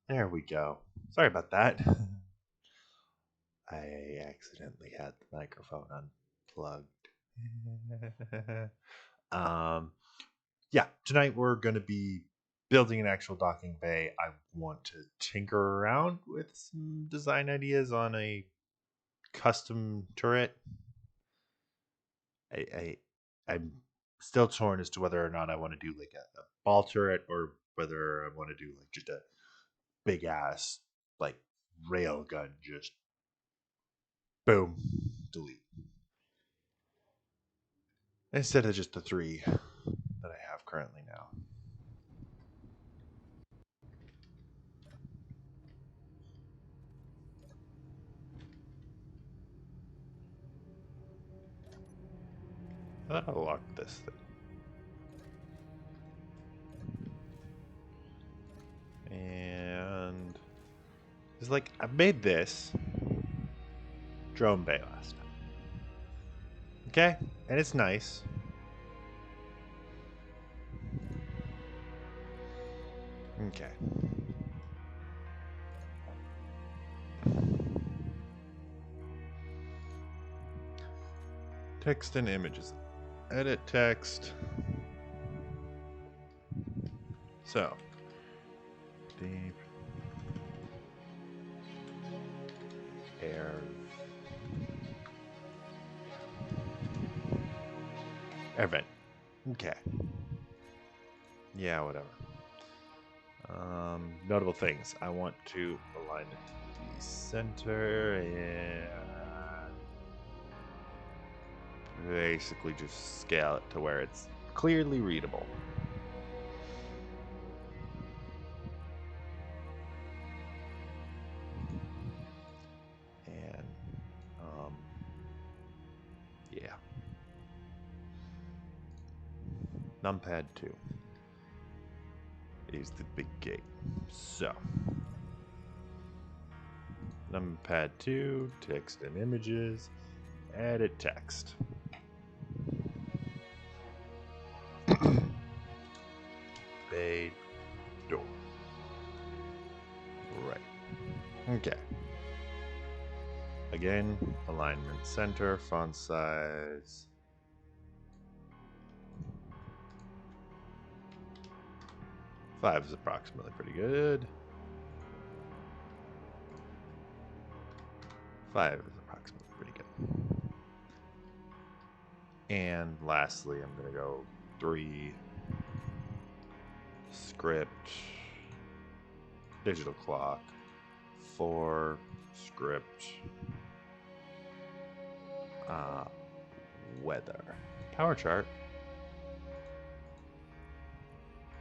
There we go. Sorry about that. I accidentally had the microphone unplugged. um, yeah, tonight we're going to be building an actual docking bay. I want to tinker around with some design ideas on a custom turret. I'm still torn as to whether or not I want to do like a ball turret or whether I want to do like just a big ass like rail gun, just boom, delete, instead of just the three that I have currently now. I thought I locked this thing. And it's like I made this drone bay last time. Okay? And it's nice. Okay. Text and images. Edit text. So, deep air. Air vent. Okay. Yeah, whatever. Notable things. I want to align it to the center and basically just scale it to where it's clearly readable. And, yeah. Numpad 2 is the big gate. So, Numpad 2, text and images, edit text. Bay door. Right. Okay. Again, alignment center, font size. Five is approximately pretty good. 5 is approximately pretty good. And lastly, I'm going to go 3 script digital clock, 4 script weather. Power chart.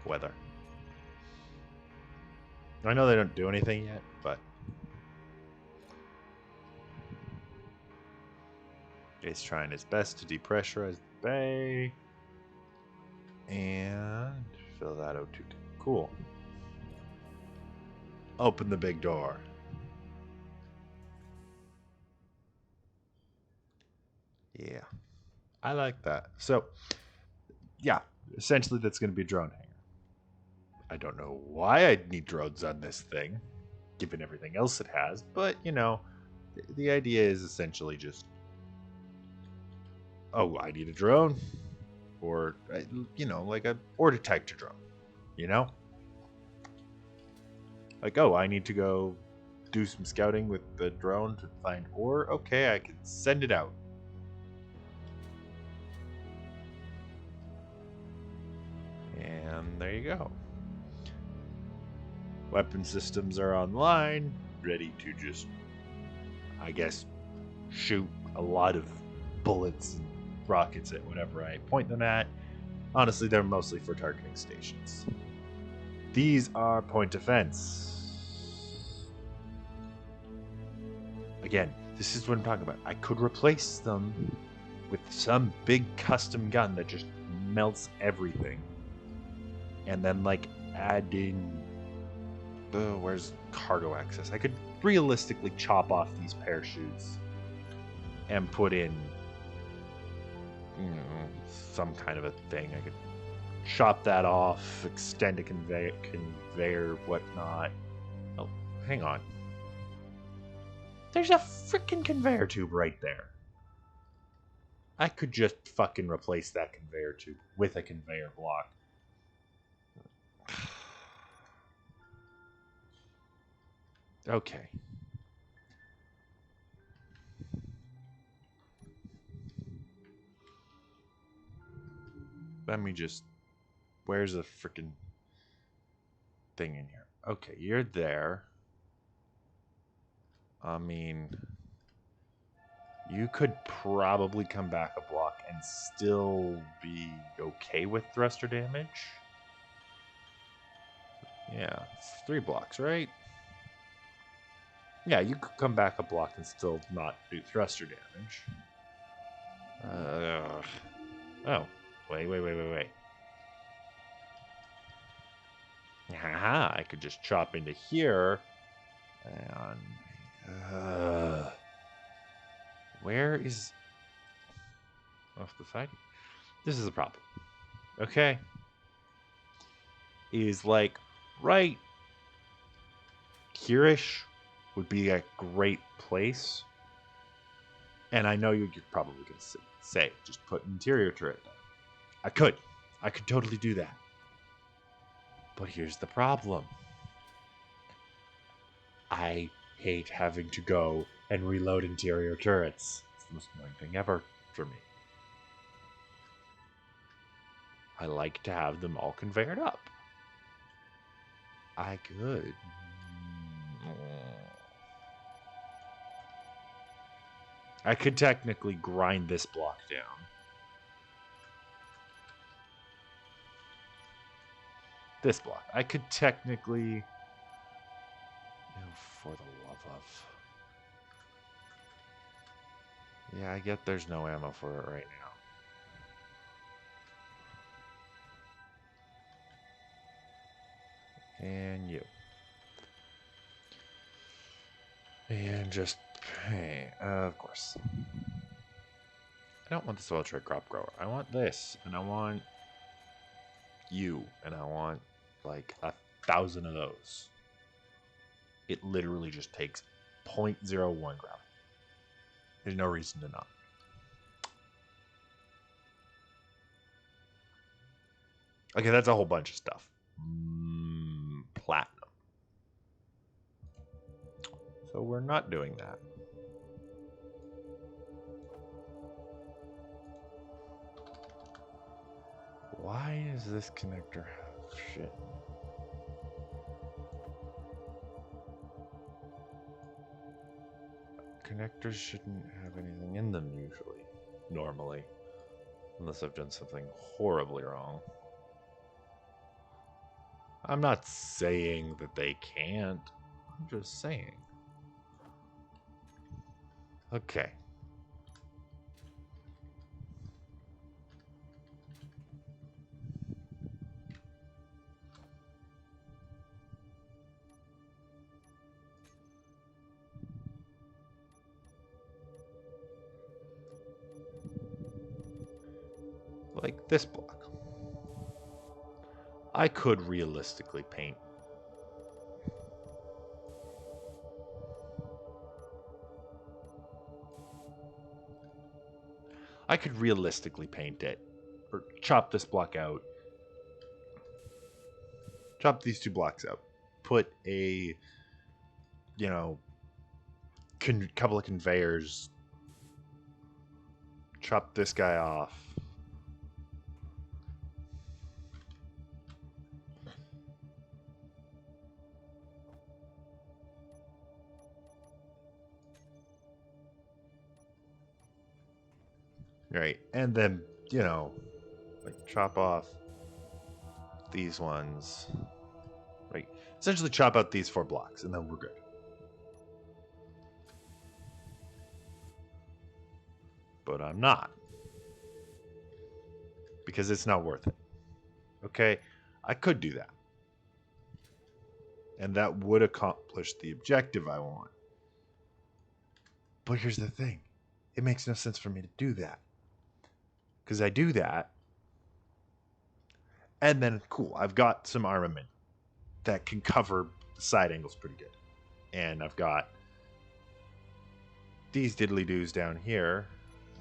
Weather. I know they don't do anything yet, but it's trying its best to depressurize the bay and fill that O2. Cool. Open the big door. Yeah, I like that. So, yeah, essentially that's going to be a drone hangar. I don't know why I'd need drones on this thing, given everything else it has, but the idea is essentially just, oh, I need a drone, or like a or detector drone, you know, like, oh, I need to go do some scouting with the drone to find ore. Okay, I can send it out. And there you go. Weapon systems are online, ready to just, I guess, shoot a lot of bullets and rockets at whatever I point them at. Honestly, they're mostly for targeting stations. These are point defense. Again, this is what I'm talking about. I could replace them with some big custom gun that just melts everything. And then, like, add in. Where's cargo access? I could realistically chop off these parachutes and put in, some kind of a thing. I could chop that off, extend a conveyor, whatnot, hang on. There's a freaking conveyor tube right there. I could just fucking replace that conveyor tube with a conveyor block. Okay. Let me just... Where's the freaking thing in here? Okay, you're there. I mean... You could probably come back a block and still be okay with thruster damage. Yeah, it's 3 blocks, right? Yeah, you could come back a block and still not do thruster damage. Oh, wait. Haha, I could just chop into here. And... where is... off the side? This is a problem. Okay? Is like right here-ish would be a great place. And I know you're probably going to say, just put interior turret down. I could totally do that. But here's the problem. I hate having to go and reload interior turrets. It's the most annoying thing ever for me. I like to have them all conveyored up. I could. I could technically grind this block down. This block. I could technically... for the love of... Yeah, I get there's no ammo for it right now. And you. And just... Hey, of course. I don't want the soil trade crop grower. I want this. And I want... you. And I want, like, 1,000 of those. It literally just takes 0.01 gravity. There's no reason to not. Okay, that's a whole bunch of stuff. Platinum. So we're not doing that. Why does this connector have shit? Connectors shouldn't have anything in them usually, normally, unless I've done something horribly wrong. I'm not saying that they can't. I'm just saying. Okay. Like this block. I could realistically paint. I could realistically paint it. Or chop this block out. Chop these 2 blocks out. Put a, you know, couple of conveyors. Chop this guy off. Right, and then, you know, like chop off these ones. Right, essentially chop out these 4 blocks, and then we're good. But I'm not. Because it's not worth it. Okay, I could do that. And that would accomplish the objective I want. But here's the thing. It makes no sense for me to do that. Because I do that, and then, cool, I've got some armament that can cover the side angles pretty good. And I've got these diddly doos down here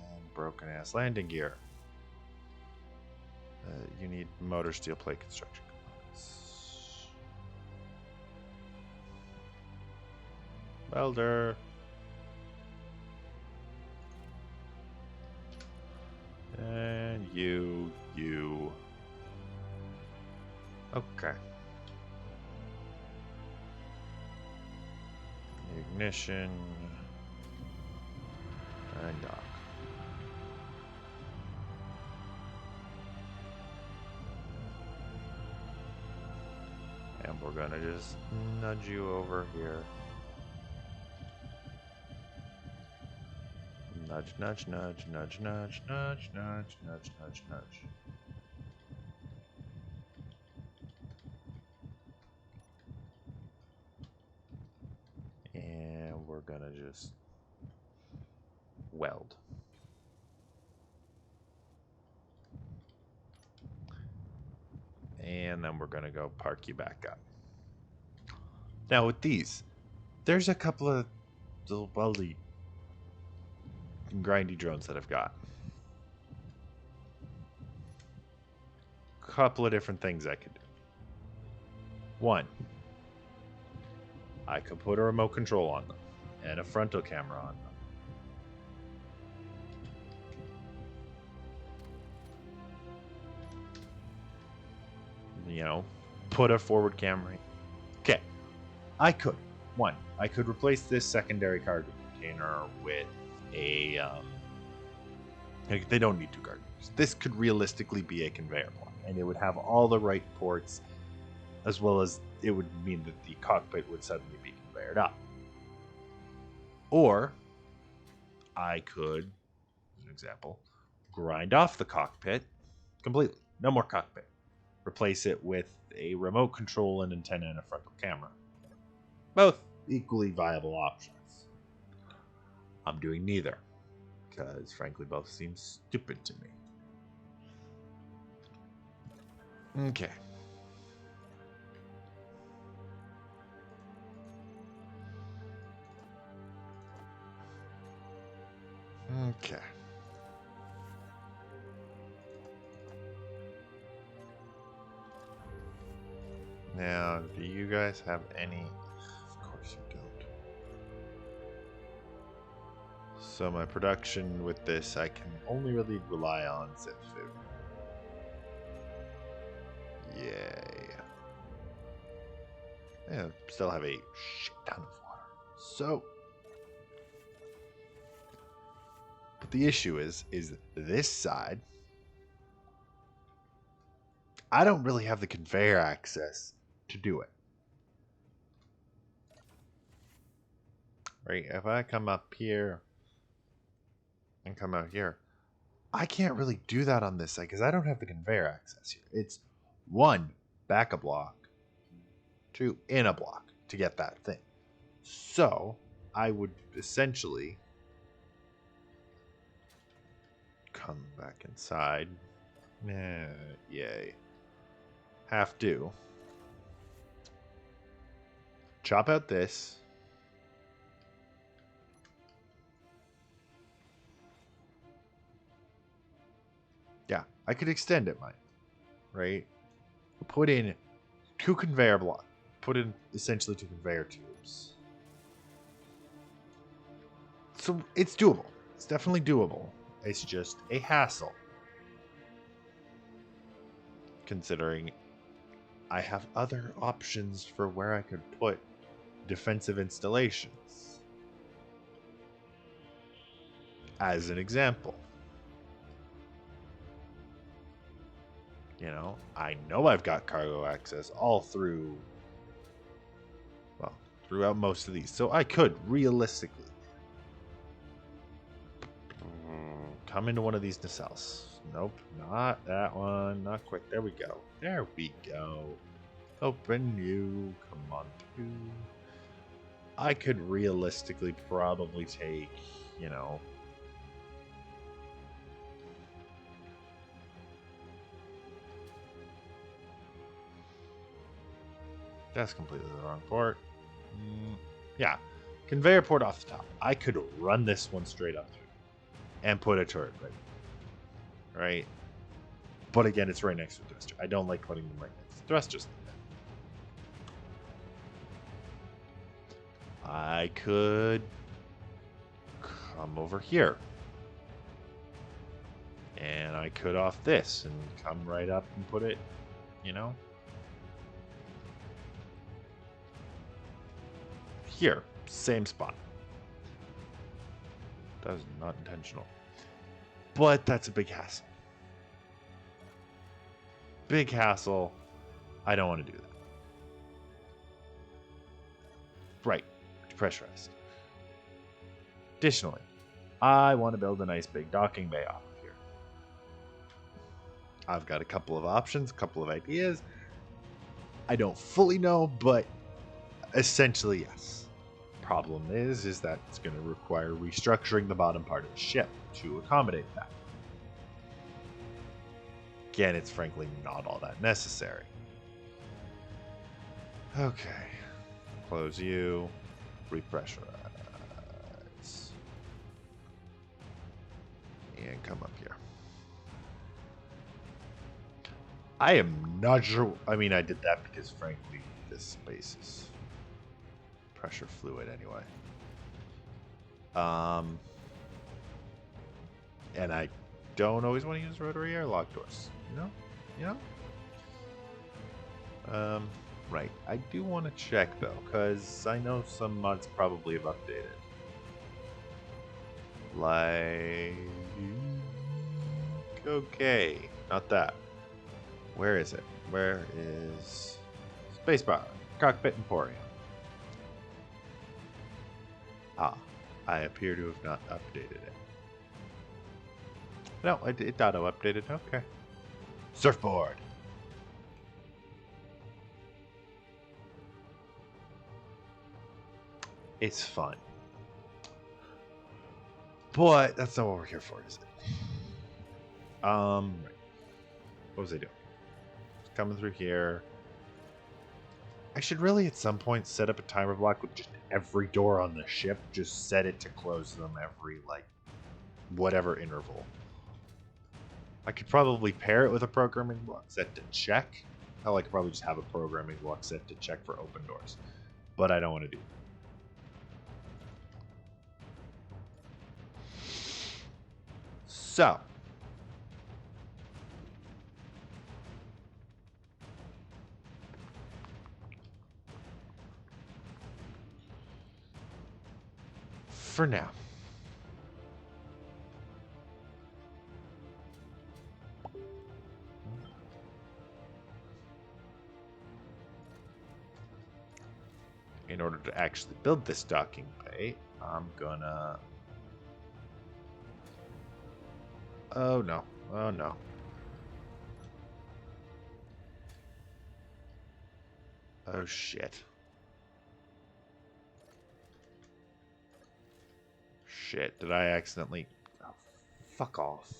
and broken ass landing gear. You need motor steel plate construction components. Welder. And you. Okay. Ignition. And dock. And we're gonna just nudge you over here. Nudge, nudge, nudge, nudge, nudge, nudge, nudge, nudge, nudge, nudge. And we're gonna just weld. And then we're gonna go park you back up. Now with these, there's a couple of little weldy grindy drones that I've got. Couple of different things I could do. One, I could put a remote control on them and a frontal camera on them. You know, put a forward camera. Okay, I could. One, I could replace this secondary cargo container with a. They don't need two cargo. This could realistically be a conveyor belt, and it would have all the right ports, as well as it would mean that the cockpit would suddenly be conveyored up. Or I could, as an example, grind off the cockpit completely. No more cockpit. Replace it with a remote control, an antenna, and a frontal camera. Both equally viable options. I'm doing neither, because frankly both seem stupid to me. Okay. Okay. Now, do you guys have any? Of course you don't. So my production with this, I can only really rely on Zipfu. Yay. Yeah, still have a shit ton of water. So, but the issue is this side. I don't really have the conveyor access to do it. Right? If I come up here and come out here, I can't really do that on this side because I don't have the conveyor access here. It's one, back a block, two, in a block to get that thing. So I would essentially come back inside. Yay. Have to chop out this. Yeah, I could extend it, mine. Right? Put in two conveyor blocks. Put in essentially two conveyor tubes. So it's doable. It's definitely doable. It's just a hassle. Considering I have other options for where I could put defensive installations. As an example. You know I've got cargo access all through, well, throughout most of these. So I could realistically come into one of these nacelles. Nope, not that one. Not quite. There we go. There we go. Open new. Come on through. I could realistically probably take, that's completely the wrong port. Yeah. Conveyor port off the top. I could run this one straight up and put a turret right. But again, it's right next to a thruster. I don't like putting them right next to thrusters. I could come over here. And I could off this and come right up and put it, here. Same spot. That was not intentional. But that's a big hassle. Big hassle. I don't want to do that. Right. Depressurized. Additionally, I want to build a nice big docking bay off of here. I've got a couple of options, a couple of ideas. I don't fully know, but essentially, yes. Problem is that it's going to require restructuring the bottom part of the ship to accommodate that. Again, it's frankly not all that necessary. Okay. Close you. Repressurize. And come up here. I am not sure. I mean, I did that because, frankly, this space is pressure fluid anyway. And I don't always want to use rotary airlock doors. Right. I do want to check, though, because I know some mods probably have updated. Like... Okay. Not that. Where is it? Where is... Spacebar. Cockpit Emporium. Ah. I appear to have not updated it. No, it auto-updated. Okay. Surfboard. It's fun. But that's not what we're here for, is it? Right. What was I doing? Coming through here. I should really at some point set up a timer block with just every door on the ship. Just set it to close them every, whatever interval. I could probably pair it with a programming block set to check. Hell, I could probably just have a programming block set to check for open doors. But I don't want to do that. So. For now. In order to actually build this docking bay, I'm gonna... Oh no. Oh no. Oh shit. Shit, did I accidentally... Oh, fuck off.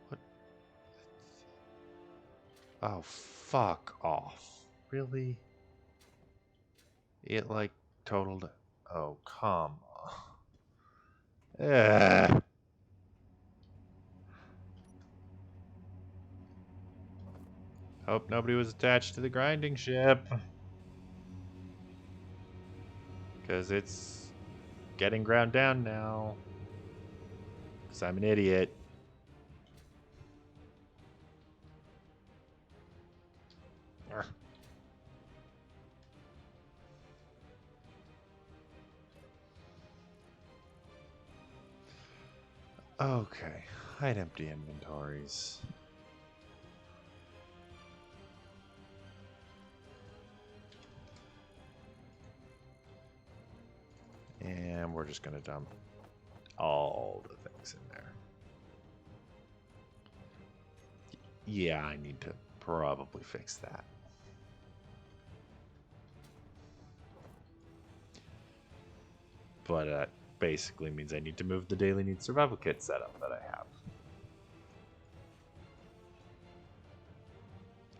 What? Oh, fuck off. Really? It, totaled... Oh, come on. Ugh. Hope nobody was attached to the grinding ship. Because it's getting ground down now. Because I'm an idiot. Okay, hide empty inventories. And we're just going to dump all the things in there. Yeah, I need to probably fix that. But that basically means I need to move the daily need survival kit setup that I have.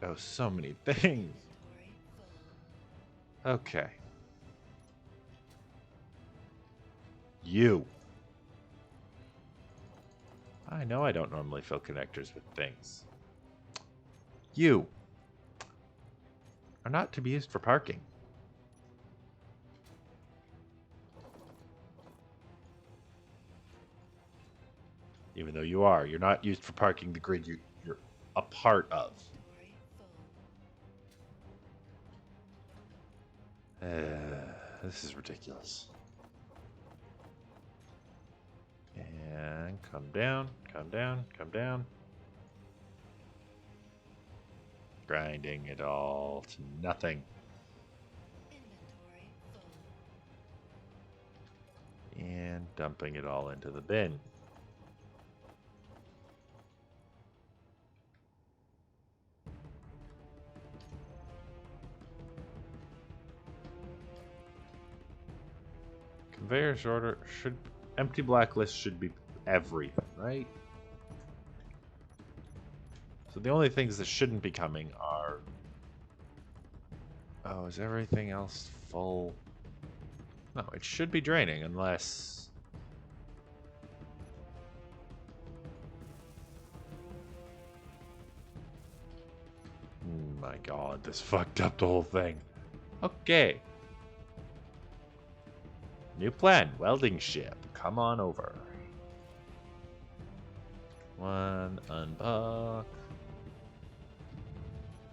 Oh, so many things. Okay. You. I know I don't normally fill connectors with things. You are not to be used for parking. Even though you are. You're not used for parking the grid you're a part of. This is ridiculous. And come down, come down, come down. Grinding it all to nothing. And dumping it all into the bin. Conveyor sorter should... Empty blacklist should be everything, right? So the only things that shouldn't be coming are... Oh, is everything else full? No, it should be draining unless... My god, this fucked up the whole thing. Okay. New plan, welding ship. Come on over. One, unbuck.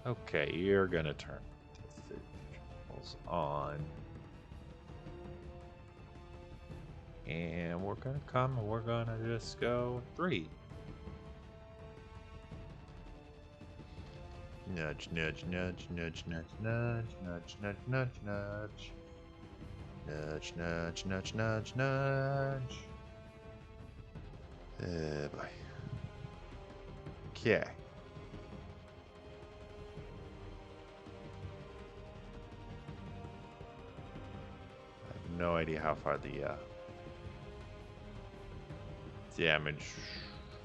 Okay, you're gonna turn the visuals on. And we're gonna come, we're gonna just go 3. Nudge, nudge, nudge, nudge, nudge, nudge, nudge, nudge, nudge, nudge. Nudge, nudge, nudge, nudge, nudge. Boy. Okay. I have no idea how far the damage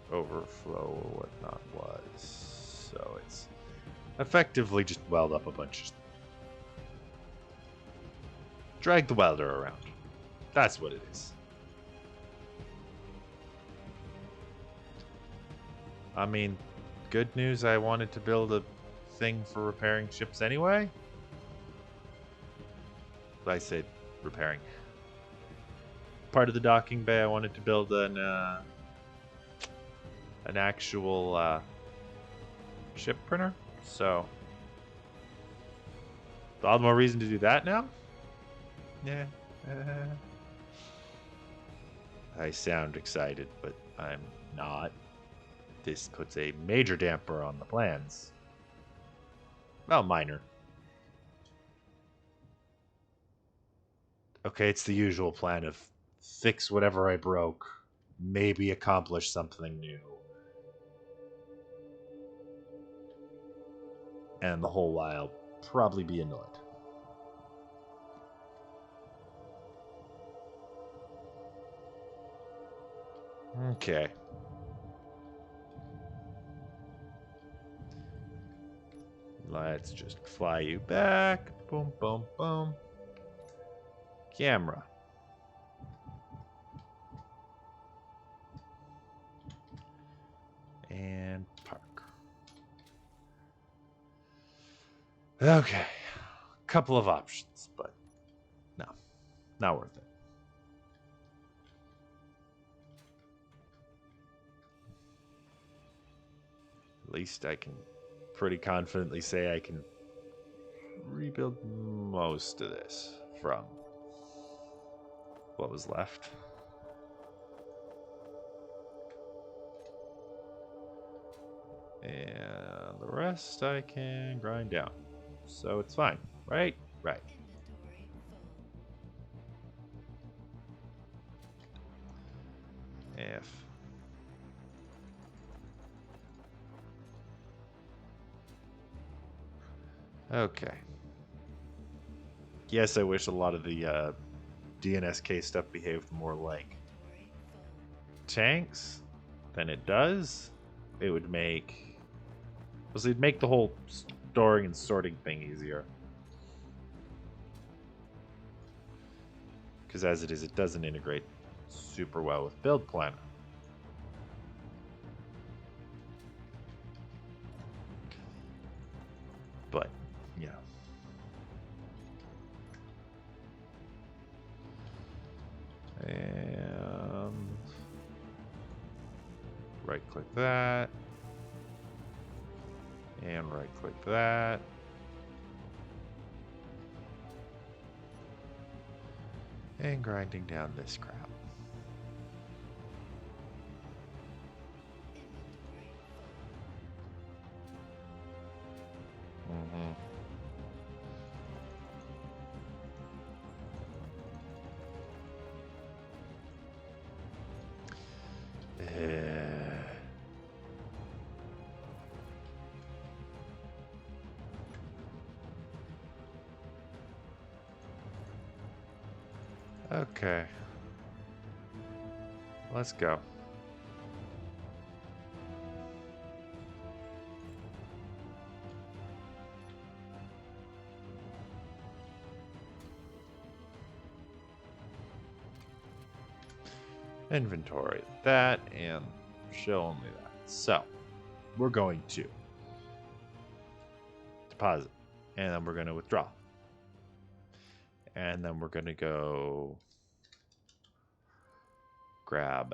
overflow or whatnot was. So it's effectively just weld up a bunch of... Drag the welder around. That's what it is. I mean, good news, I wanted to build a thing for repairing ships anyway. I said repairing. Part of the docking bay, I wanted to build an actual ship printer. So, all the more reason to do that now? Yeah. I sound excited, but I'm not. This puts a major damper on the plans. Well, minor. Okay, it's the usual plan of fix whatever I broke, maybe accomplish something new. And the whole while probably be annoyed. Okay. Let's just fly you back. Boom, boom, boom. Camera. And park. Okay. Couple of options, but no. Not worth it. At least I can pretty confidently say I can rebuild most of this from what was left. And the rest I can grind down. So it's fine, right? Right. If okay. Yes, I wish a lot of the DNSK stuff behaved more like tanks than it does. It would make... It'd make the whole storing and sorting thing easier. because as it is, it doesn't integrate super well with Build Planner. But, you know. And right-click that. And right-click that. And grinding down this crap. Okay. Let's go. Inventory that and show only that. So we're going to deposit and then we're going to withdraw. And then we're going to go grab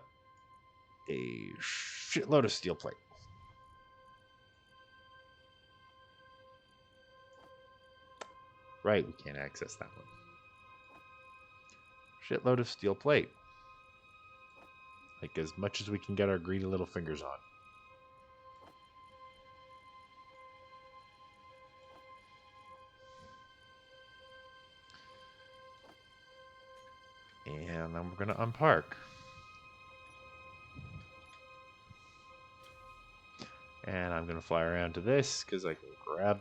a shitload of steel plate. Right, we can't access that one. Shitload of steel plate. Like as much as we can get our greedy little fingers on. And then we're going to unpark. And I'm going to fly around to this because I can grab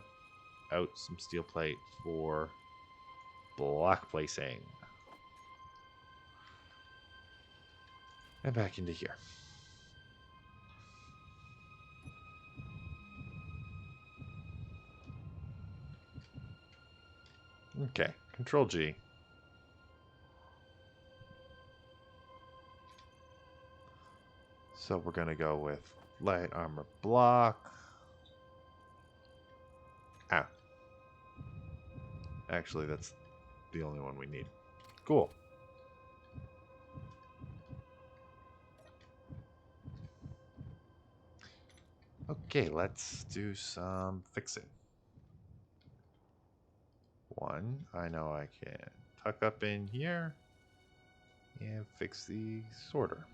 out some steel plate for block placing. And back into here. Okay, Control G. So we're going to go with light armor block. Ah. Actually, that's the only one we need. Cool. Okay, let's do some fixing. One, I know I can tuck up in here and fix the sorter.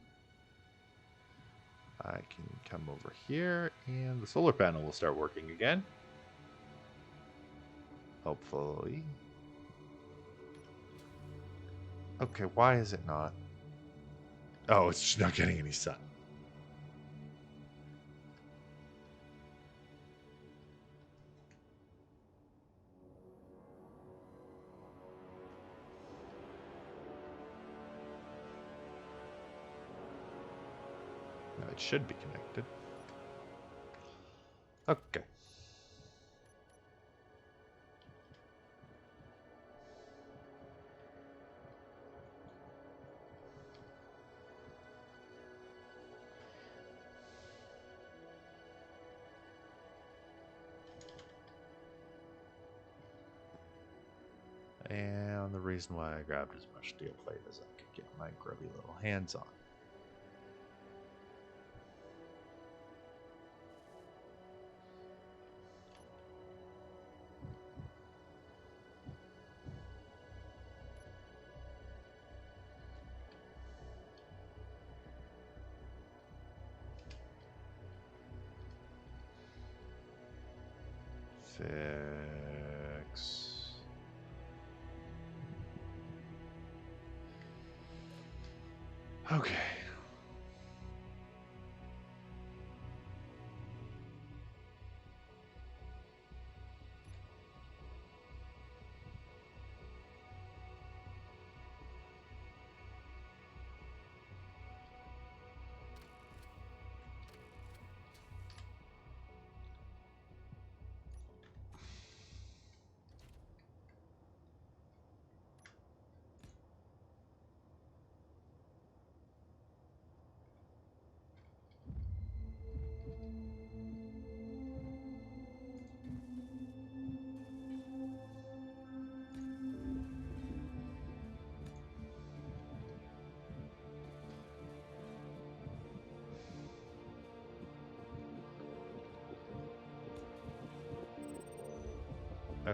I can come over here and the solar panel will start working again. Hopefully. Okay, why is it not? Oh, it's just not getting any sun. No, it should be connected. Okay. And the reason why I grabbed as much steel plate as I could get my grubby little hands on. Fix. Okay.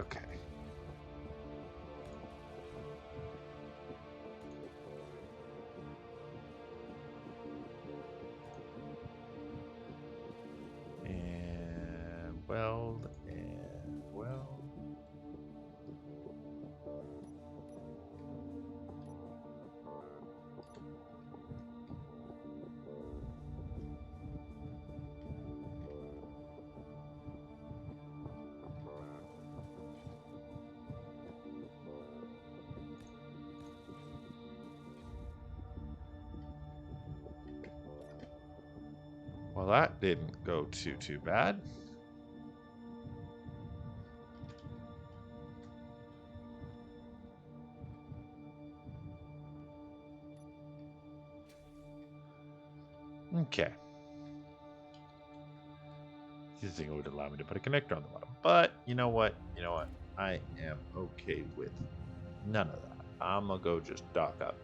Okay. And weld and weld. Well, that didn't go too bad. Okay. You think it would allow me to put a connector on the bottom. But you know what? You know what? I am okay with none of that. I'm gonna go just dock up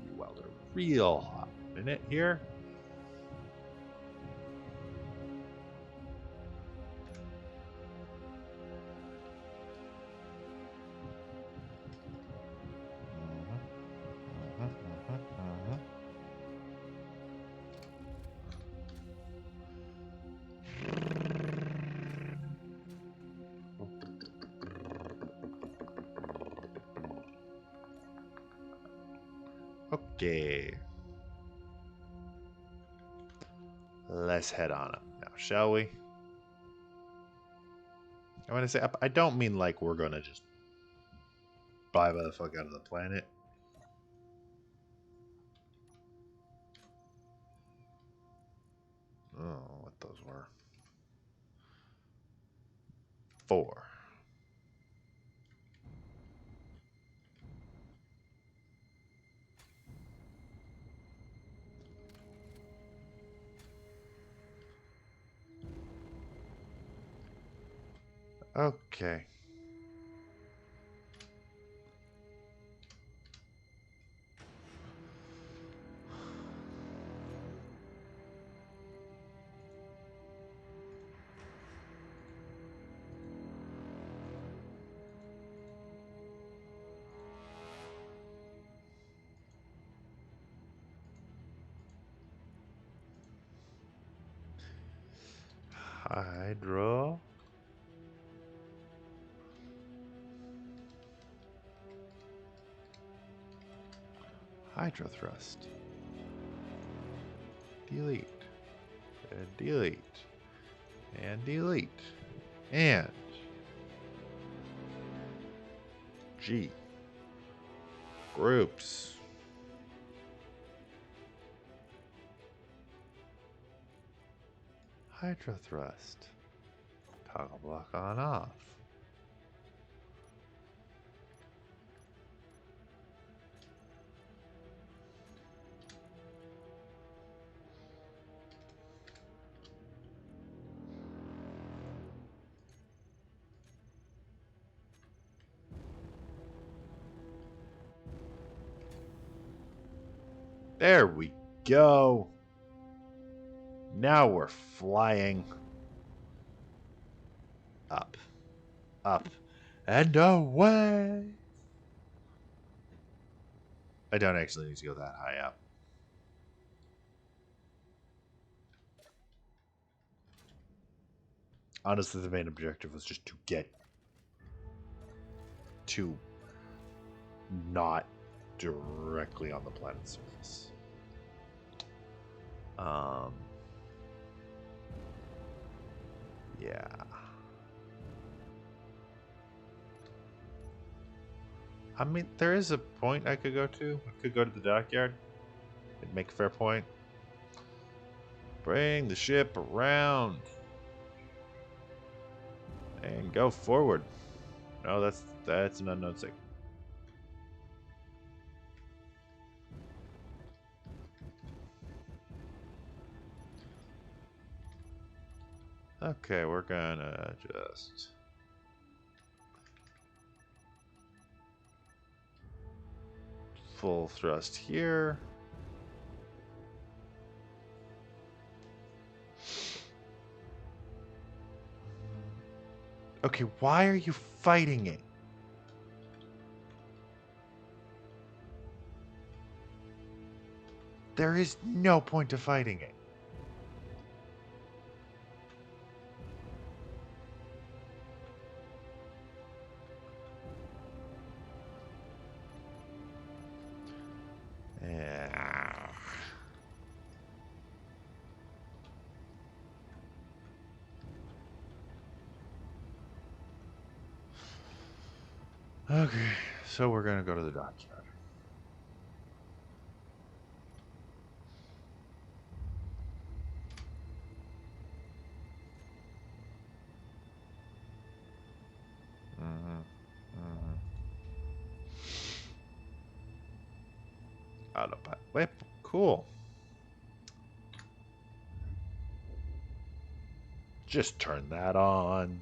the welder real hot minute here. Okay. Let's head on up now, shall we? I want to say up. I don't mean like we're gonna just fly the fuck out of the planet. Oh, what those were. 4. Okay. Hydro. Hydro thrust. Delete. And delete. And delete. And G. Groups. Hydro thrust. Toggle block on off. There we go. Now we're flying. Up. Up. And away. I don't actually need to go that high up. Honestly, the main objective was just to get to not directly on the planet's surface. Yeah. I mean, there is a point I could go to. I could go to the dockyard and make a fair point. Bring the ship around and go forward. No, that's an unknown signal. Okay, we're gonna just full thrust here. Okay, why are you fighting it? There is no point to fighting it. Yeah. Okay, so we're gonna go to the dockyard. Autopilot whip, cool. Just turn that on.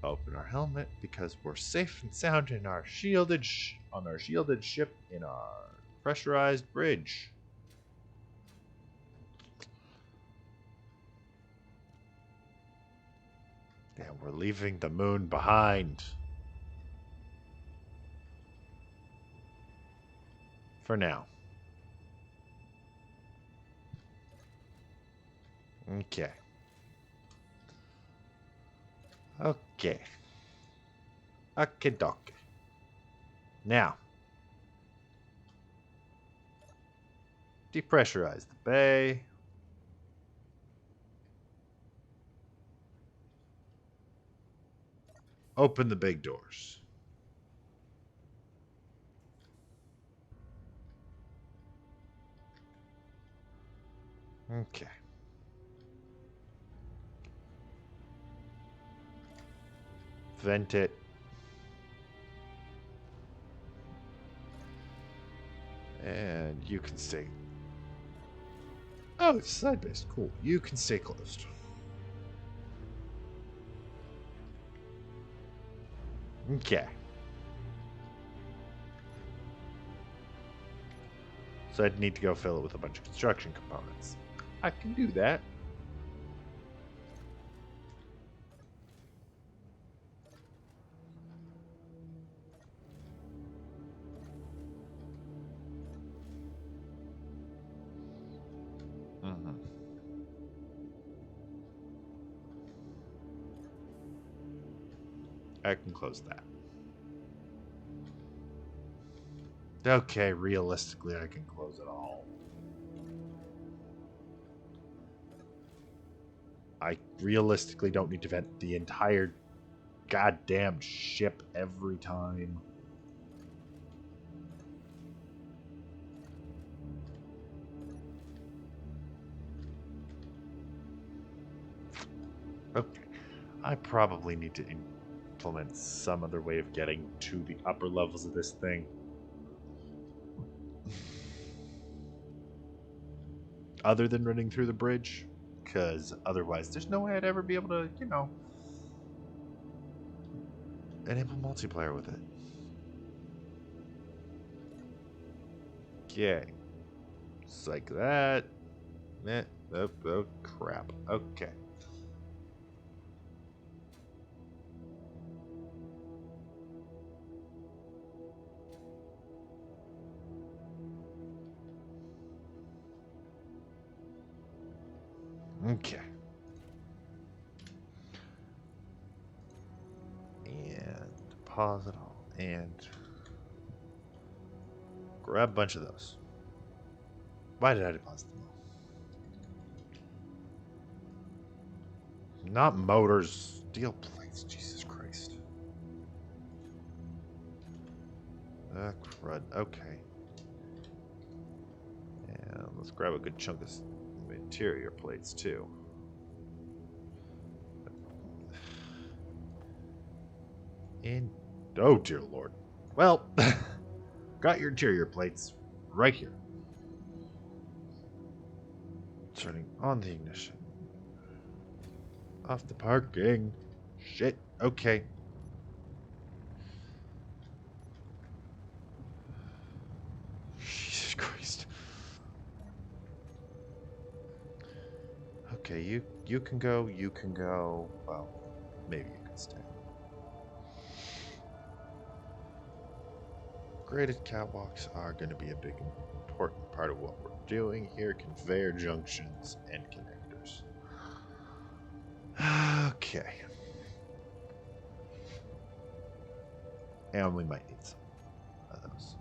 Open our helmet because we're safe and sound in our shielded on our shielded ship in our pressurized bridge. And we're leaving the moon behind. For now. Okay. Okay. Okie-dokie. Now. Depressurize the bay. Open the big doors. Okay. Vent it. And you can stay. Oh, it's side-based. Cool. You can stay closed. Okay. So I'd need to go fill it with a bunch of construction components. I can do that. Mm-hmm. I can close that. Okay, realistically, I can close it all. I realistically don't need to vent the entire goddamn ship every time. Okay. I probably need to implement some other way of getting to the upper levels of this thing. Other than running through the bridge. Because otherwise, there's no way I'd ever be able to, enable multiplayer with it. Okay. Just like that. Oh, crap. Okay. Okay. And deposit all. And grab a bunch of those. Why did I deposit them all? Not motors. Steel plates. Jesus Christ. Crud. Okay. And let's grab a good chunk of interior plates too. And oh dear lord. Well, got your interior plates right here. Turning on the ignition. Off the parking. Shit. Okay. Jesus Christ. Okay, you can go, you can go. Well, maybe you can stay. Graded catwalks are going to be a big important part of what we're doing here. Conveyor junctions and connectors. Okay. And we might need some of those.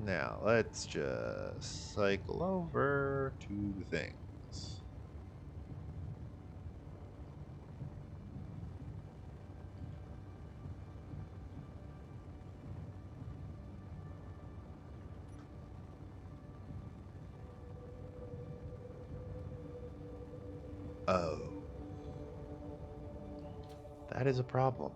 Now, let's just cycle over to the things. Oh. That is a problem.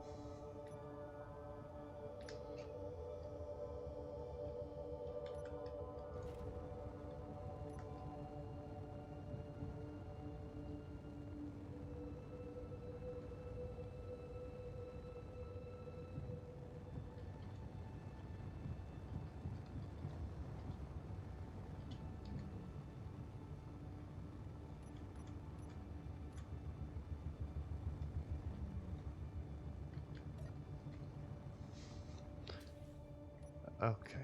Okay.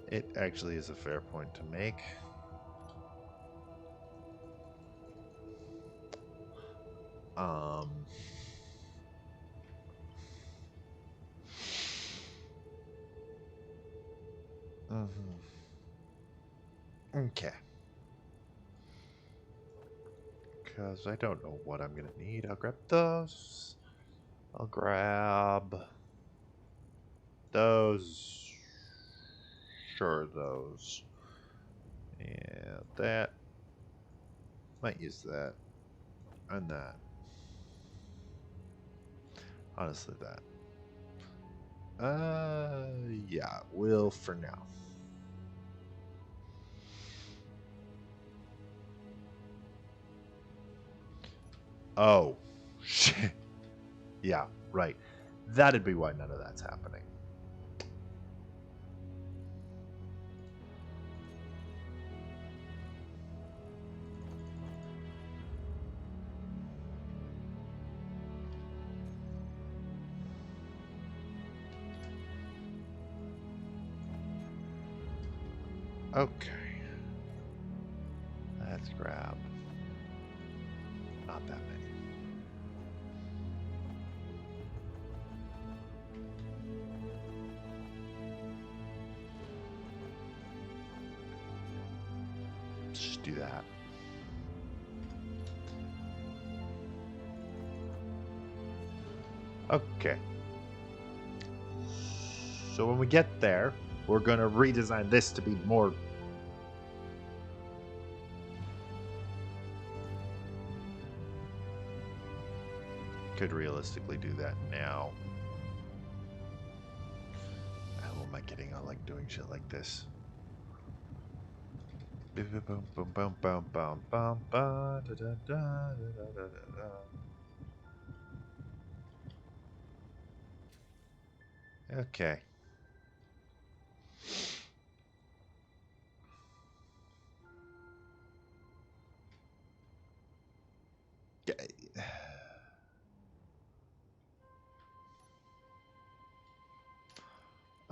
It actually is a fair point to make. Um. Okay. Because I don't know what I'm going to need. I'll grab those. I'll grab those. Sure, those. And that. Might use that. And that. Honestly, that. Yeah, will for now. Oh, shit. Yeah, right. That'd be why none of that's happening. Okay. Let's grab. Not that many. Just do that. Okay. So when we get there, we're going to redesign this to be more... Could realistically do that now. How am I getting on like doing shit like this? Boom, boom, boom, boom, boom, boom, boom, da, da, da, da, da, da. Okay.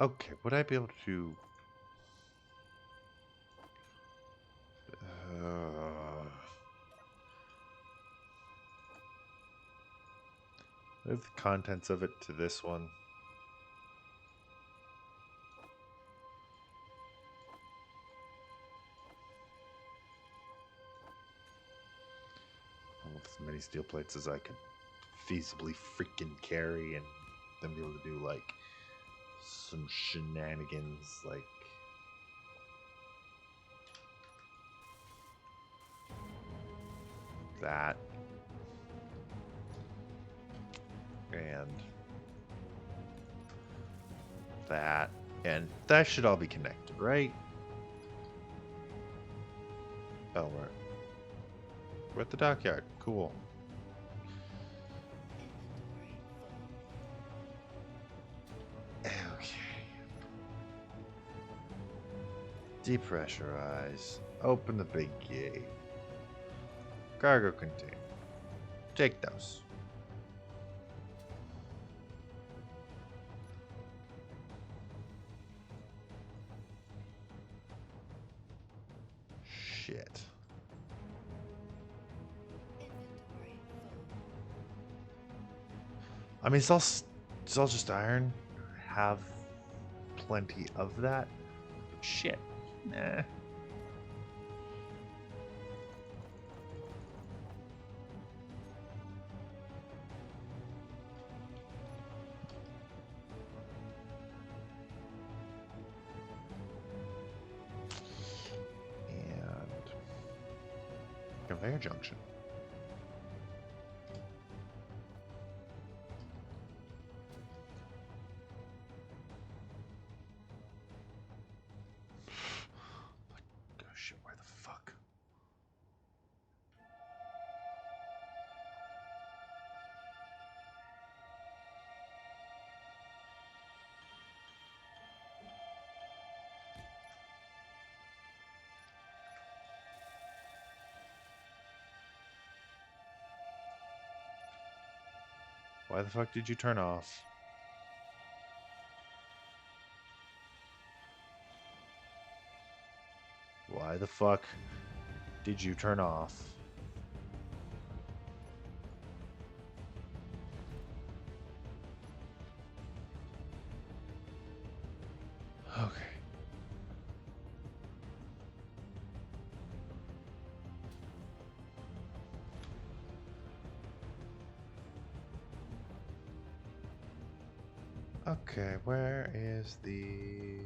Okay, would I be able to... move the contents of it to this one. With as many steel plates as I could feasibly freaking carry, and then be able to do like some shenanigans like that. And that. And that should all be connected, right? Oh, we're at the dockyard. Cool. Depressurize. Open the big gate. Cargo container. Take those. Shit. I mean, it's all just iron. Have plenty of that. Shit. Nah. And conveyor junction. Oh shit, where the fuck? Why the fuck did you turn off? Why the fuck did you turn off? Okay. Okay, where is the...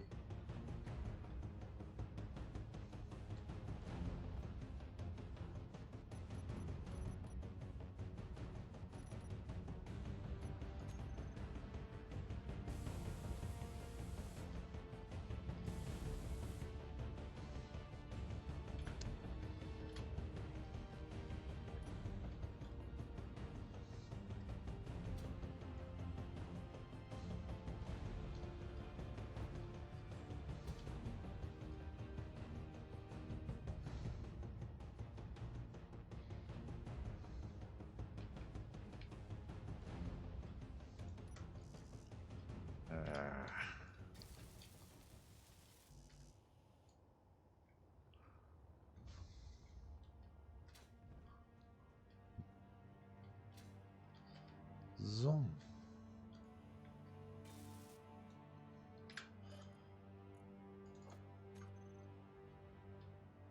Zoom.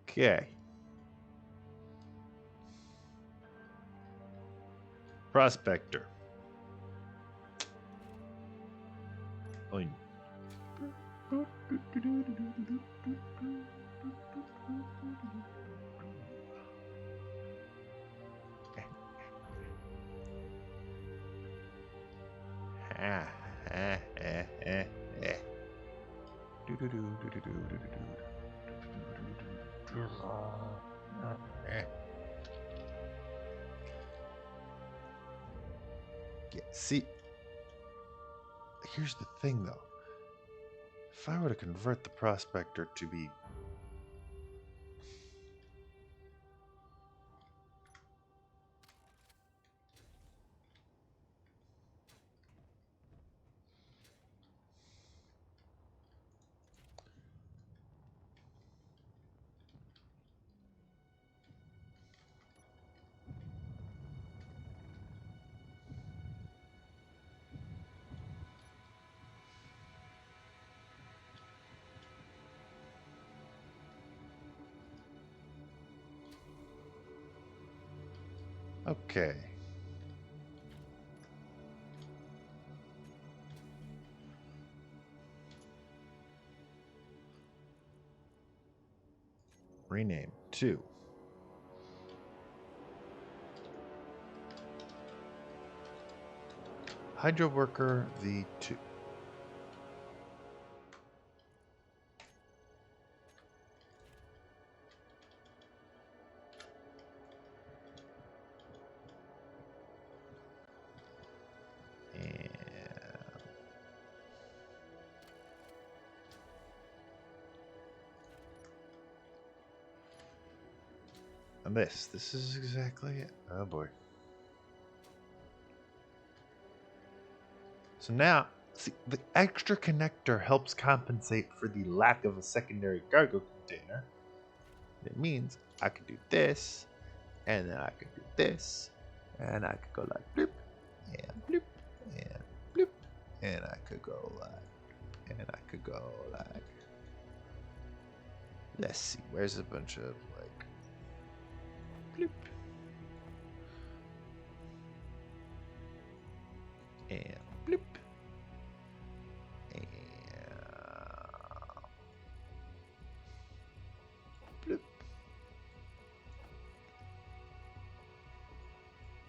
Okay. Prospector. Oin. Yeah, see, here's the thing though. If I were to convert the prospector to be okay. Rename to Hydro Worker V2. And this is exactly it. Oh boy. So now, see, the extra connector helps compensate for the lack of a secondary cargo container. It means I could do this, and then I could do this, and I could go like bloop, and bloop, and bloop, and I could go like, and I could go like. Let's see, where's a bunch of like bloop, and bloop, and bloop.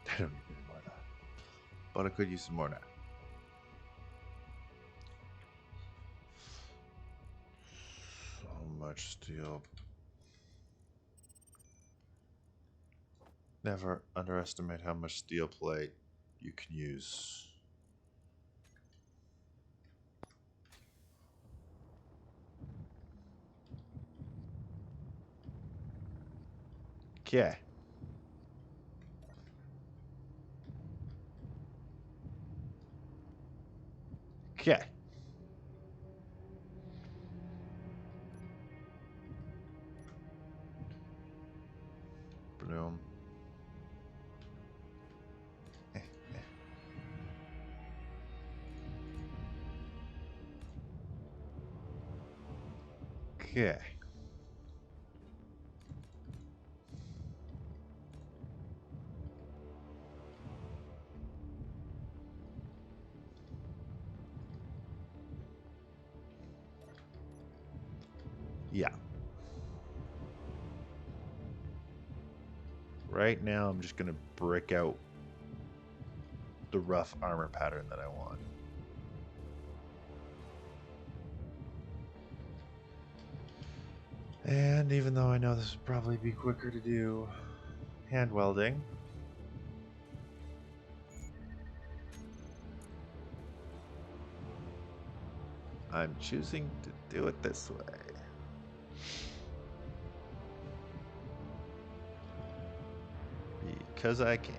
I don't need any more of that, but I could use some more now. So much steel. Never underestimate how much steel plate you can use. Okay. Okay. Boom. Okay. Yeah. Right now, I'm just going to brick out the rough armor pattern that I want. And even though I know this would probably be quicker to do hand welding, I'm choosing to do it this way. Because I can.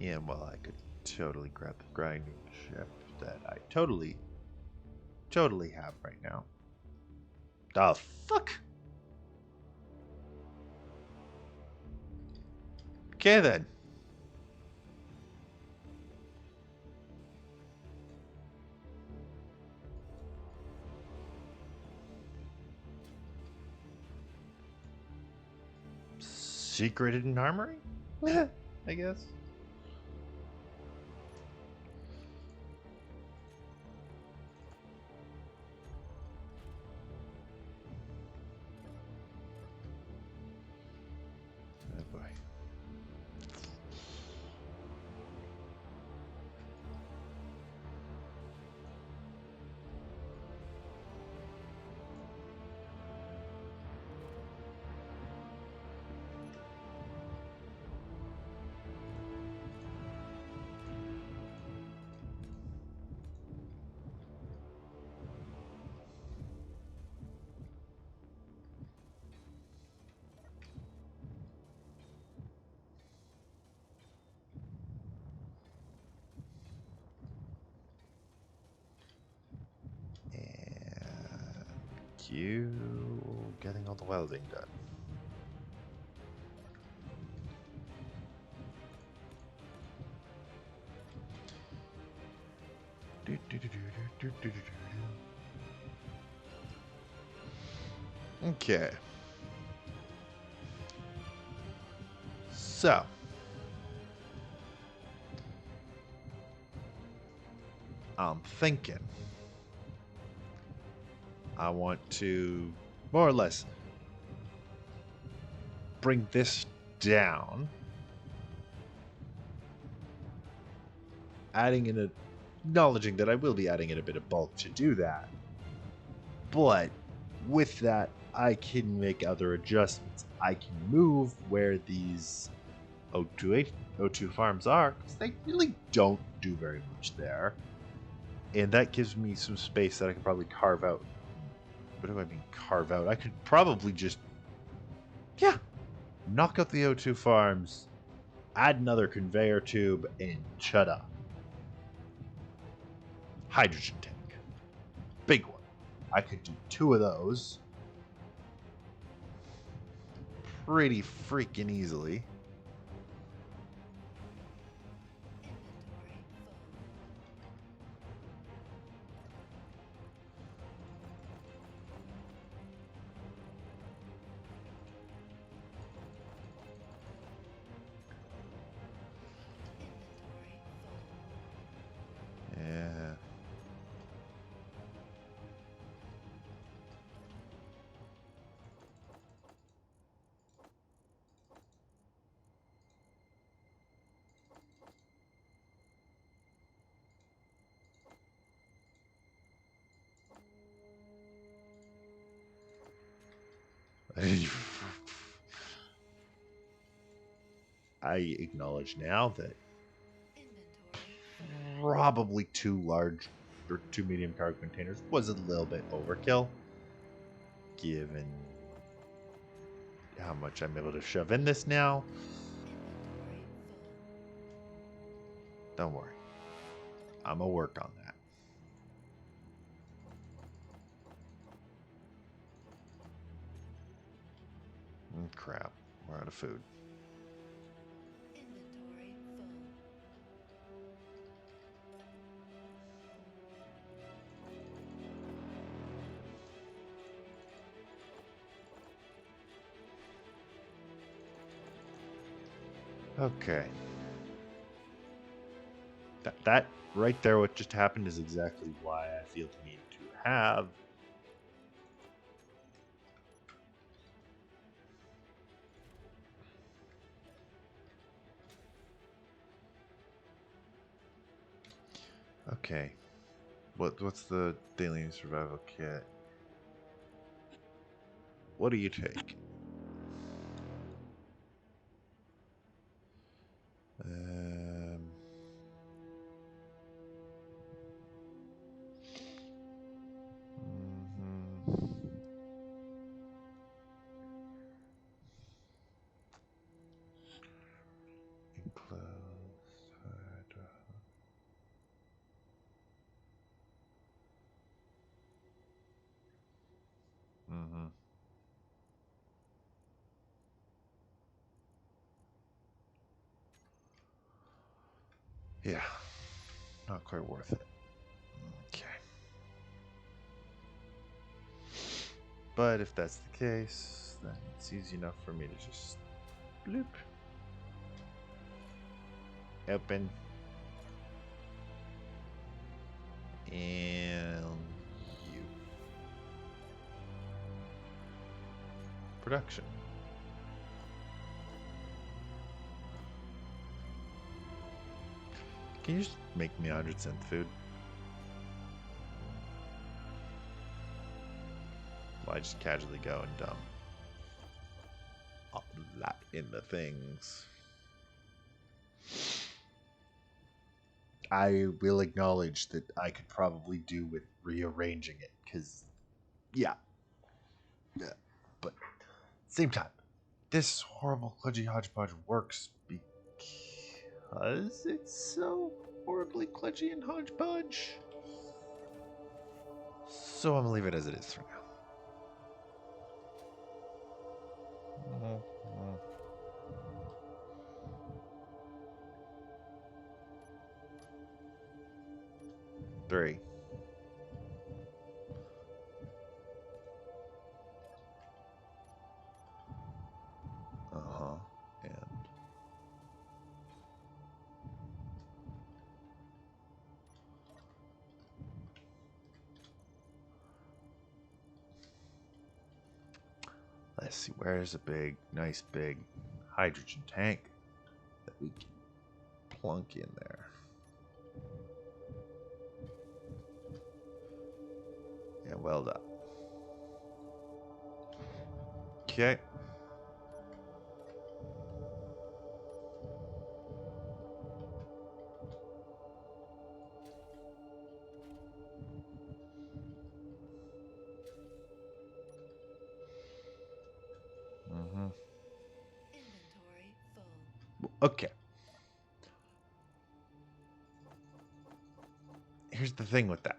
And while I could totally grab the grinding chip that I totally have right now. The fuck? Okay then. Secret hidden armory? I guess. Oh boy. You getting all the welding done. Okay. So. I'm thinking I want to more or less bring this down, adding in acknowledging that I will be adding in a bit of bulk to do that. But with that, I can make other adjustments. I can move where these O2 farms are, because they really don't do very much there. And that gives me some space that I could probably carve out. What do I mean carve out? I could probably just, yeah, knock out the O2 farms, add another conveyor tube, and chudda. Hydrogen tank. Big one. I could do 2 of those pretty freaking easily. Yeah. I acknowledge now that probably 2 large or 2 medium cargo containers was a little bit overkill, given how much I'm able to shove in this now. Don't worry. I'm going to work on that. Crap. We're out of food. Okay. That right there, what just happened, is exactly why I feel the need to have okay. What's the daily survival kit? What do you take? Um, Enclosed. Mm-hmm. Yeah, not quite worth it. Okay. But if that's the case, then it's easy enough for me to just bloop. Open. And you. Production. Can you just make me 100 cent food? Well, I just casually go and dump a lot in the things. I will acknowledge that I could probably do with rearranging it, because, yeah. But same time, this horrible kludgy hodgepodge works because it's so horribly kludgy and hodgepodge. So I'm gonna leave it as it is for now. 3. And let's see, where's a nice big hydrogen tank that we can plunk in there? Yeah, well done. Okay. Okay. Here's the thing with that.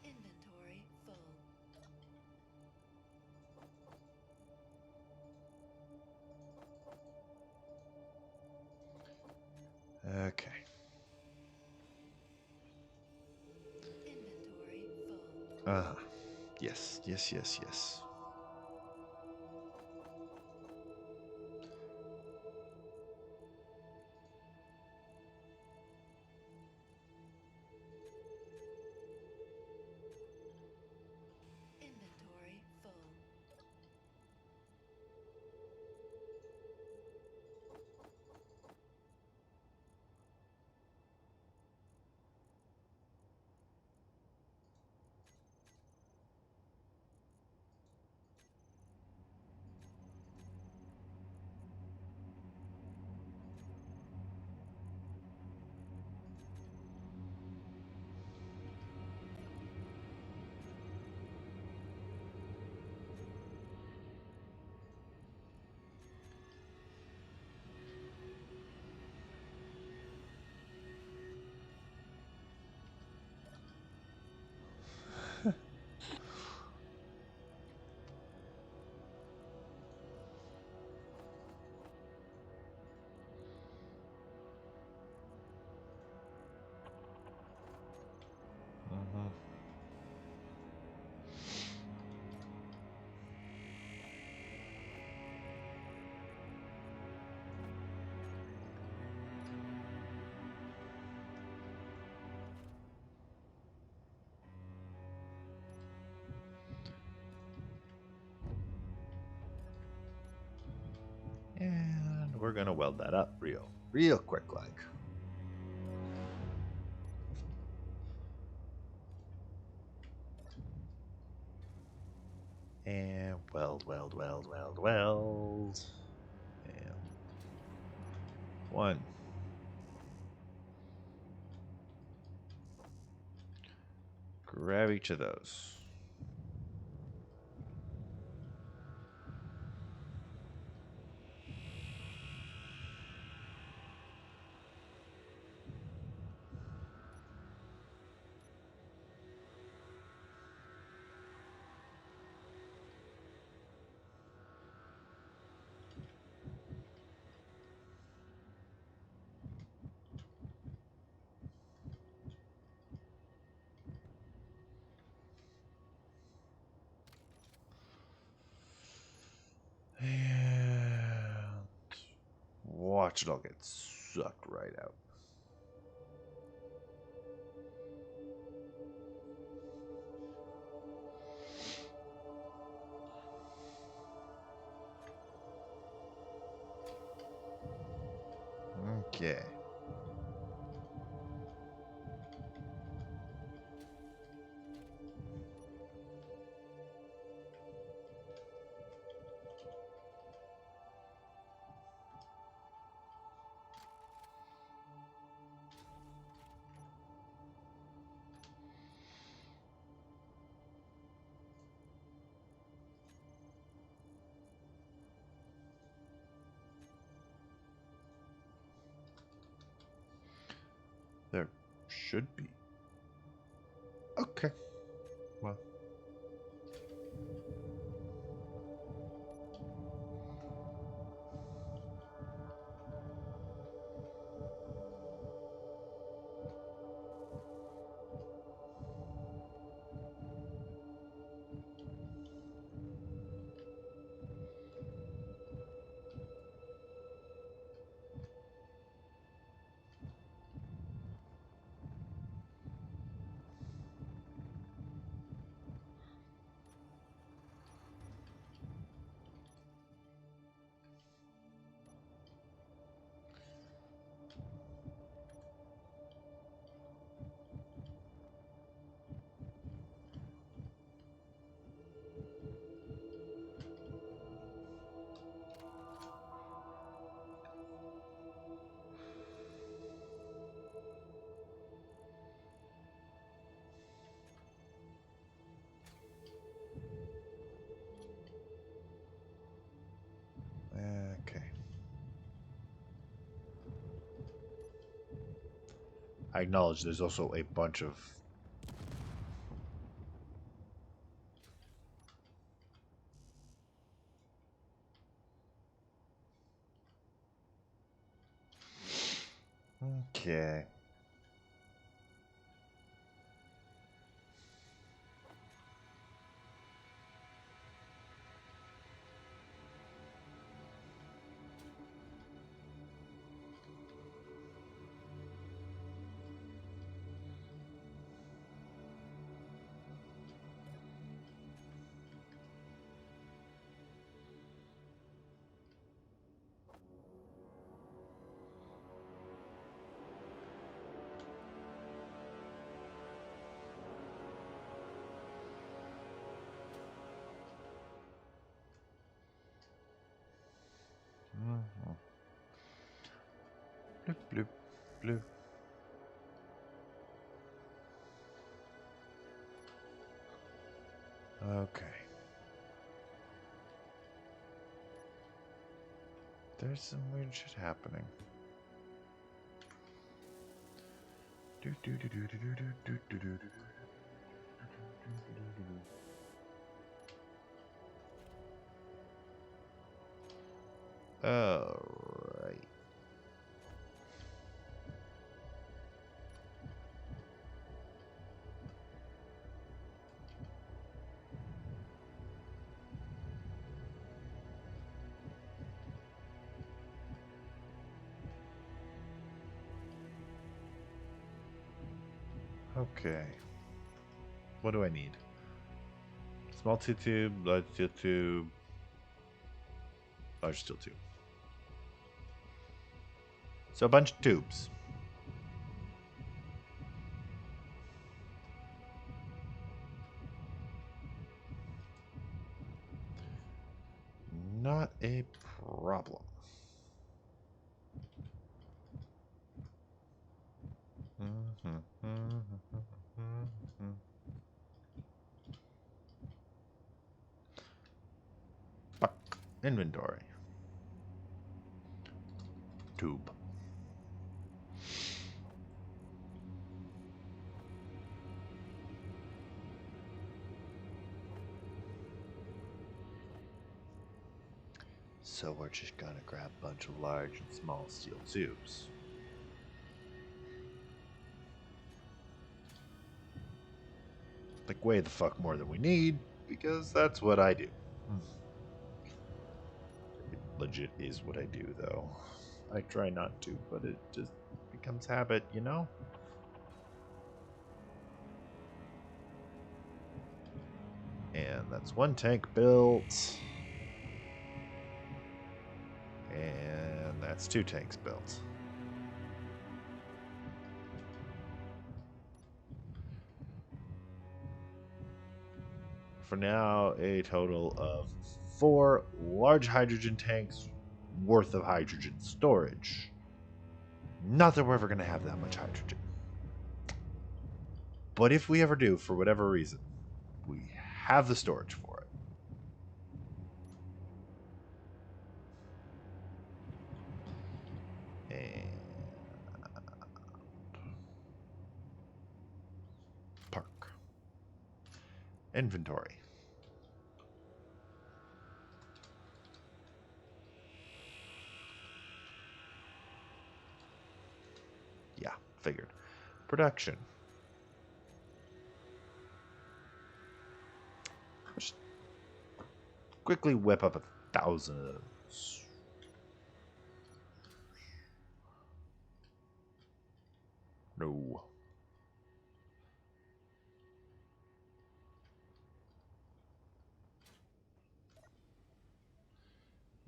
Inventory full. Okay. Inventory full. Yes, yes, yes, yes. Inventory full. Mm-hmm. And we're gonna weld that up real quick like. And weld, weld, weld, weld, weld. And one. Grab each of those. And watch it all get sucked right out. Okay. There should be. Okay. Well. I acknowledge there's also a bunch of... Okay. Mhm. Bloop, bloop, bloop. Okay. There's some weird shit happening. Do, do, do, do, do, do, do, do, do, do, do. Alright. Okay. What do I need? Small steel tube, large steel tube, large steel tube. So a bunch of tubes. Not a problem. Fuck. Inventory. Tube. So we're just gonna grab a bunch of large and small steel tubes. Like way the fuck more than we need, because that's what I do. It legit is what I do, though. I try not to, but it just becomes habit, you know? And that's one tank built. And that's two tanks built. For now, a total of 4 large hydrogen tanks worth of hydrogen storage. Not that we're ever going to have that much hydrogen. But if we ever do, for whatever reason, we have the storage for it. And park. Inventory. Yeah, figured. Production. Just quickly whip up 1,000 of those. No.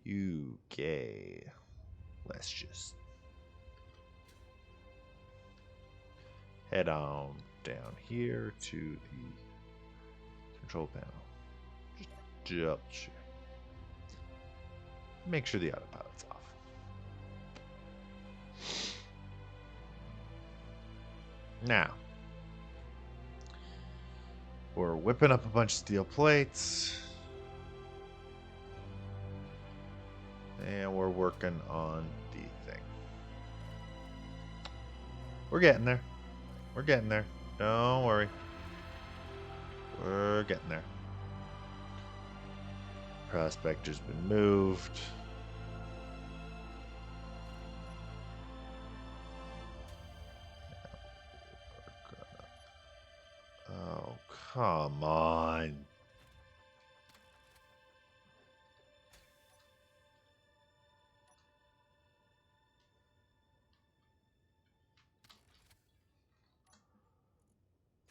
UK. Let's just head on down here to the control panel. Just double check. Make sure the autopilot's off. Now, we're whipping up a bunch of steel plates. And we're working on the thing. We're getting there. We're getting there. Don't worry. We're getting there. Prospector's been moved. Oh, come on.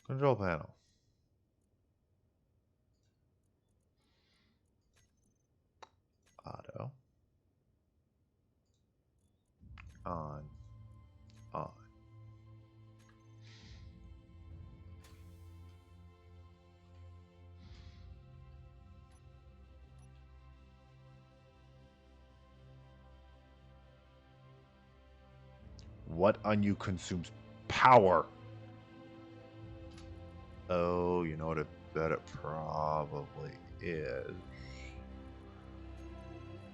Control panel. Auto. On. On. What on you consumes power? Oh, you know what I bet it probably is.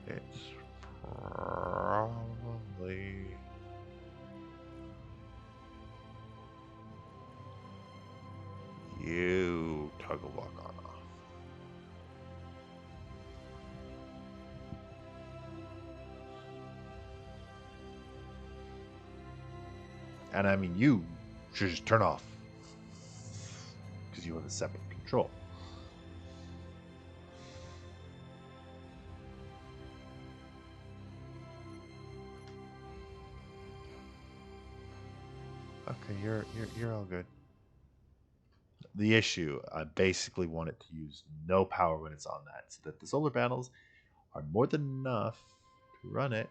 It's probably you, Toggle Block on off. And I mean, you should just turn off because you have a separate control. Okay, you're all good. The issue, I basically want it to use no power when it's on that, so that the solar panels are more than enough to run it,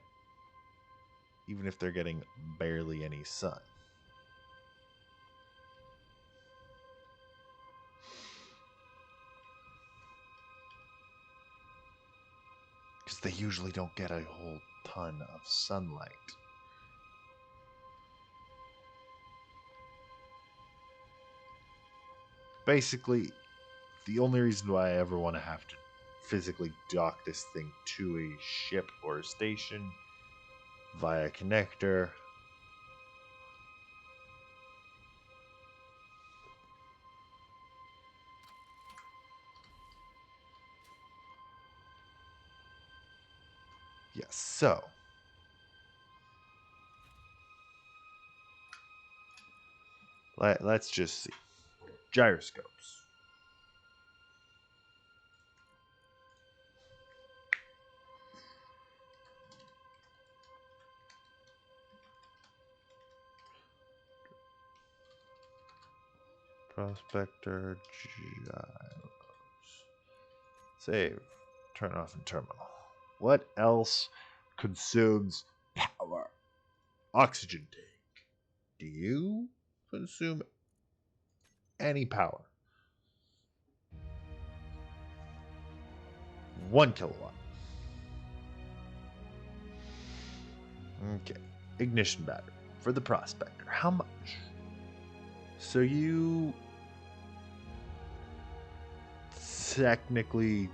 even if they're getting barely any sun. Because they usually don't get a whole ton of sunlight. Basically, the only reason why I ever want to have to physically dock this thing to a ship or a station via connector. Yes, so let's just see. Gyroscopes. Prospector gyros. Save. Turn off in terminal. What else consumes power? Oxygen tank. Do you consume any power? 1 kilowatt. Okay. Ignition battery for the Prospector. How much? So you technically,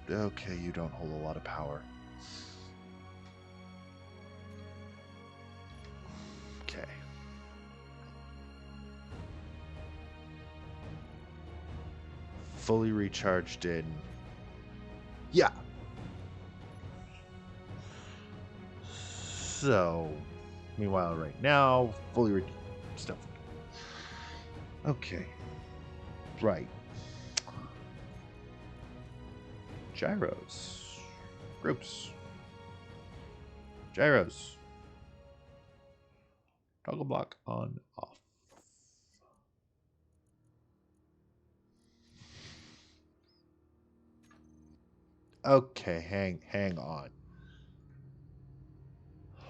okay, you don't hold a lot of power. Okay. Fully recharged in. Yeah. So, meanwhile, right now, fully stuff. Okay. Right. Gyros. Groups. Gyros. Toggle block on, off. Okay, hang on.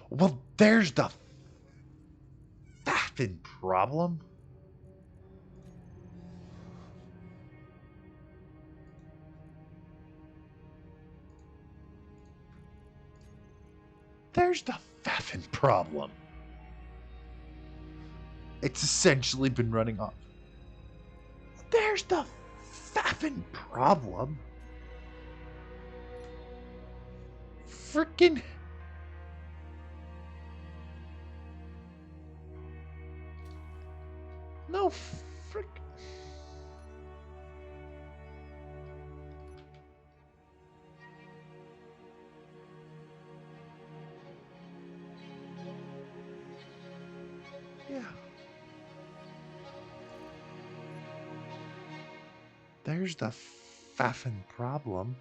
Well, there's the faffing problem. There's the faffing problem. It's essentially been running off. There's the faffing problem. Freaking. No, frick. Yeah. There's the faffin' problem.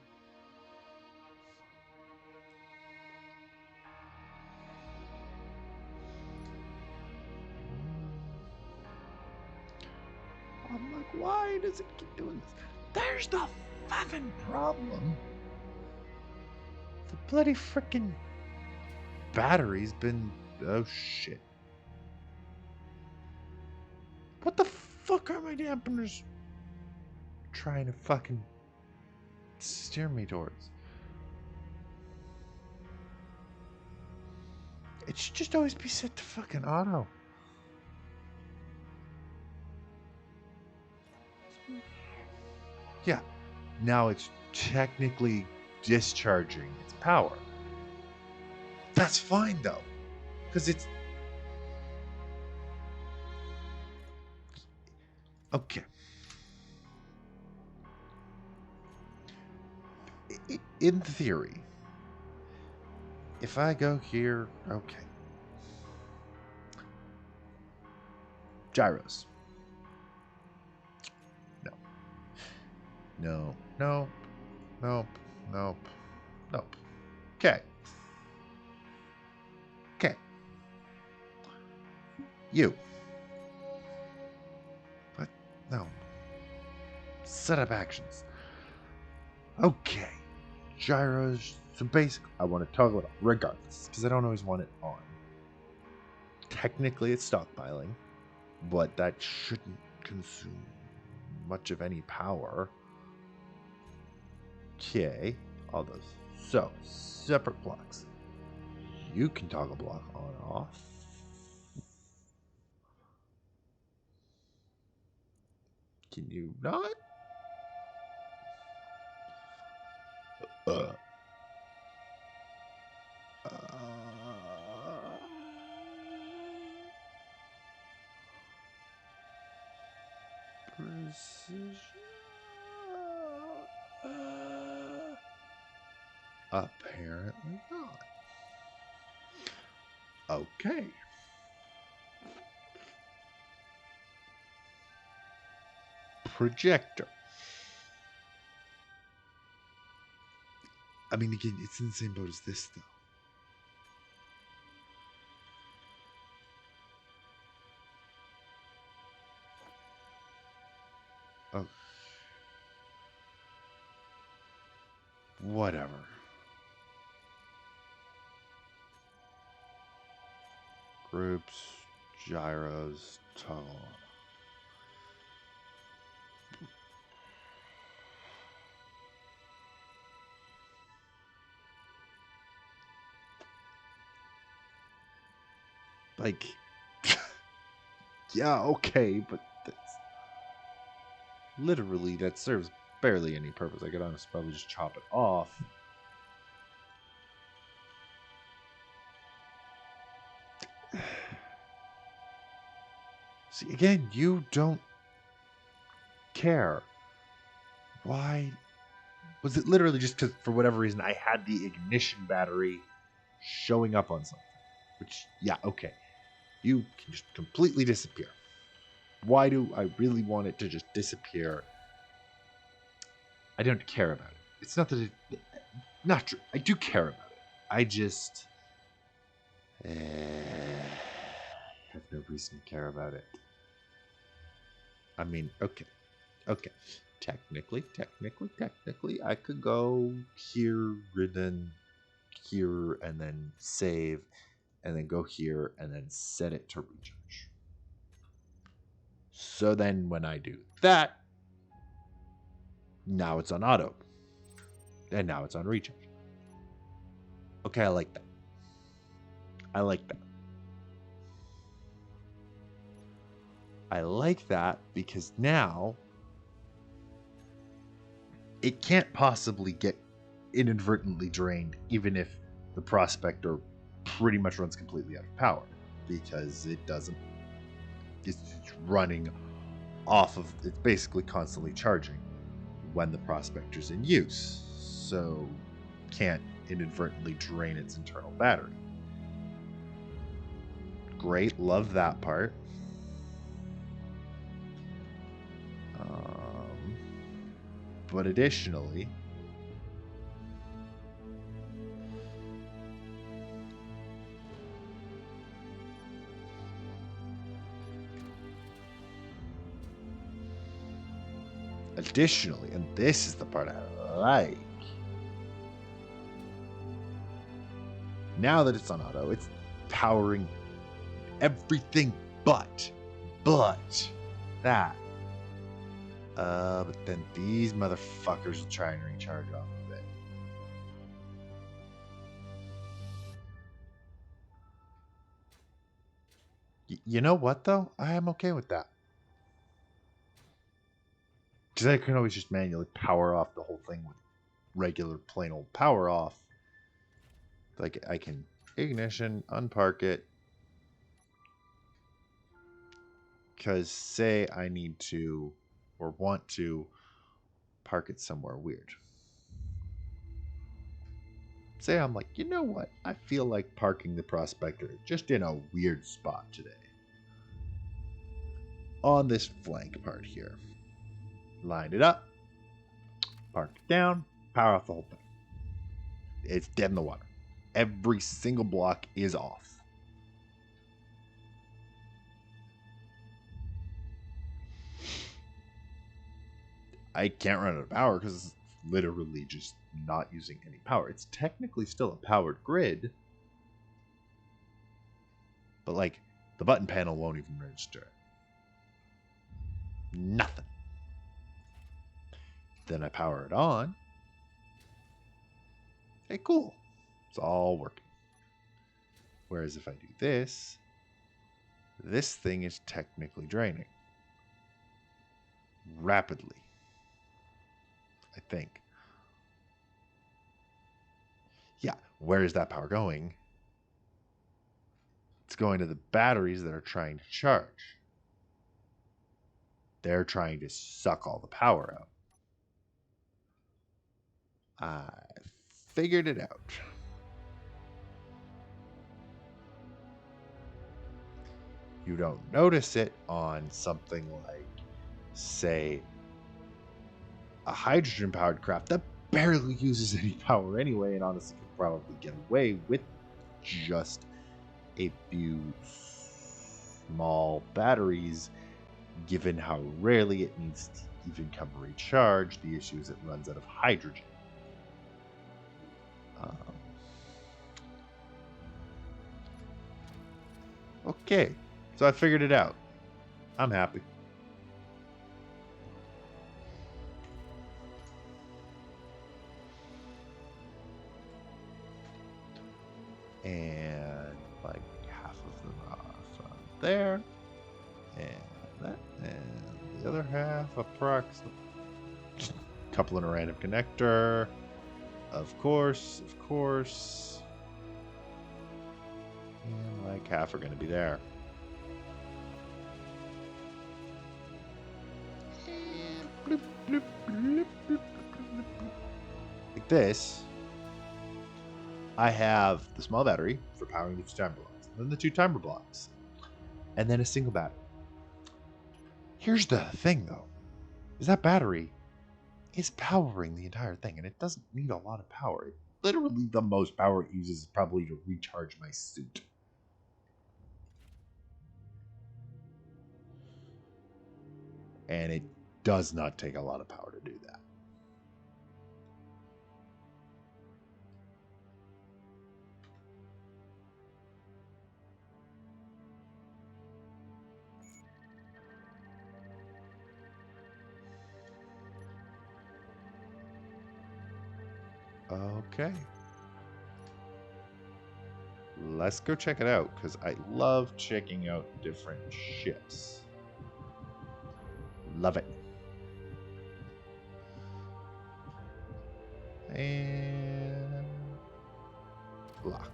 I'm like, why does it keep doing this? There's the faffin' problem. The bloody frickin' battery's been. Oh shit. What the fuck are my dampeners trying to fucking steer me towards? It should just always be set to fucking auto. Yeah, now it's technically discharging its power. That's fine though, because it's okay. In theory, if I go here, okay. Gyros. No. No. No. Nope. Nope. Nope. Okay. Okay. You. What? No. Set up actions. Okay. Gyros. So basically, I want to toggle it on regardless, because I don't always want it on. Technically, it's stockpiling, but that shouldn't consume much of any power. Okay, all those. So, separate blocks. You can toggle block on off. Can you not? Precision. Apparently not. Okay. Projector. I mean, again, it's in the same boat as this, though. Oh. Whatever. Groups, gyros, toggle on. Like, yeah, okay, but that's literally, that serves barely any purpose. I could honestly probably just chop it off. See, again, you don't care. Why? Was it literally just because, for whatever reason, I had the ignition battery showing up on something? Which, yeah, okay. You can just completely disappear. Why do I really want it to just disappear? I don't care about it. It's not that it... Not true. I do care about it. I just... have no reason to care about it. I mean, okay. Okay. Technically, I could go here and then here and then save and then go here and then set it to recharge. So then when I do that, now it's on auto. And now it's on recharge. Okay, I like that. I like that. I like that because now it can't possibly get inadvertently drained even if the prospector pretty much runs completely out of power, because it doesn't. it's running off of, it's basically constantly charging when the prospector's in use, so can't inadvertently drain its internal battery. Great, love that part. But additionally, and this is the part I like, now that it's on auto, it's powering everything but that. But then these motherfuckers will try and recharge off of it. You know what, though? I am okay with that. Because I can always just manually power off the whole thing with regular plain old power off. Like, I can ignition, unpark it. Because say I need to or want to park it somewhere weird. Say I'm like, you know what? I feel like parking the Prospector just in a weird spot today. On this flank part here. Line it up. Park it down. Power off the whole thing. It's dead in the water. Every single block is off. I can't run out of power because it's literally just not using any power. It's technically still a powered grid, but like the button panel won't even register it. Nothing. Then I power it on. Hey, cool. It's all working. Whereas if I do this, this thing is technically draining. Rapidly. I think. Yeah, where is that power going? It's going to the batteries that are trying to charge. They're trying to suck all the power out. I figured it out. You don't notice it on something like, say, a hydrogen-powered craft that barely uses any power anyway, and honestly could probably get away with just a few small batteries, given how rarely it needs to even come recharge. The issue is it runs out of hydrogen. Okay, so I figured it out. I'm happy. And like half of them off there, and that, and the other half approximately. Just a couple in a random connector. Of course. And like half are going to be there. Bloop, bloop, bloop, bloop, bloop, bloop. Like this. I have the small battery for powering the 2 timer blocks, and then the 2 timer blocks, and then a single battery. Here's the thing, though, is that battery is powering the entire thing, and it doesn't need a lot of power. Literally, the most power it uses is probably to recharge my suit. And it does not take a lot of power to do that. Okay. Let's go check it out, because I love checking out different ships. Love it. And lock.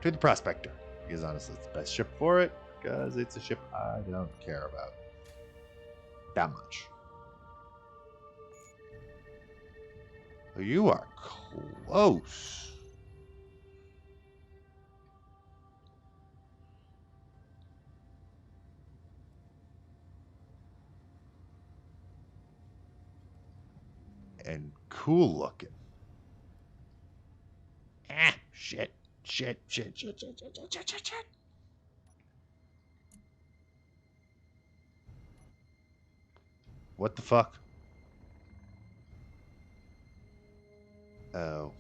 To the Prospector. because honestly, it's the best ship for it, because it's a ship I don't care about that much. Oh, you are close. And cool looking. Ah, shit. Shit. What the fuck? Oh.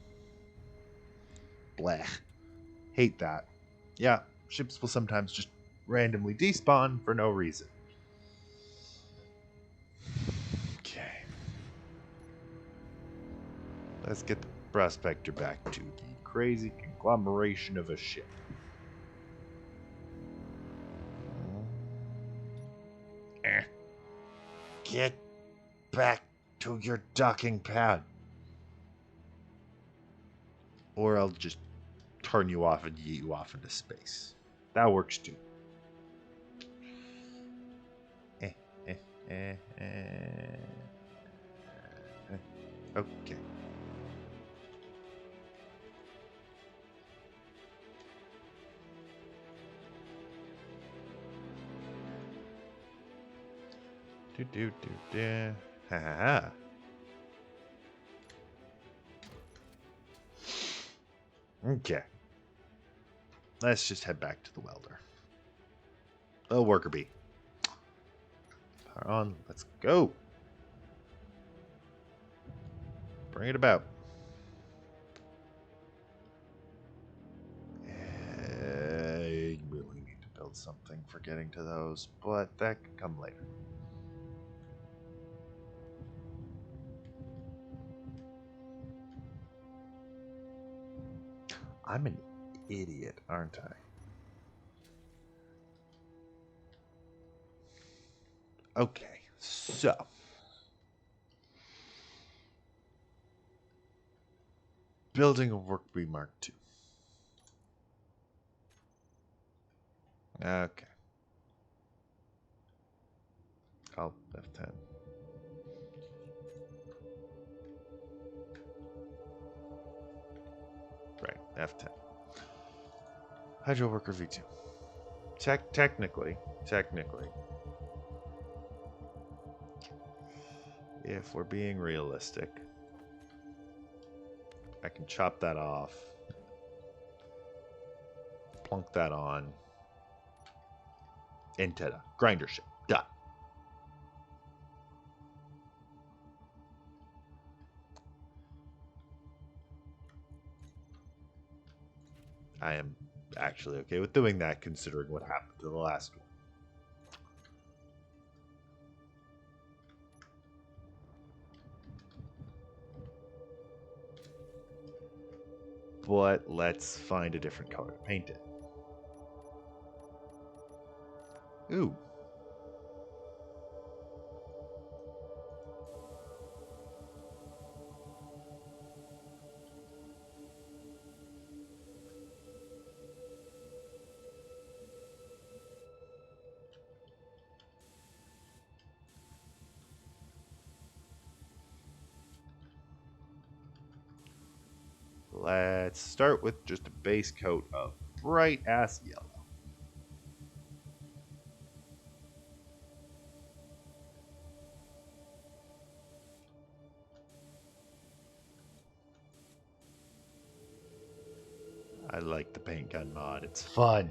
Blech. Hate that. Yeah, ships will sometimes just randomly despawn for no reason. Okay. Let's get the prospector back to the crazy conglomeration of a ship. Get back to your docking pad. Or I'll just turn you off and yeet you off into space. That works too. Okay. Ha ha ha. Okay. Let's just head back to the welder. Oh, worker bee. Power on. Let's go. Bring it about. I really need to build something for getting to those, but that can come later. I'm an idiot, aren't I? Okay, so building a work bee Mark II. Okay. I'll F10. Right, F10. Hydro worker V2. Technically, if we're being realistic, I can chop that off, plunk that on, and ta-da, grinder ship, done. I am actually okay with doing that, considering what happened to the last one. But let's find a different color to paint it. Ooh. Let's start with just a base coat of bright ass yellow. I like the paint gun mod. It's fun.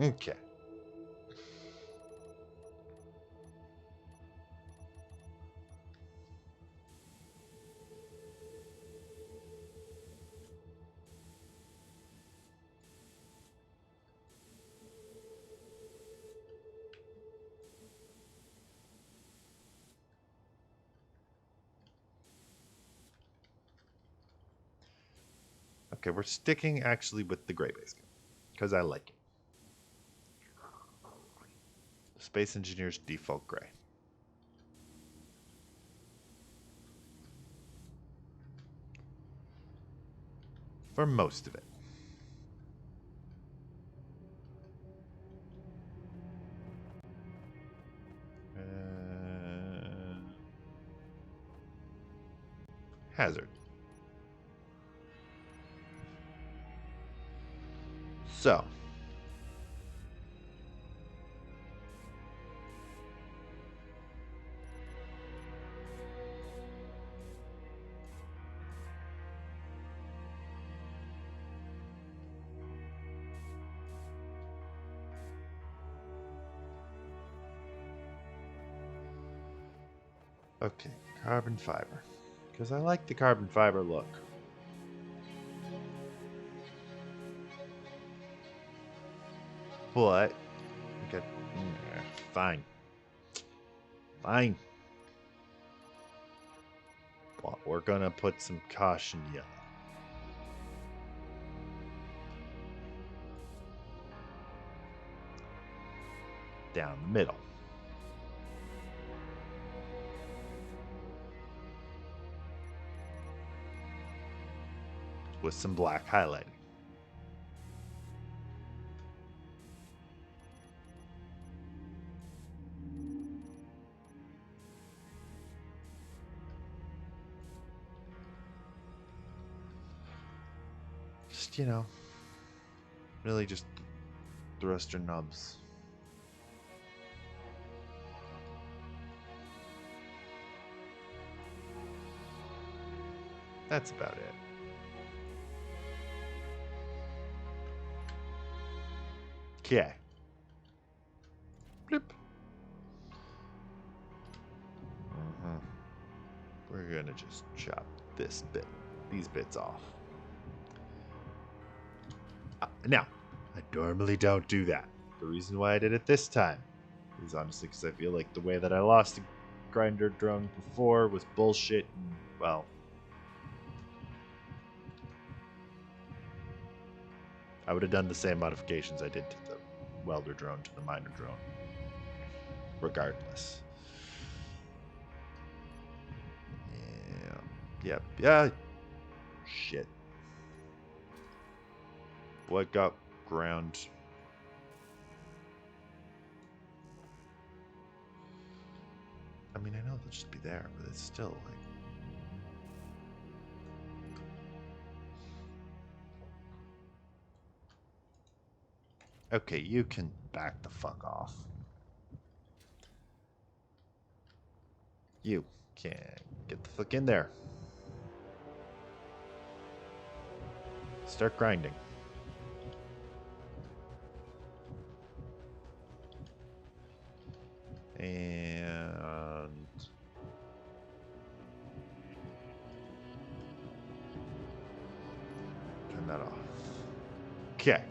Okay. Okay, we're sticking actually with the gray base coat because I like it. Space Engineers default gray. For most of it. Hazard. So. Okay, carbon fiber. Because I like the carbon fiber look. But, okay, fine. Fine. But we're gonna put some caution yellow. Down the middle. With some black highlighting. Just, really just thruster nubs. That's about it. Okay. Bloop. We're gonna just chop these bits off. Now, I normally don't do that. The reason why I did it this time is honestly because I feel like the way that I lost the grinder drone before was bullshit. And, well, I would have done the same modifications I did to the welder drone to the miner drone, regardless. Yeah. Shit. What got ground? I mean, I know they'll just be there, but it's still like. Okay, you can back the fuck off. You can get the fuck in there. Start grinding. And turn that off. Okay.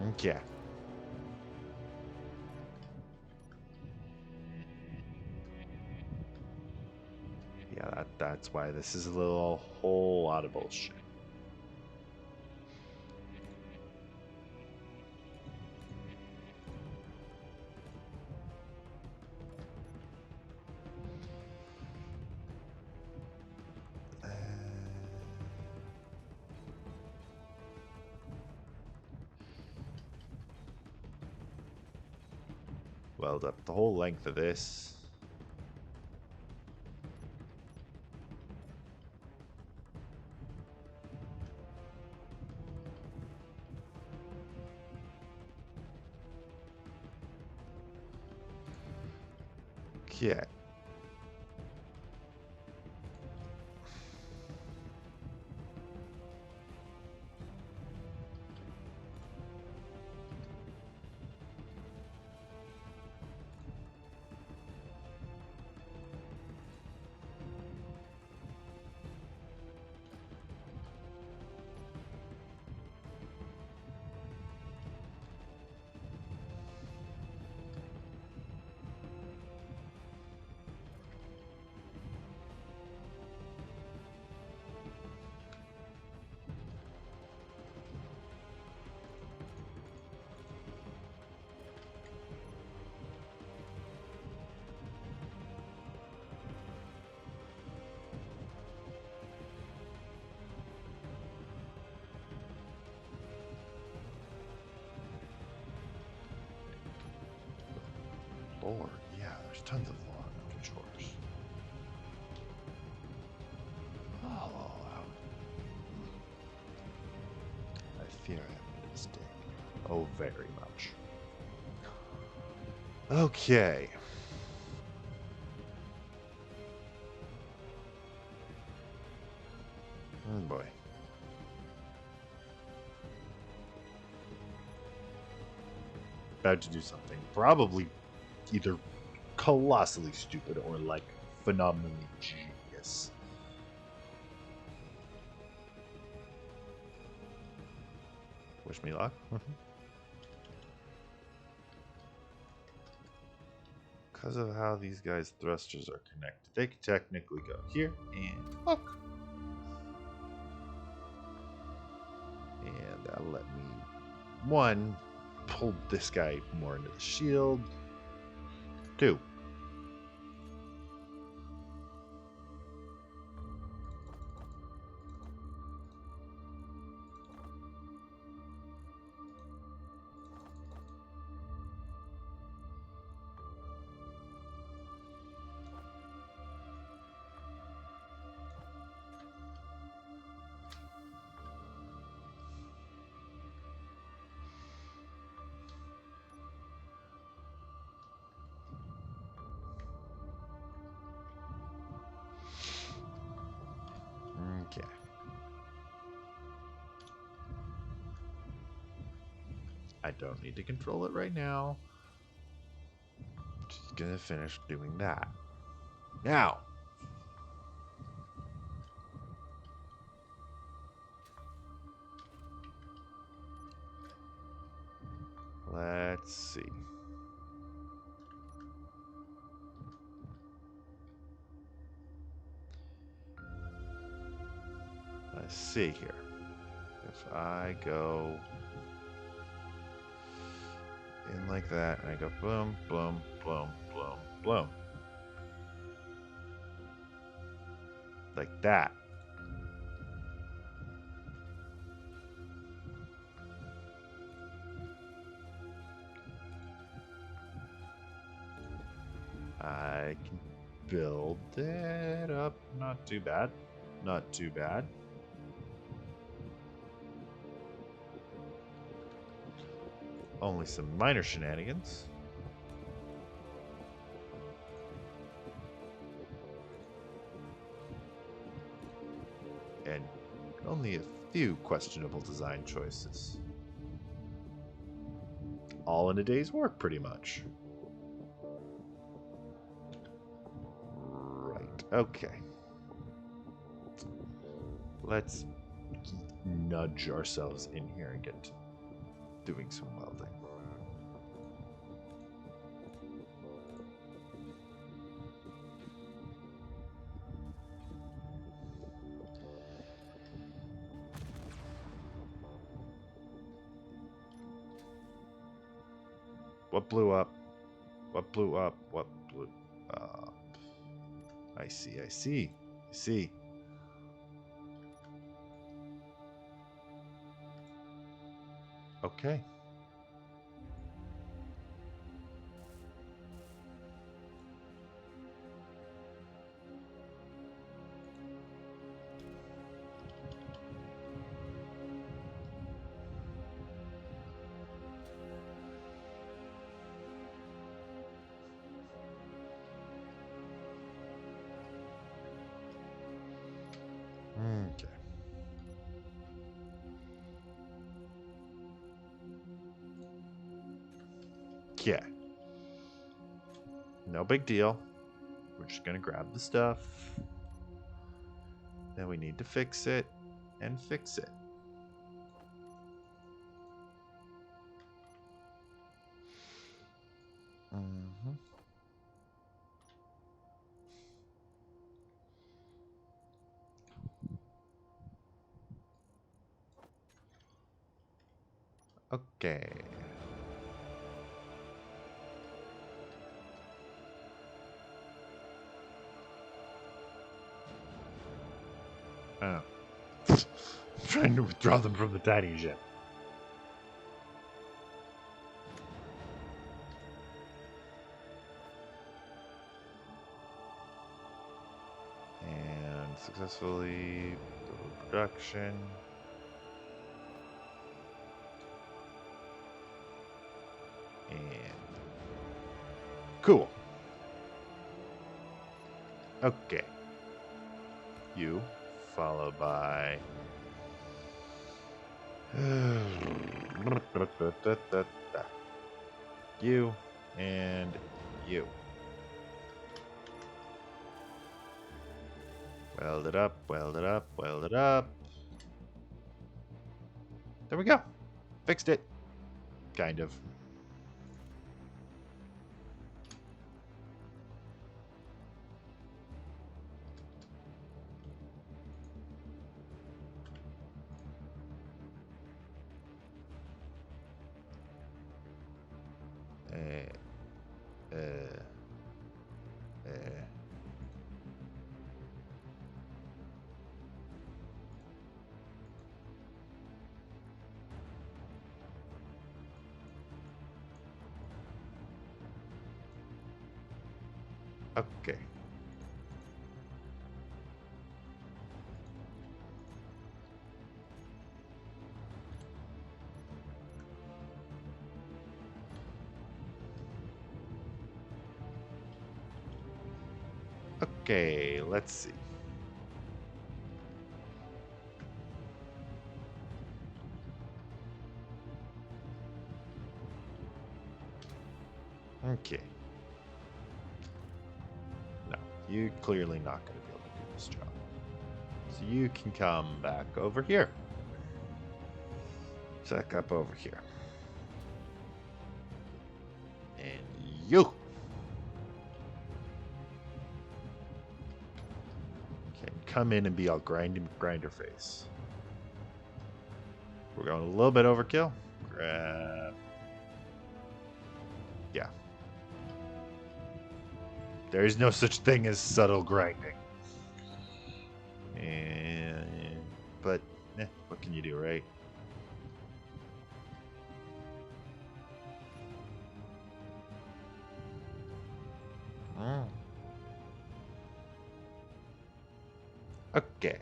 Okay. Yeah, that's why this is a whole lot of bullshit. Weld up the whole length of this. Okay. Or, yeah, there's tons of lawn chores. Oh, I fear I have made a mistake. Oh, very much. Okay. Oh boy. About to do something probably either colossally stupid or like phenomenally genius. Wish me luck. Because of how these guys' thrusters are connected, they could technically go here and hook. And that'll let me, one, pull this guy more into the shield. Two, okay. I don't need to control it right now. Just gonna finish doing that. Now, let's see. Let's see here. If I go in like that, and I go boom, boom, boom, boom, boom. Like that. I can build it up. Not too bad. Not too bad. Only some minor shenanigans. And only a few questionable design choices. All in a day's work, pretty much. Right, okay. Let's nudge ourselves in here and get to doing some welding. What blew up? What blew up? What blew up? I see, I see, I see. Okay. Okay. Yeah. No big deal. We're just gonna grab the stuff. Then we need to fix it and fix it. Mm-hmm. Okay. Oh. Trying to withdraw them from the tiny ship. successfully production. And cool. Okay. You, followed by you and you. Weld it up, weld it up, weld it up. There we go. Fixed it. Kind of. Uh, uh. Okay. Okay, let's see. Okay. No, you're clearly not going to be able to do this job. So you can come back over here. Back up over here. And you can come in and be all grinder face. We're going a little bit overkill. Grab. Yeah. There is no such thing as subtle grinding. But what can you do, right? Okay.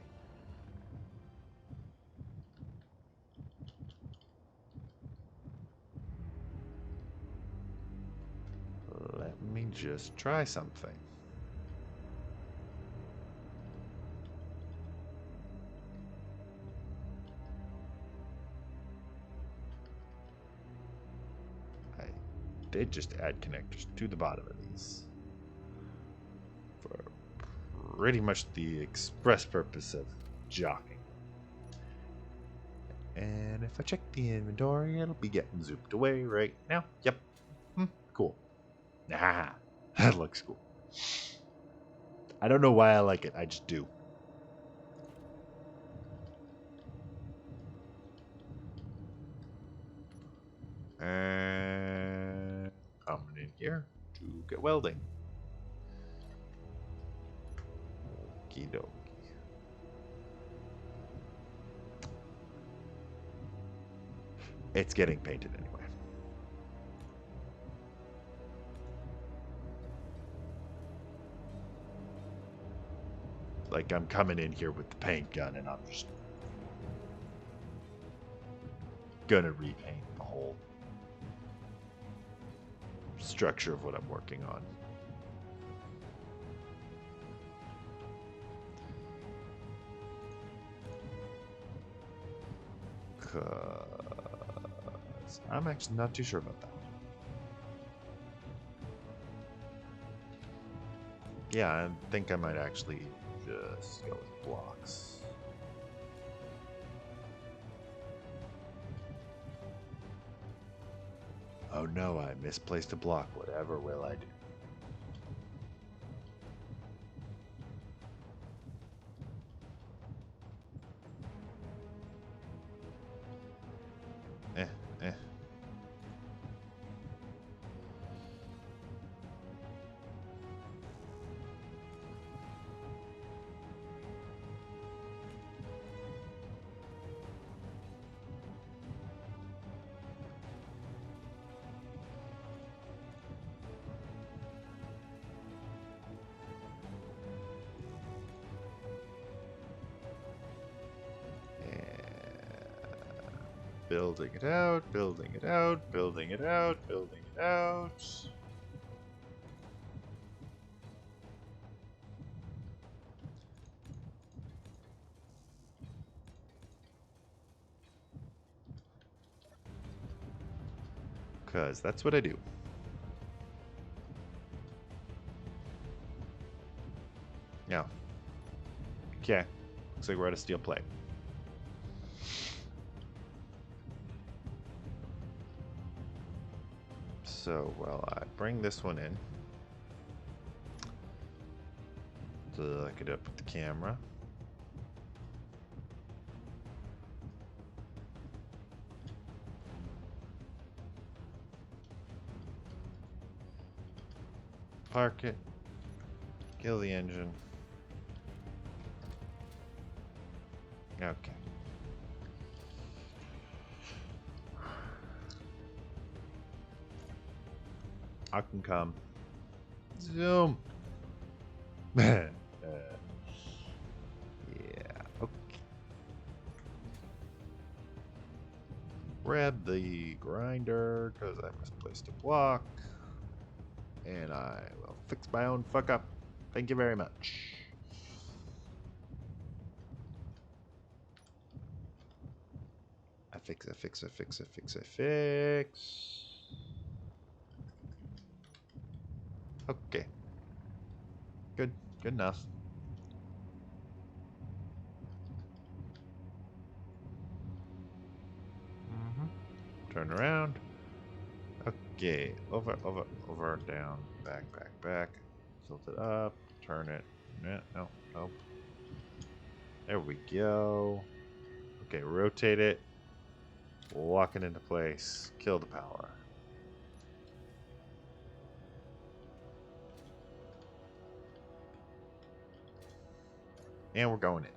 Let me just try something. I did just add connectors to the bottom of these for pretty much the express purpose of jogging. And if I check the inventory, it'll be getting zooped away right now. Yep. Cool. Nah, that looks cool. I don't know why I like it. I just do. And coming in here to get welding. Okie dokie. It's getting painted anyway. Like, I'm coming in here with the paint gun and I'm just gonna repaint the whole structure of what I'm working on. I'm actually not too sure about that. Yeah, I think I might actually just go with blocks. Oh no, I misplaced a block. Whatever will I do? Eh. Building it out, building it out, building it out, building it out. Because that's what I do. Yeah. Okay. Looks like we're at a steel plate. So, well, I bring this one in to look it up with the camera. Park it. Kill the engine. Okay. I can come. Zoom. Yeah. Okay. Grab the grinder because I misplaced a block. And I will fix my own fuck up. Thank you very much. I fix. Okay. Good enough. Turn around. Okay, over, down, back. Tilt it up, turn it. No. There we go. Okay, rotate it. Lock it into place. Kill the power. And we're going in.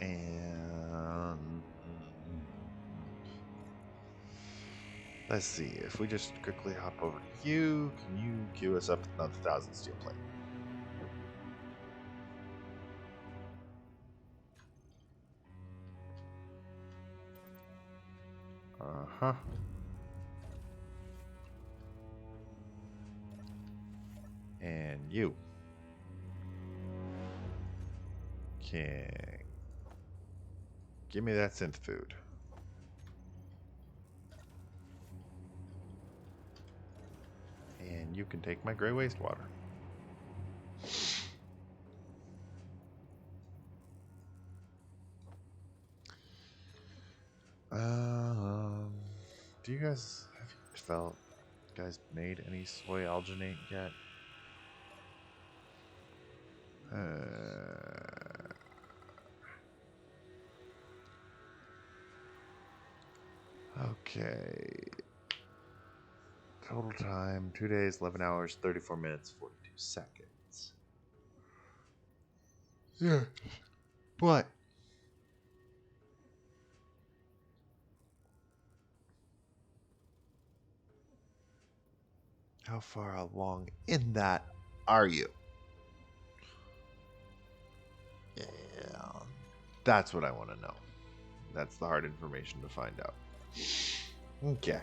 And let's see, if we just quickly hop over to you, can you queue us up another 1,000 steel plate? Uh-huh. And you can give me that synth food. And you can take my gray wastewater. Do you guys made any soy alginate yet? Okay. Total time 2 days, 11 hours, 34 minutes, 42 seconds. Yeah. What? How far along in that are you? Yeah. That's what I want to know. That's the hard information to find out. Okay.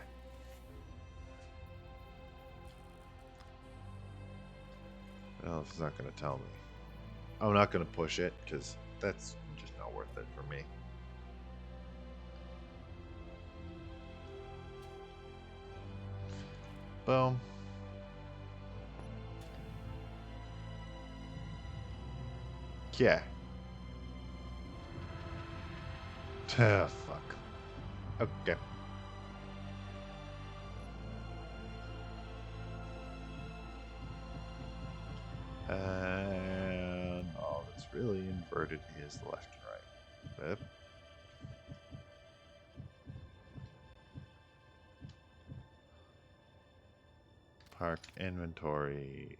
Well, it's not going to tell me. I'm not going to push it because that's just not worth it for me. Boom. Yeah. Ah, fuck. Okay. And all that's really inverted is the left and right. Yep. Park inventory.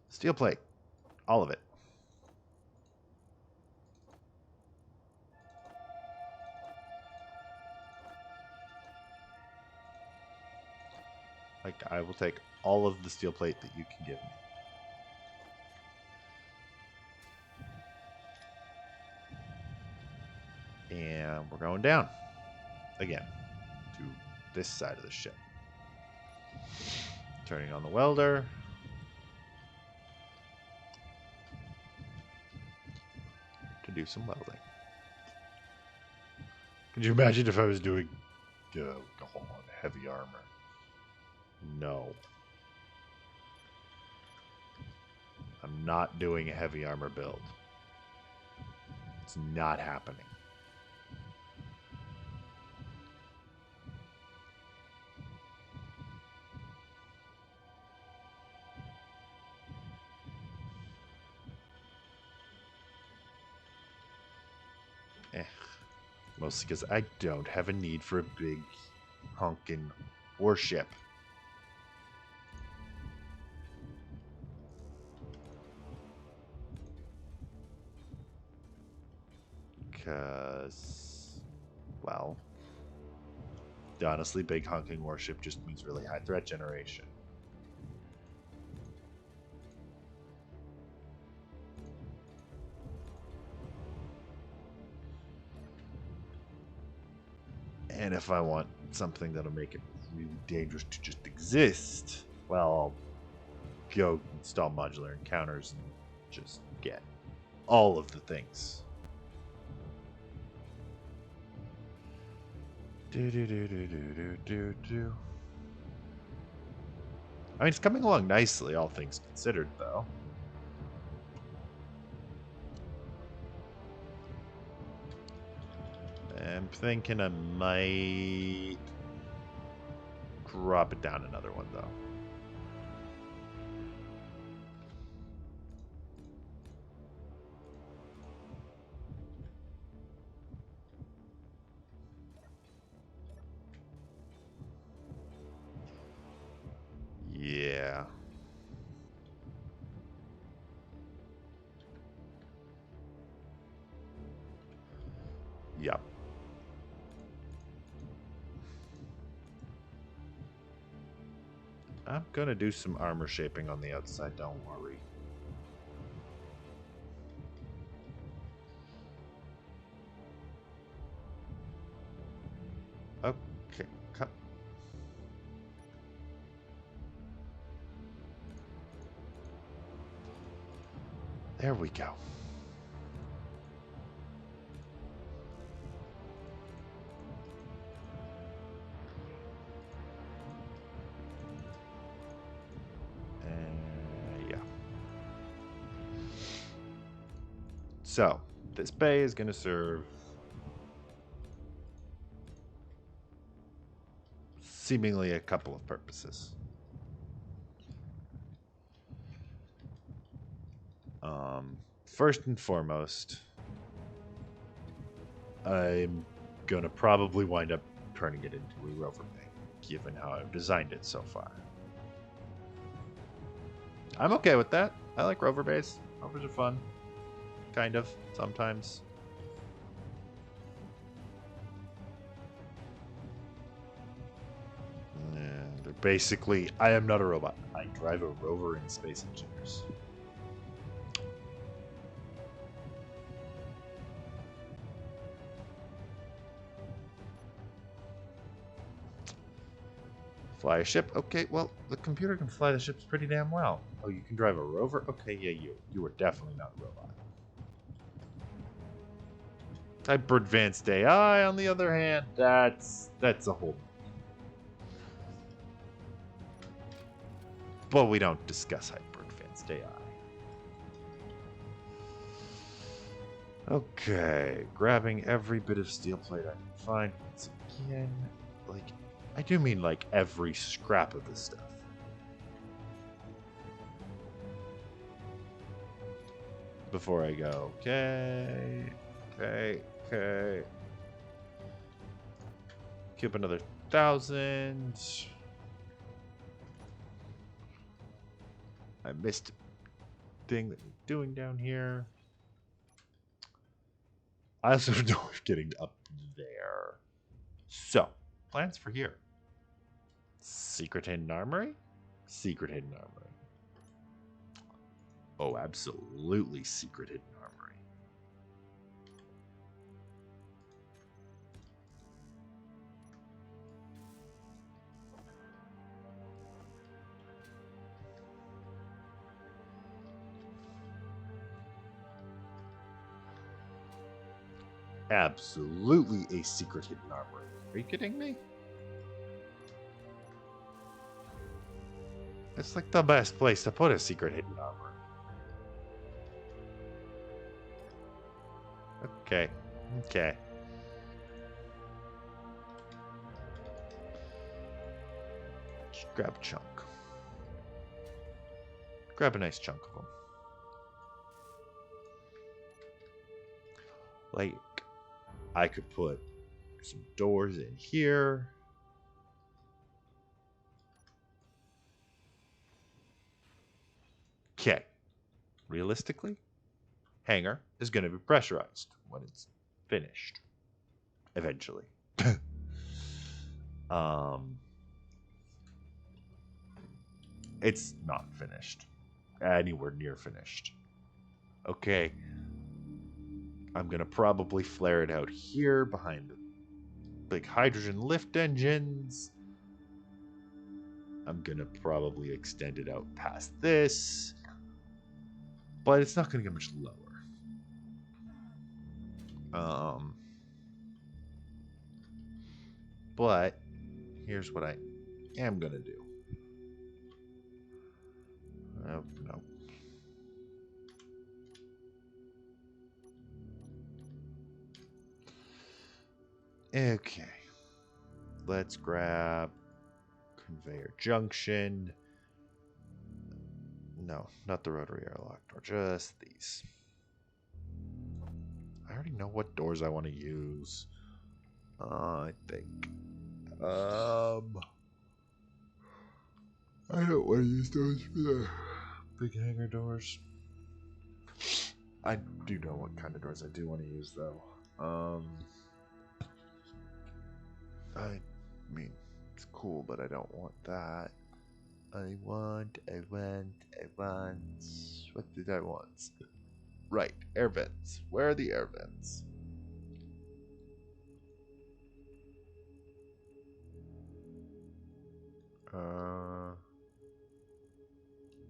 Steel plate. All of it. Like, I will take all of the steel plate that you can give me. And we're going down again to this side of the ship. Turning on the welder. To do some welding. Could you imagine if I was doing heavy armor? No. I'm not doing a heavy armor build. It's not happening. Mostly because I don't have a need for a big honking warship. Because, well, honestly, big honking warship just means really high threat generation. And if I want something that'll make it really dangerous to just exist, well, I'll go install modular encounters and just get all of the things. I mean, it's coming along nicely, all things considered, though. I'm thinking I might drop it down another one, though. Yeah. Yep. I'm gonna do some armor shaping on the outside, don't worry. Okay, cut. There we go. Yeah. So, this bay is going to serve seemingly a couple of purposes. First and foremost, I'm going to probably wind up turning it into a rover bay, given how I've designed it so far. I'm okay with that. I like rover bays. Rovers are fun. Kind of, sometimes. And they're basically, I am not a robot. I drive a rover in Space Engineers. Fly a ship? Okay, well, the computer can fly the ships pretty damn well. Oh, you can drive a rover? Okay, yeah, you are definitely not a robot. Hyper Advanced AI, on the other hand, that's a whole... But we don't discuss Hyper Advanced AI. Okay, grabbing every bit of steel plate I can find. Once again, like... I do mean like every scrap of this stuff. Before I go, okay. Keep another 1,000. I missed a thing that we're doing down here. I also don't know if getting up there. So, plans for here. Secret hidden armory? Secret hidden armory. Oh, absolutely secret hidden armory. absolutely a secret hidden armory. Are you kidding me? It's like the best place to put a secret hidden armory. Okay. Okay. Just grab a chunk. Grab a nice chunk of them. Like, I could put some doors in here. Okay. Realistically, hangar is going to be pressurized when it's finished. Eventually. It's not finished. Anywhere near finished. Okay. I'm going to probably flare it out here behind the big hydrogen lift engines. I'm going to probably extend it out past this. But it's not going to get much lower. But here's what I am going to do. Oh, no. Okay. Let's grab conveyor junction. No, not the rotary airlock door, just these. I already know what doors I want to use. I think. I don't want to use those for the big hangar doors. I do know what kind of doors I do want to use, though. I mean, it's cool, but I don't want that. I want. What did I want? Right, air vents. Where are the air vents?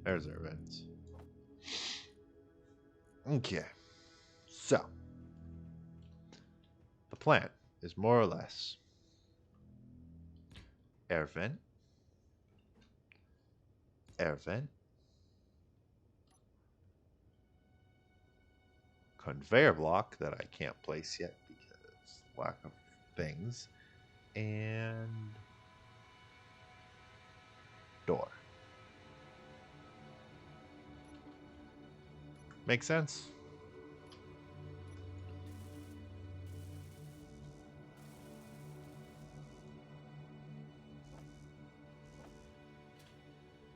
There's air vents. Okay. So, the plan is more or less air vent, air vent, conveyor block that I can't place yet because lack of things, and door. Make sense?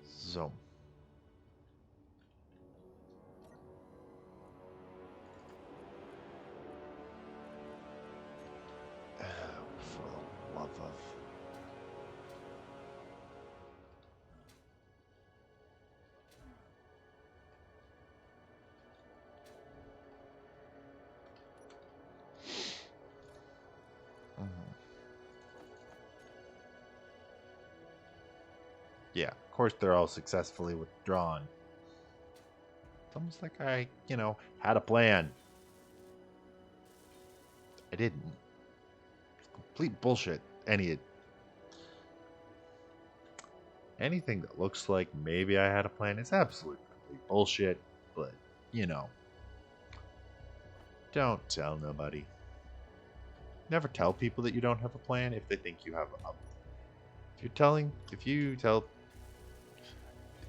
So. For the love of. Yeah, of course they're all successfully withdrawn. It's almost like I, had a plan. I didn't. It's complete bullshit. Anything that looks like maybe I had a plan is absolute complete bullshit. But, don't tell nobody. Never tell people that you don't have a plan if they think you have a.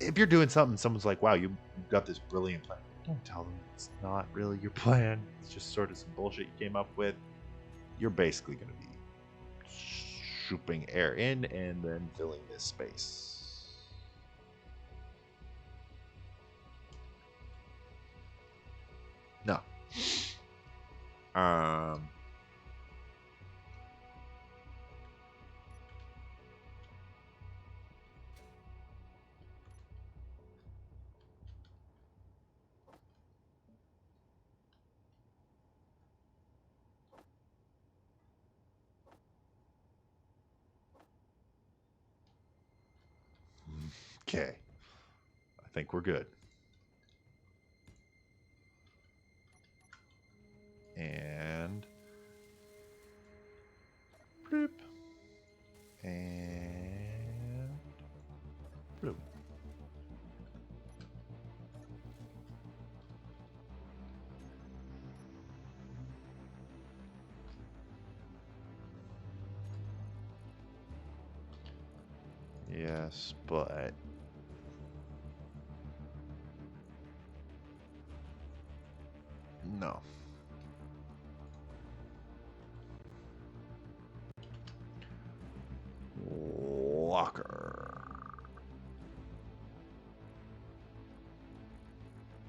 If you're doing something, someone's like, "Wow, you've got this brilliant plan." Don't tell them it's not really your plan. It's just sort of some bullshit you came up with. You're basically going to be shooping air in and then filling this space. No. Okay. I think we're good. And Yes, but no. Locker.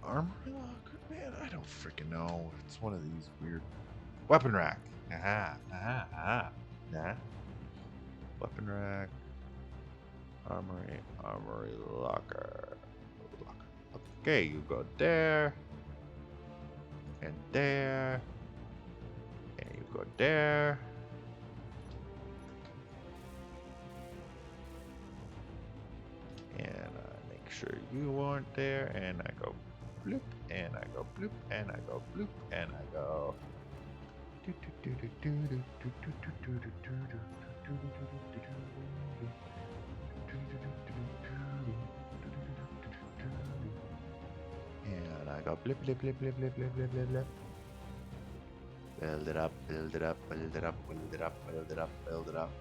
Armory locker? Man, I don't freaking know. It's one of these weird. Weapon rack. Aha, aha, aha. Nah. Weapon rack. Armory, armory locker. Locker. Okay, you go there. And there. And you go there. And I make sure you aren't there. And I go bloop. And I go bloop. And I go bloop. And I go. And I go blip, blip, blip, blip, blip, blip, blip, blip, blip. Build it up, build it up, build it up, build it up, build it up, build it up.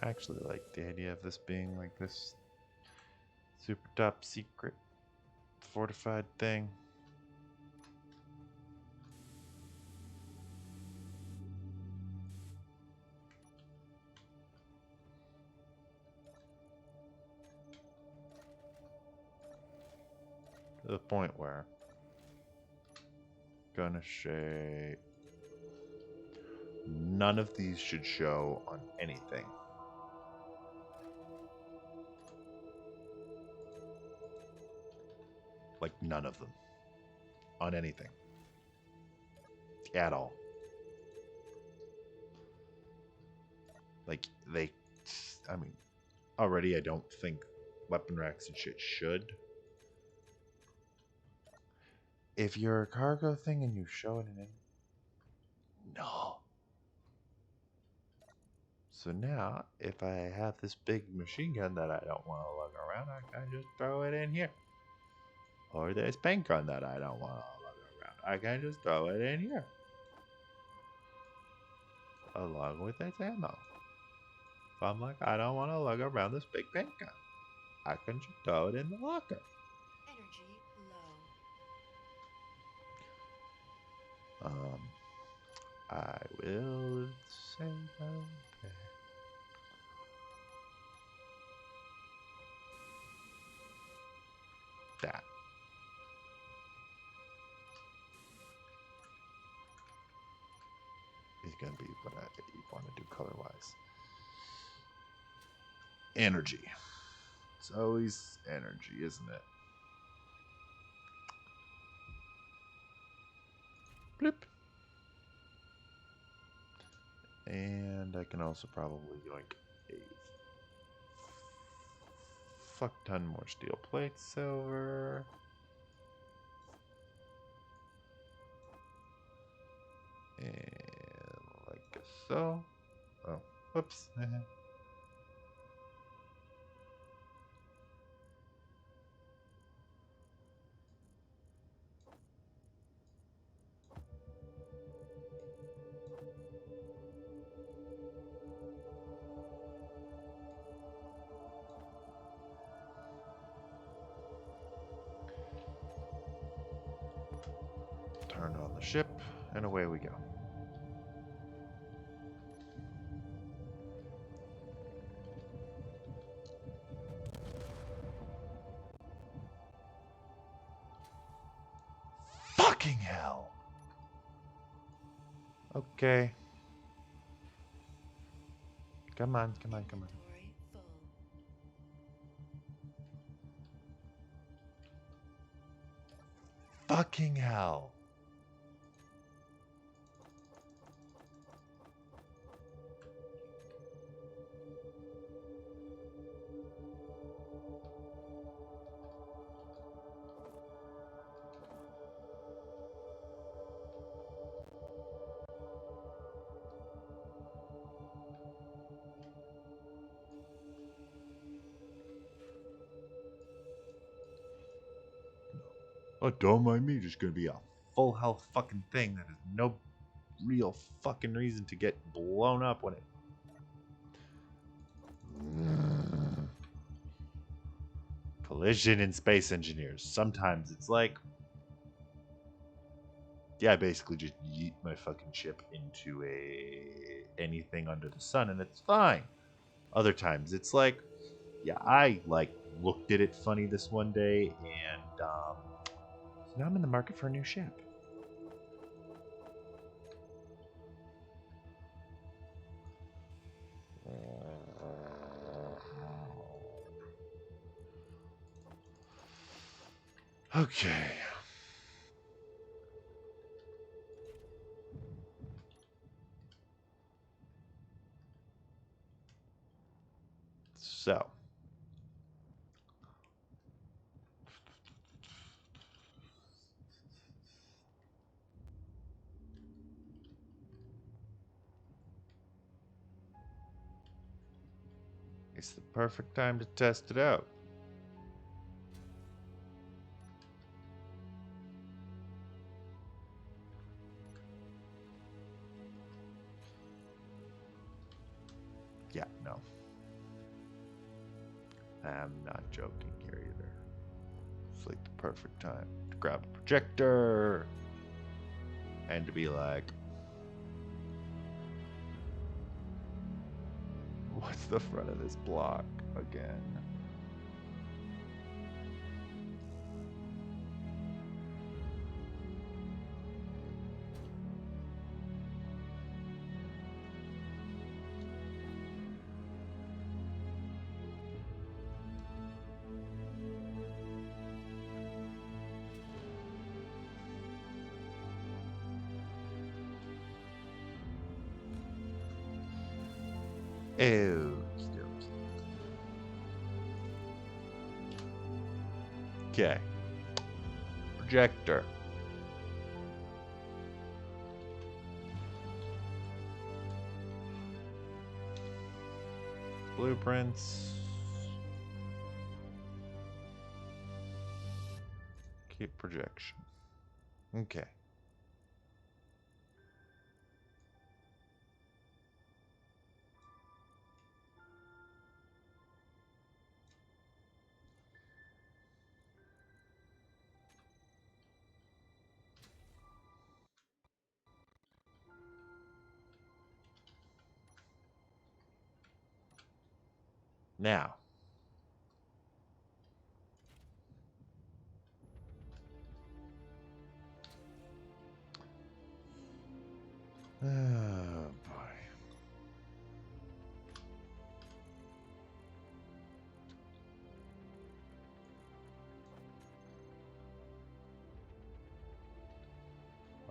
I actually like the idea of this being like this super top secret fortified thing. To the point where gonna shape. None of these should show on anything. Like none of them. On anything. At all. Like they I mean, already I don't think weapon racks and shit should. If you're a cargo thing and you show it in no. So now, if I have this big machine gun that I don't want to lug around, I can just throw it in here. Or this paint gun that I don't want to lug around, I can just throw it in here. Along with its ammo. If I'm like, I don't want to lug around this big paint gun, I can just throw it in the locker. Energy low. I will say okay. That. Is going to be what I want to do color-wise. Energy. It's always energy, isn't it? Bloop. And I can also probably yoink a fuck ton more steel plates, silver. And like so. Oh, whoops. Turn on the ship, and away we go. Fucking hell! Okay. Come on, come on, come on. Inventory full. Fucking hell. Oh, don't mind me. Just gonna be a full health fucking thing that has no real fucking reason to get blown up when it. Collision in space engineers. Sometimes it's like, yeah, I basically just yeet my fucking ship into anything under the sun and it's fine. Other times it's like, yeah, I like looked at it funny this one day and so now I'm in the market for a new ship. Okay. So. It's the perfect time to test it out. Yeah, no. I'm not joking here either. It's like the perfect time to grab a projector and to be like, what's the front of this block again? Oh, okay. Projector. Blueprints. Keep projection. Okay. Now. Oh boy.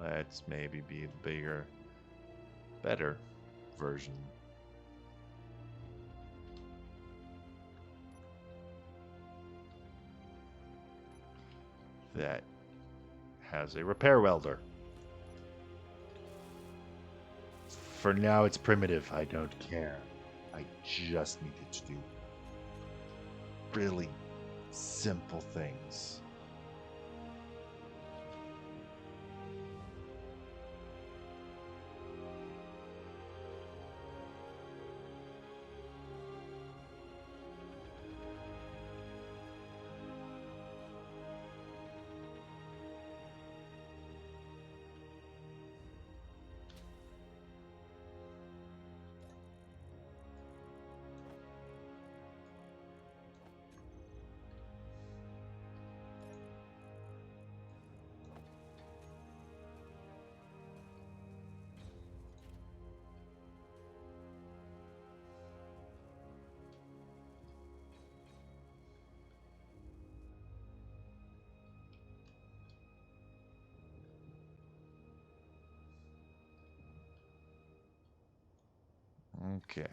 Let's maybe be the bigger, better version. That has a repair welder. For now, it's primitive. I don't care. I just needed to do really simple things. Okay.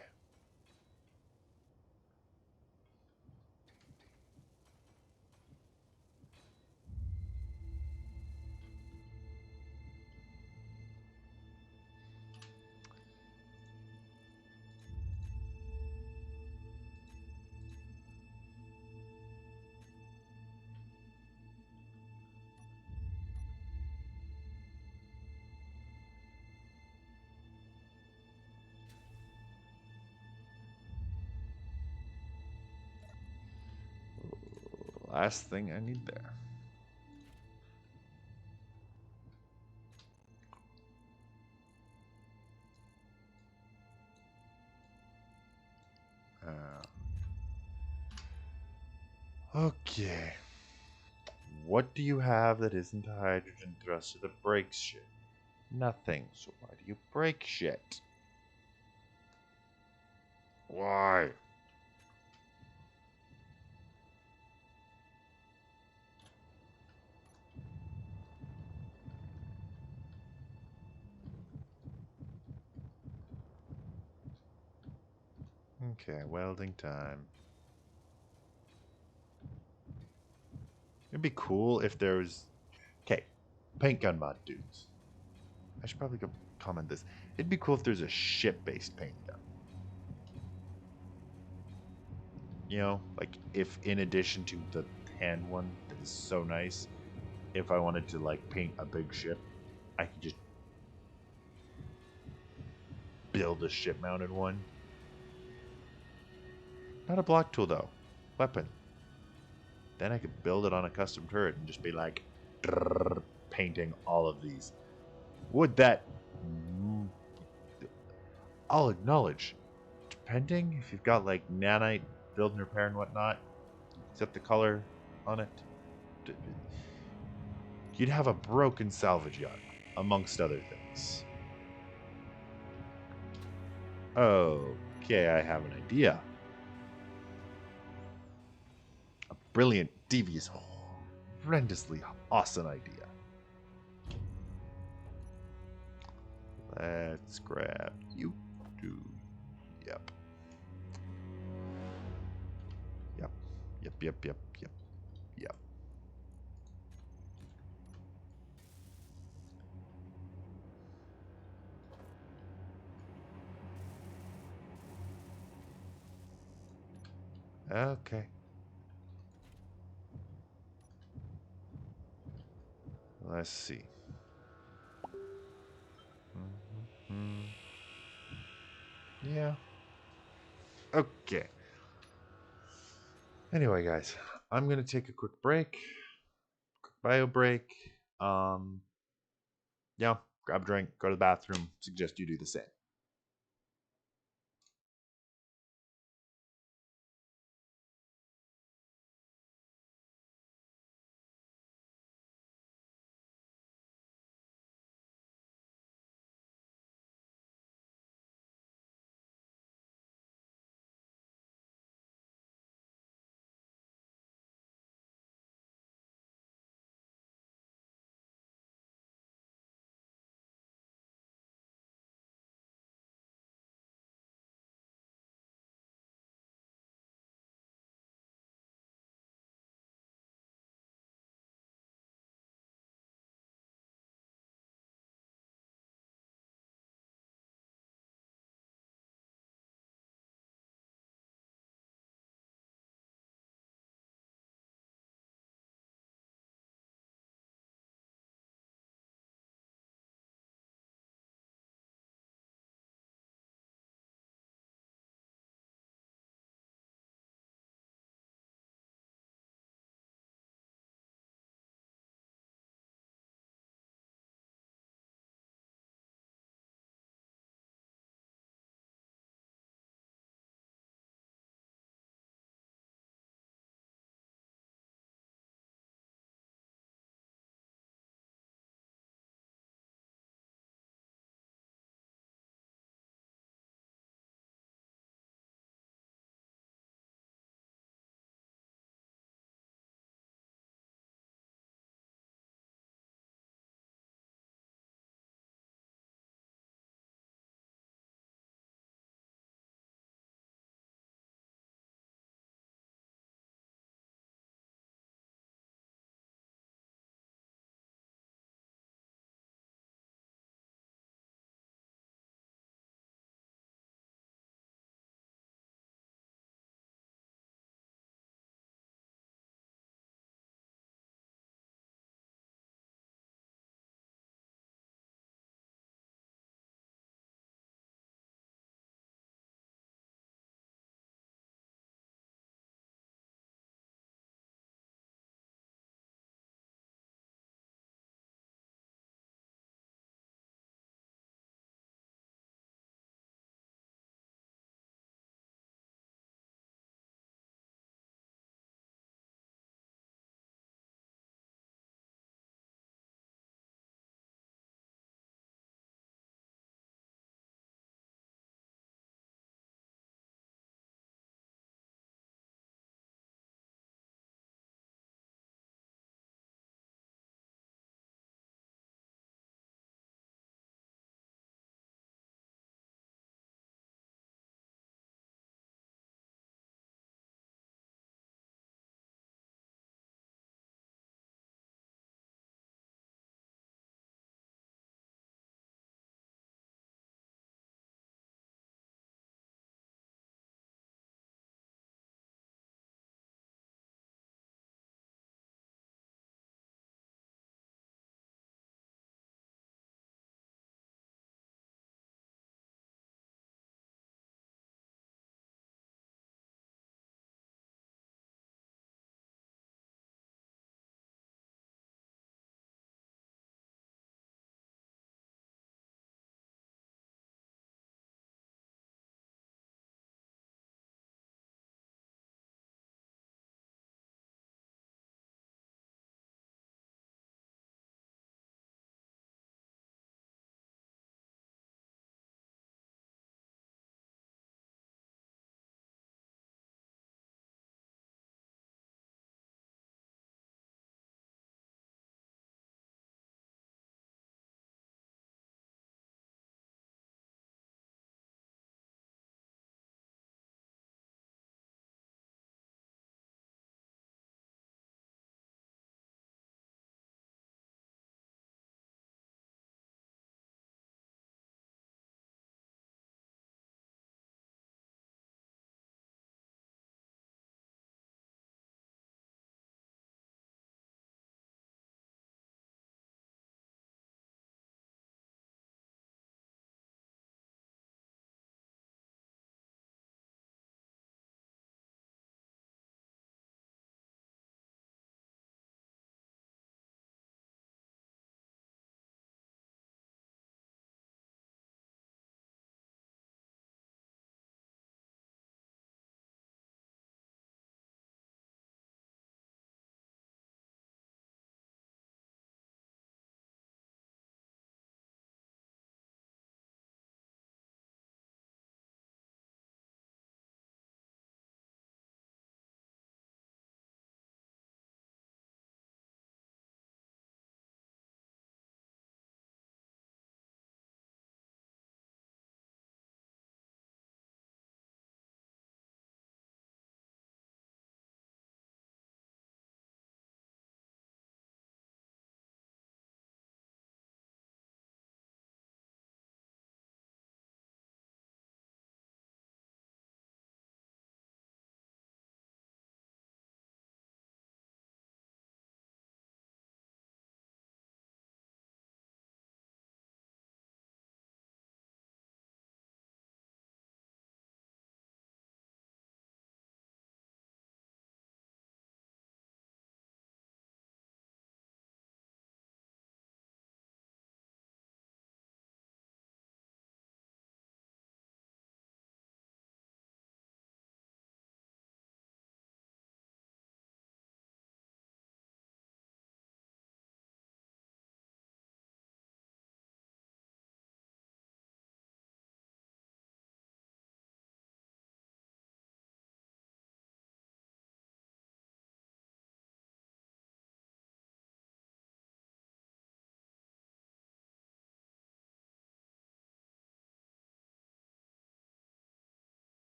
Last thing I need there. Okay. What do you have that isn't a hydrogen thruster that breaks shit? Nothing. So why do you break shit? Why? Okay, welding time. It'd be cool if there was... Okay, paint gun mod dudes. I should probably go comment this. It'd be cool if there's a ship-based paint gun. You know, like if in addition to the hand one that is so nice, if I wanted to like paint a big ship, I could just build a ship-mounted one. Not a block tool though. Weapon. Then I could build it on a custom turret and just be like painting all of these. Would that... I'll acknowledge, depending if you've got like nanite, build and repair and whatnot, set the color on it, you'd have a broken salvage yard, amongst other things. Okay, I have an idea. A brilliant, devious, horrendously awesome idea. Let's grab you. Yep. Yep. Yep, yep, yep, yep, yep. Okay. Let's see. Yeah. Okay. Anyway, guys, I'm gonna take a quick break. Quick bio break. Yeah, grab a drink, go to the bathroom. Suggest you do the same.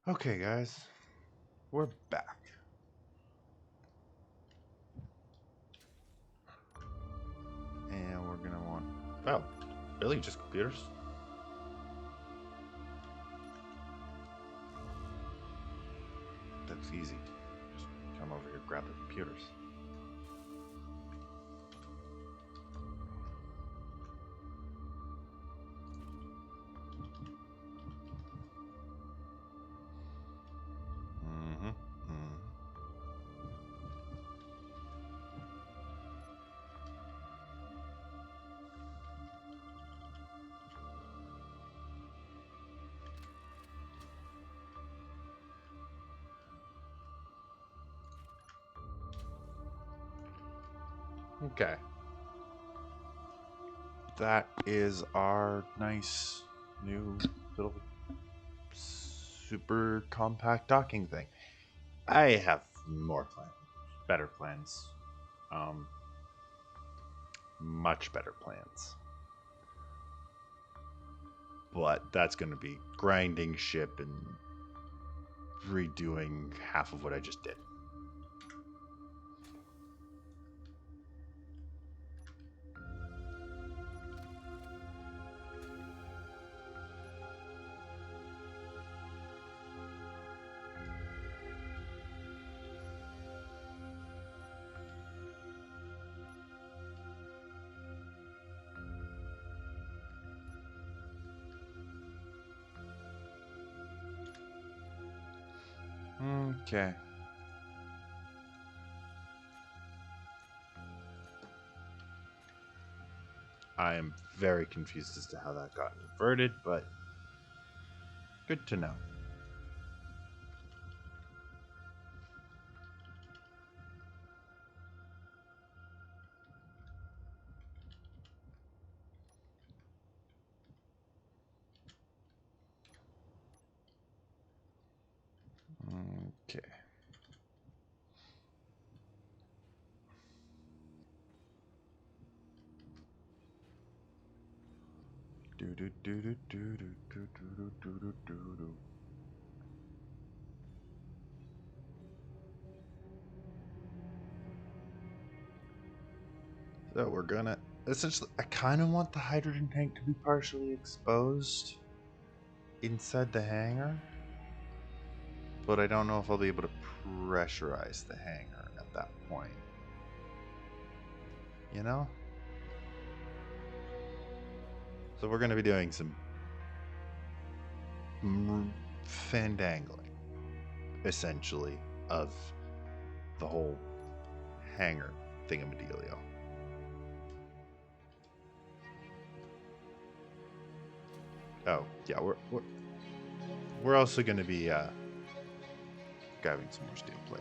Okay, guys, we're back. And we're gonna want. Oh, really? Just computers? That's easy. Just come over here, grab the computers. Mm-hmm. Mm-hmm. Okay. That is our nice new little super compact docking thing. I have more plans, better plans, um, much better plans. But that's going to be grinding ship and redoing half of what I just did. Okay. I am very confused as to how that got inverted, but good to know. Okay. Do do do do do do do do do do do do. So we're gonna essentially. I kind of want the hydrogen tank to be partially exposed inside the hangar, but I don't know if I'll be able to pressurize the hangar at that point. You know. So we're gonna be doing some fandangling, essentially, of the whole hangar thingamadealio. Oh yeah, we're also going to be grabbing some more steel plate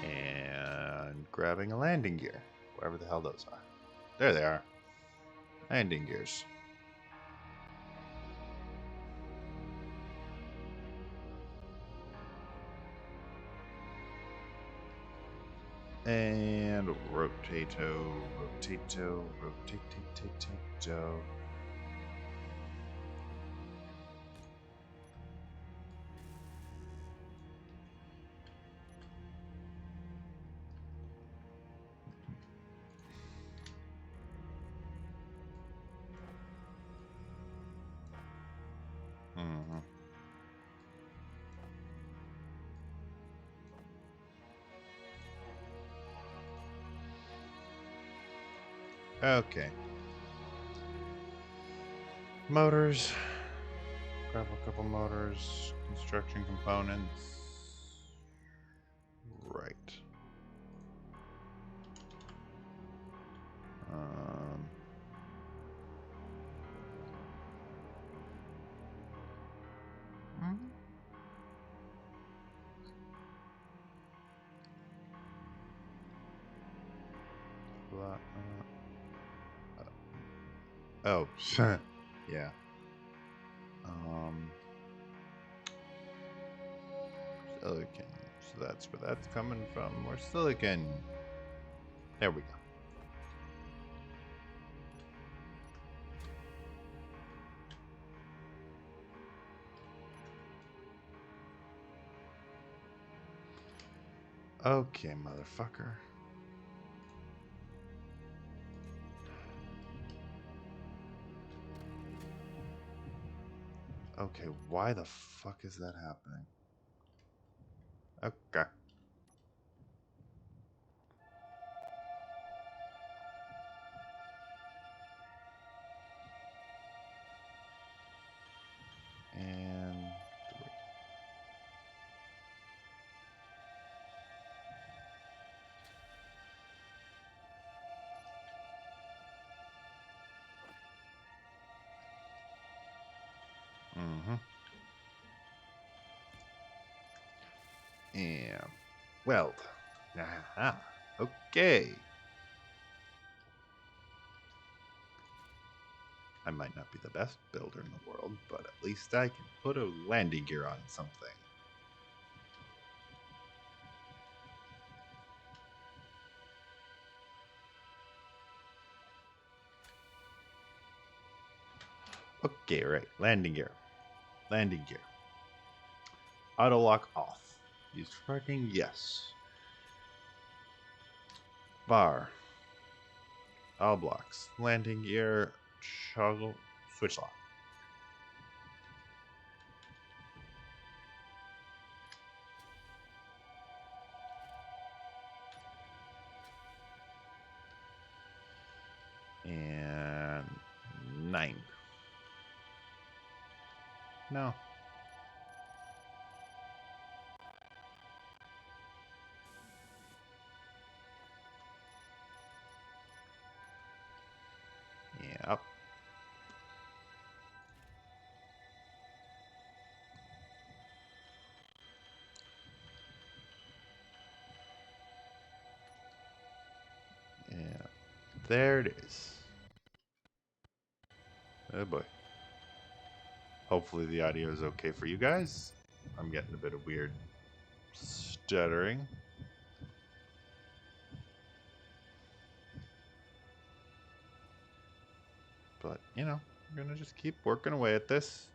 and grabbing a landing gear, wherever the hell those are. There they are, landing gears. And rotato, rotato, rotato. Mm-hmm. Okay. Motors. Grab a couple motors. Construction components. Right. Um. Oh, yeah. Silicon. So that's where that's coming from. More silicon. There we go. Okay, motherfucker. Okay, why the fuck is that happening? Okay. And 3. Mm-hmm. And weld. Aha. Okay. I might not be the best builder in the world, but at least I can put a landing gear on something. Okay, right. Landing gear. Landing gear. Auto lock off. Used for parking? Yes. Bar. All blocks. Landing gear. Toggle. Switch lock. And 9. No. Yep. Yeah. There it is. Oh boy. Hopefully the audio is okay for you guys. I'm getting a bit of weird stuttering. But, you know, we're going to just keep working away at this.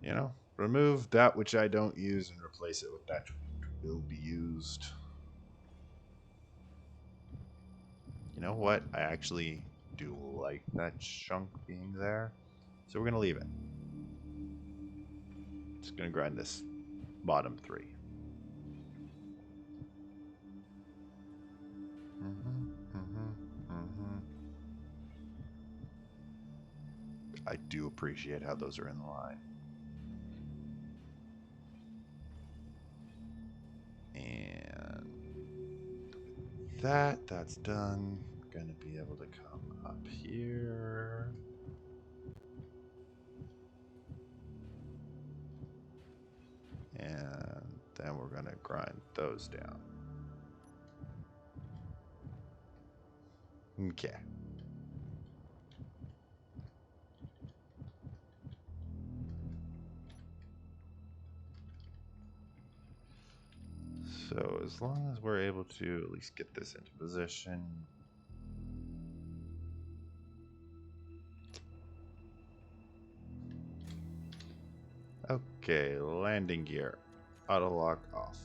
You know, remove that which I don't use and replace it with that which will be used. You know what? I actually do like that chunk being there. So we're going to leave it. Just going to grind this bottom 3. I do appreciate how those are in line. And that's done. Gonna be able to come up here. And then we're gonna grind those down. Okay. So as long as we're able to at least get this into position. Okay, landing gear. Auto lock off.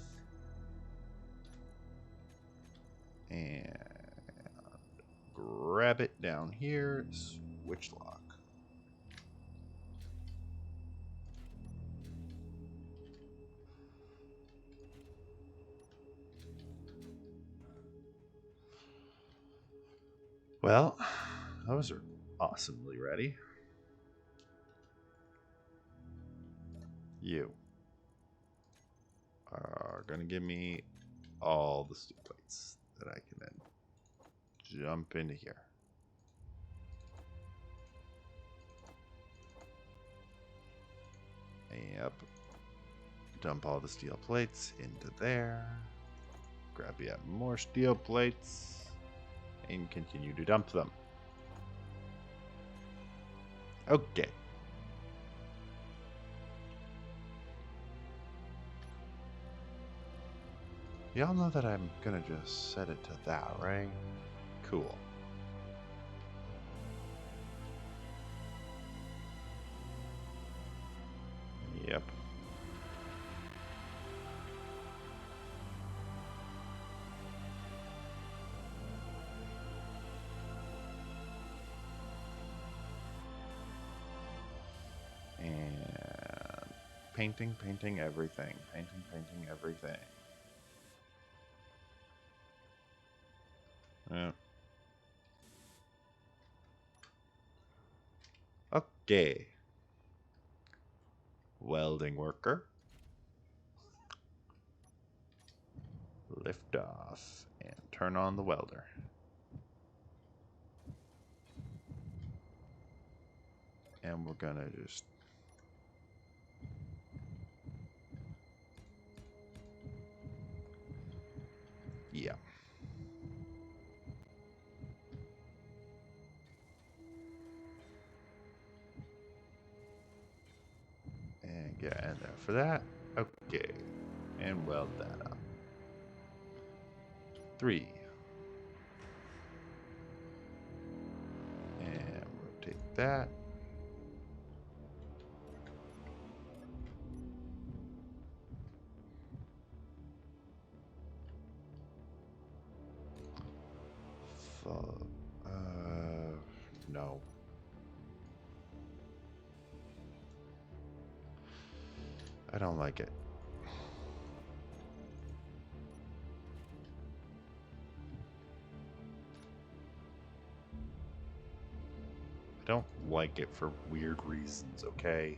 And grab it down here. Switch lock. Well, those are awesomely ready. You are going to give me all the steel plates that I can then jump into here. Yep. Dump all the steel plates into there. Grab yet more steel plates and continue to dump them. Okay. Y'all know that I'm gonna just set it to that, right? Cool. Yep. painting everything. Painting everything. Yeah. Okay. Welding worker. Lift off and turn on the welder. And we're gonna just yeah. And get in there for that. Okay. And weld that up. 3. And rotate that. No. I don't like it. I don't like it for weird reasons, okay?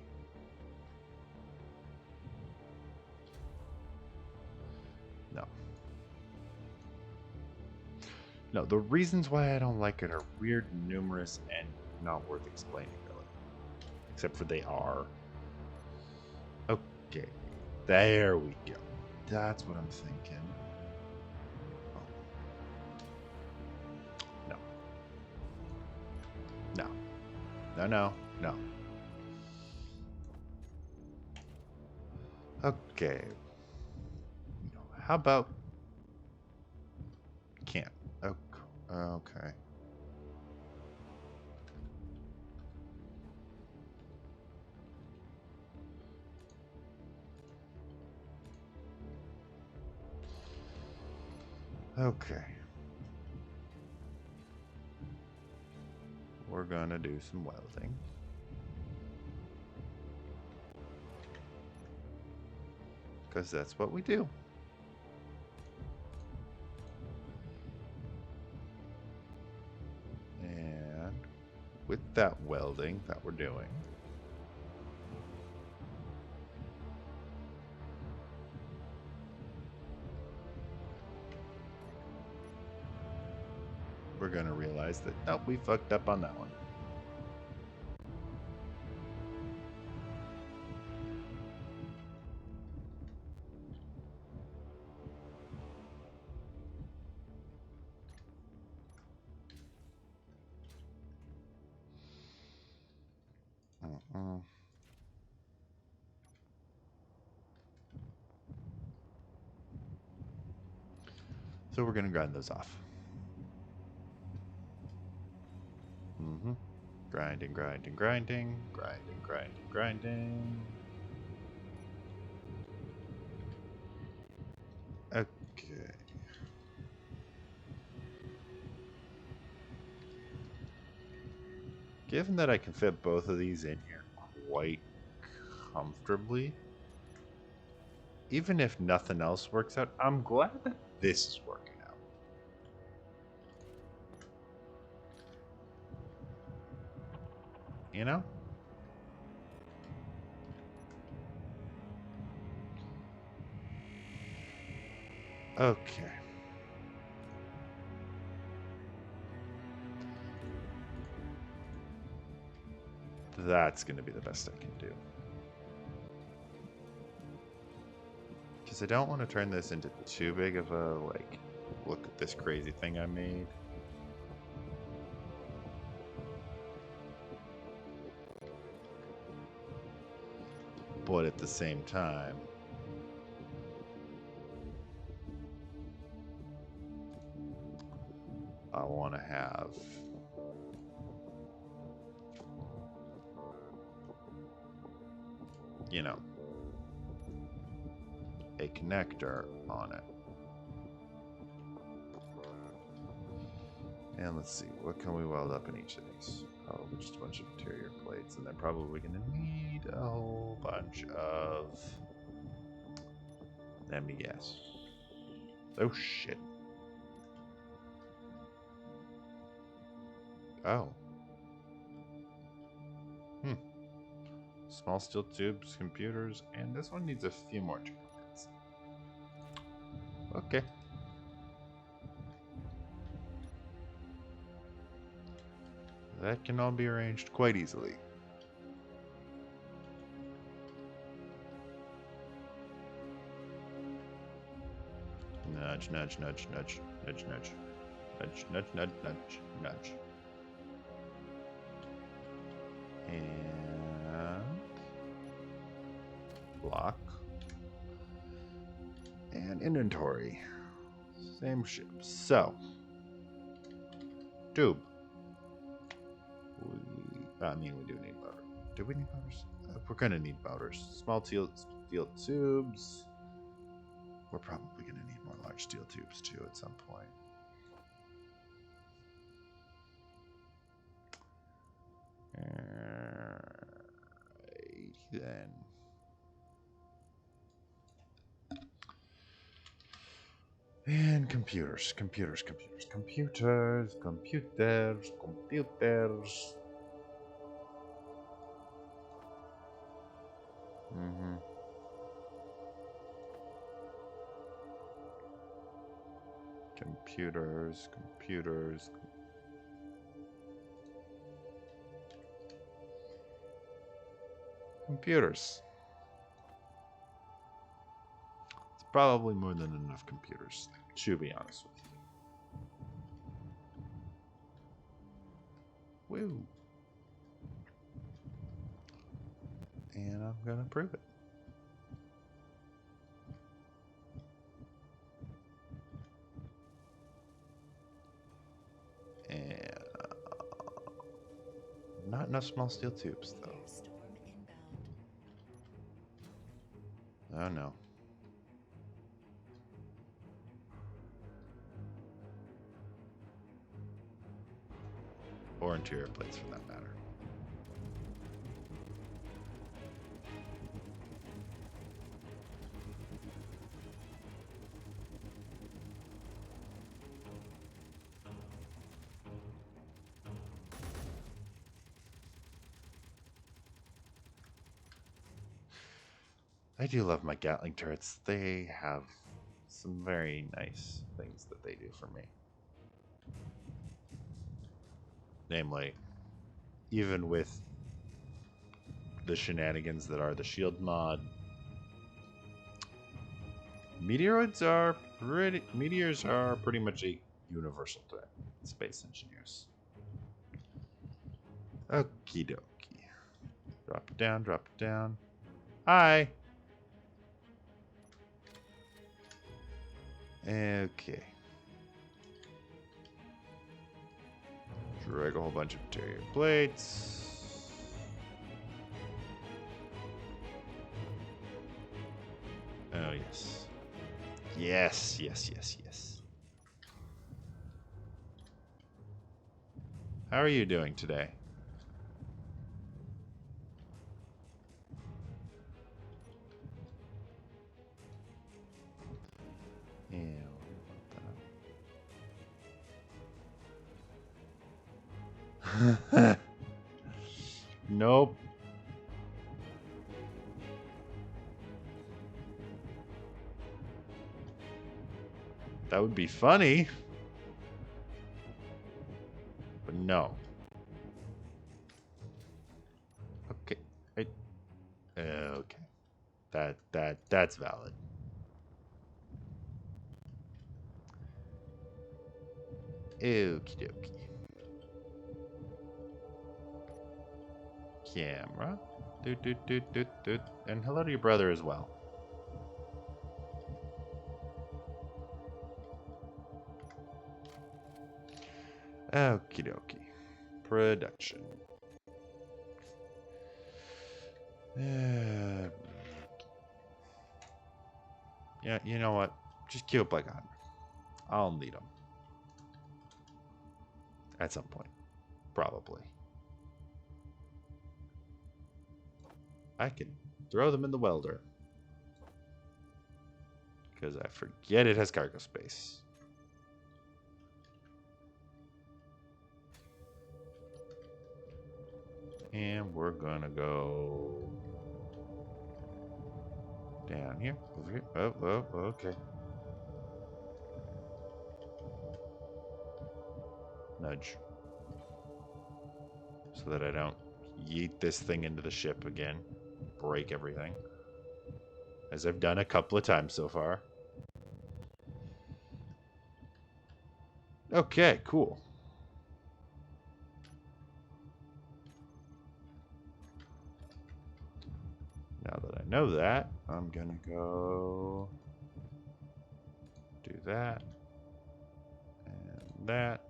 No. No, the reasons why I don't like it are weird, numerous, and not worth explaining, really. Except for they are. Okay. There we go. That's what I'm thinking. Oh. No. No. Okay. How about... Can't. Okay. Okay. We're gonna do some welding. Because that's what we do. And with that welding that we're doing, we're going to realize that, nope, we fucked up on that one. So we're going to grind those off. Grinding. Okay. Given that I can fit both of these in here quite comfortably, even if nothing else works out, I'm glad that this is working out. You know? Okay. That's going to be the best I can do. Because I don't want to turn this into too big of a, like, look at this crazy thing I made. But at the same time, I want to have a connector on it. And let's see, what can we weld up in each of these? Probably just a bunch of interior plates, and they're probably going to need a whole bunch of... Let me guess. Oh, shit. Oh. Small steel tubes, computers, and this one needs a few more trinkets. Okay. That can all be arranged quite easily. Nudge, nudge, nudge, nudge, nudge, nudge. Nudge, nudge, nudge, nudge, nudge. And block. And inventory. Same ship. So, tube. We do need motor. Do we need motors? We're gonna need motors. Small steel tubes. We're probably gonna need more large steel tubes too at some point. Then. And computers. Mm-hmm. Computers. It's probably more than enough computers, to be honest with you. Woo. And I'm gonna prove it. And not enough small steel tubes, though. Oh no. Or interior plates for that matter. I do love my Gatling turrets. They have some very nice things that they do for me. Namely, even with the shenanigans that are the shield mod, meteors are pretty much a universal threat in space engineers. Okie dokie. Drop it down. Hi! Okay. Drag a whole bunch of interior plates. Oh, yes. Yes. How are you doing today? Yeah. Nope. That would be funny. But no. Okay. Okay. That's valid. Okie dokie. Camera. Doot. And hello to your brother as well. Okie dokie. Production. Yeah, you know what? Just queue up like 100. I'll need them. At some point. Probably. I can throw them in the welder. Because I forget it has cargo space. And we're gonna go down here, over here. Oh, okay. Nudge. So that I don't yeet this thing into the ship again. Break everything. As I've done a couple of times so far. Okay, cool. Now that I know that, I'm gonna go do that and that.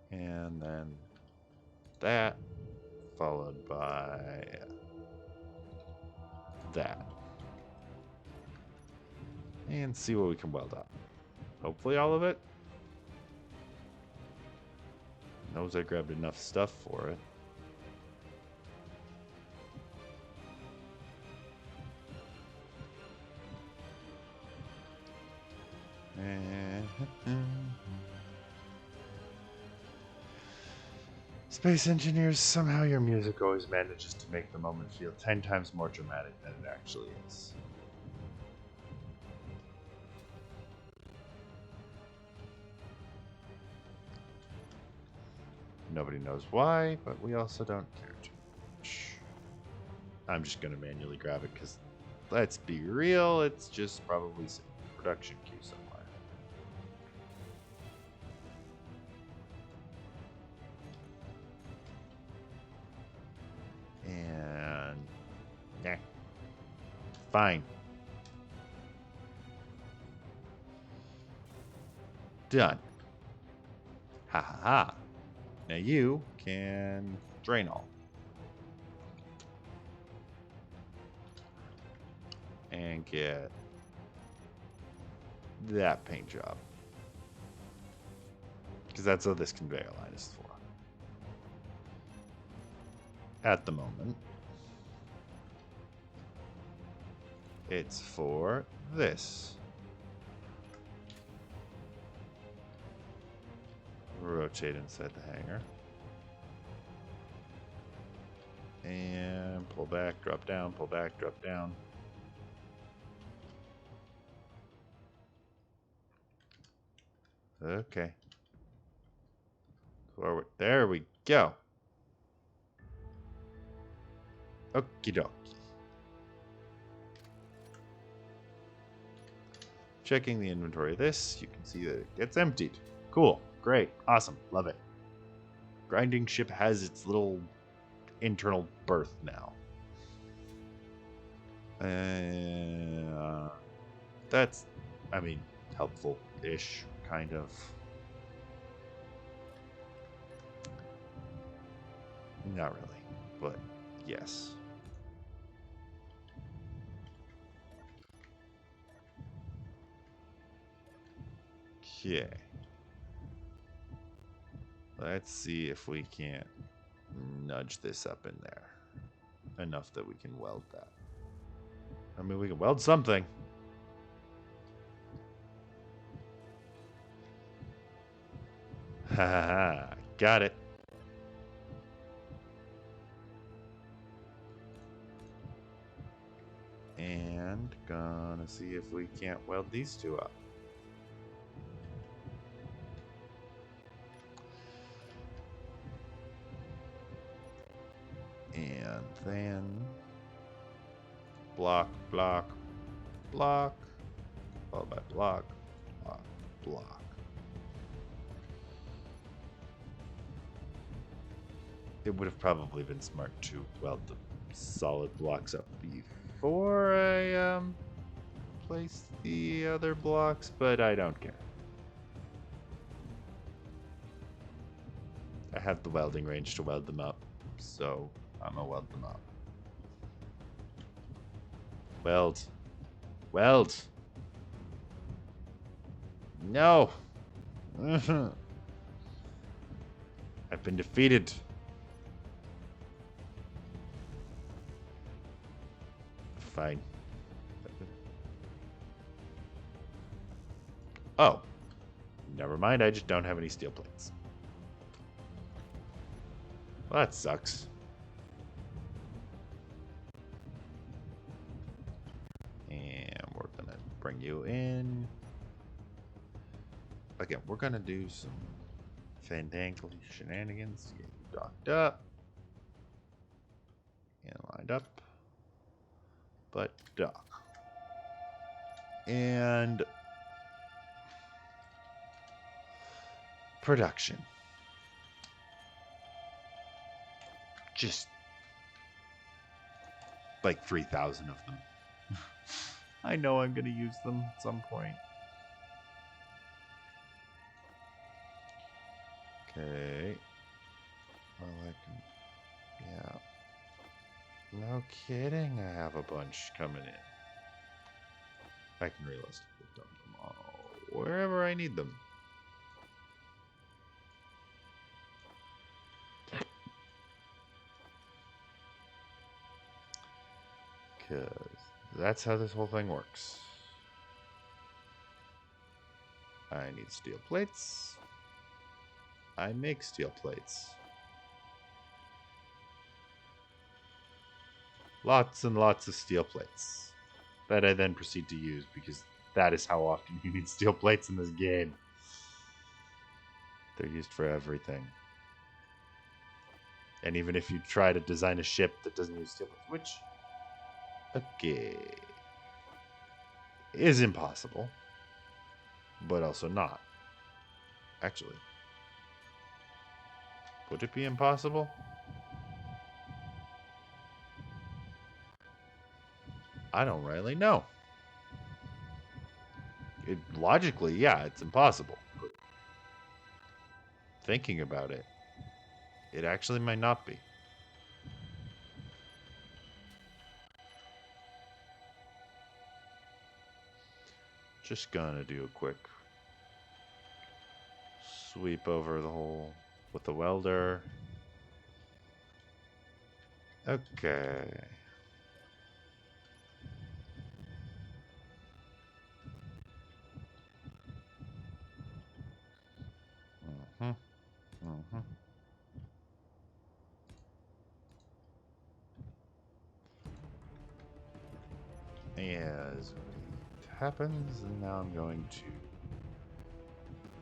And then that, followed by that. And see what we can weld up. Hopefully all of it. Knows I grabbed enough stuff for it. Space engineers, somehow your music always manages to make the moment feel 10 times more dramatic than it actually is. Nobody knows why, but we also don't care too much. I'm just going to manually grab it because, let's be real, it's just probably some production queue somewhere. And yeah, fine. Done. Ha ha ha. Now you can drain all. And get that paint job. Because that's what this conveyor line is for. At the moment. It's for this. Rotate inside the hangar. And pull back, drop down, pull back, drop down. Okay. Forward. There we go. Okie dokie. Checking the inventory of this, you can see that it gets emptied. Cool. Great. Awesome. Love it. Grinding ship has its little internal berth now. That's, I mean, helpful-ish, kind of. Not really, but yes. Okay. Let's see if we can't nudge this up in there enough that we can weld that. I mean, we can weld something. Ha ha ha. Got it. And gonna see if we can't weld these two up. And then block, block, block, followed by block, block, block. It would have probably been smart to weld the solid blocks up before I place the other blocks, but I don't care. I have the welding range to weld them up, so I'm gonna weld them up. Weld. Weld. No. I've been defeated. fine. Oh. Never mind, I just don't have any steel plates. Well, that sucks. And we're gonna bring you in. Again, we're gonna do some fandangle shenanigans. Get you docked up. And lined up. But dock. And production. Just like 3,000 of them. I know I'm going to use them at some point. Okay. Well, I can... Yeah. No kidding, I have a bunch coming in. I can realistically dump them all wherever I need them. Because that's how this whole thing works. I need steel plates. I make steel plates. Lots and lots of steel plates that I then proceed to use because that is how often you need steel plates in this game. They're used for everything. And even if you try to design a ship that doesn't use steel plates, which, okay, is impossible, but also not. Actually, would it be impossible? I don't really know. Logically, yeah, it's impossible. But thinking about it, it actually might not be. Just gonna do a quick sweep over the hole with the welder. Okay. Mm-hmm. Mm-hmm. As it happens, and now I'm going to...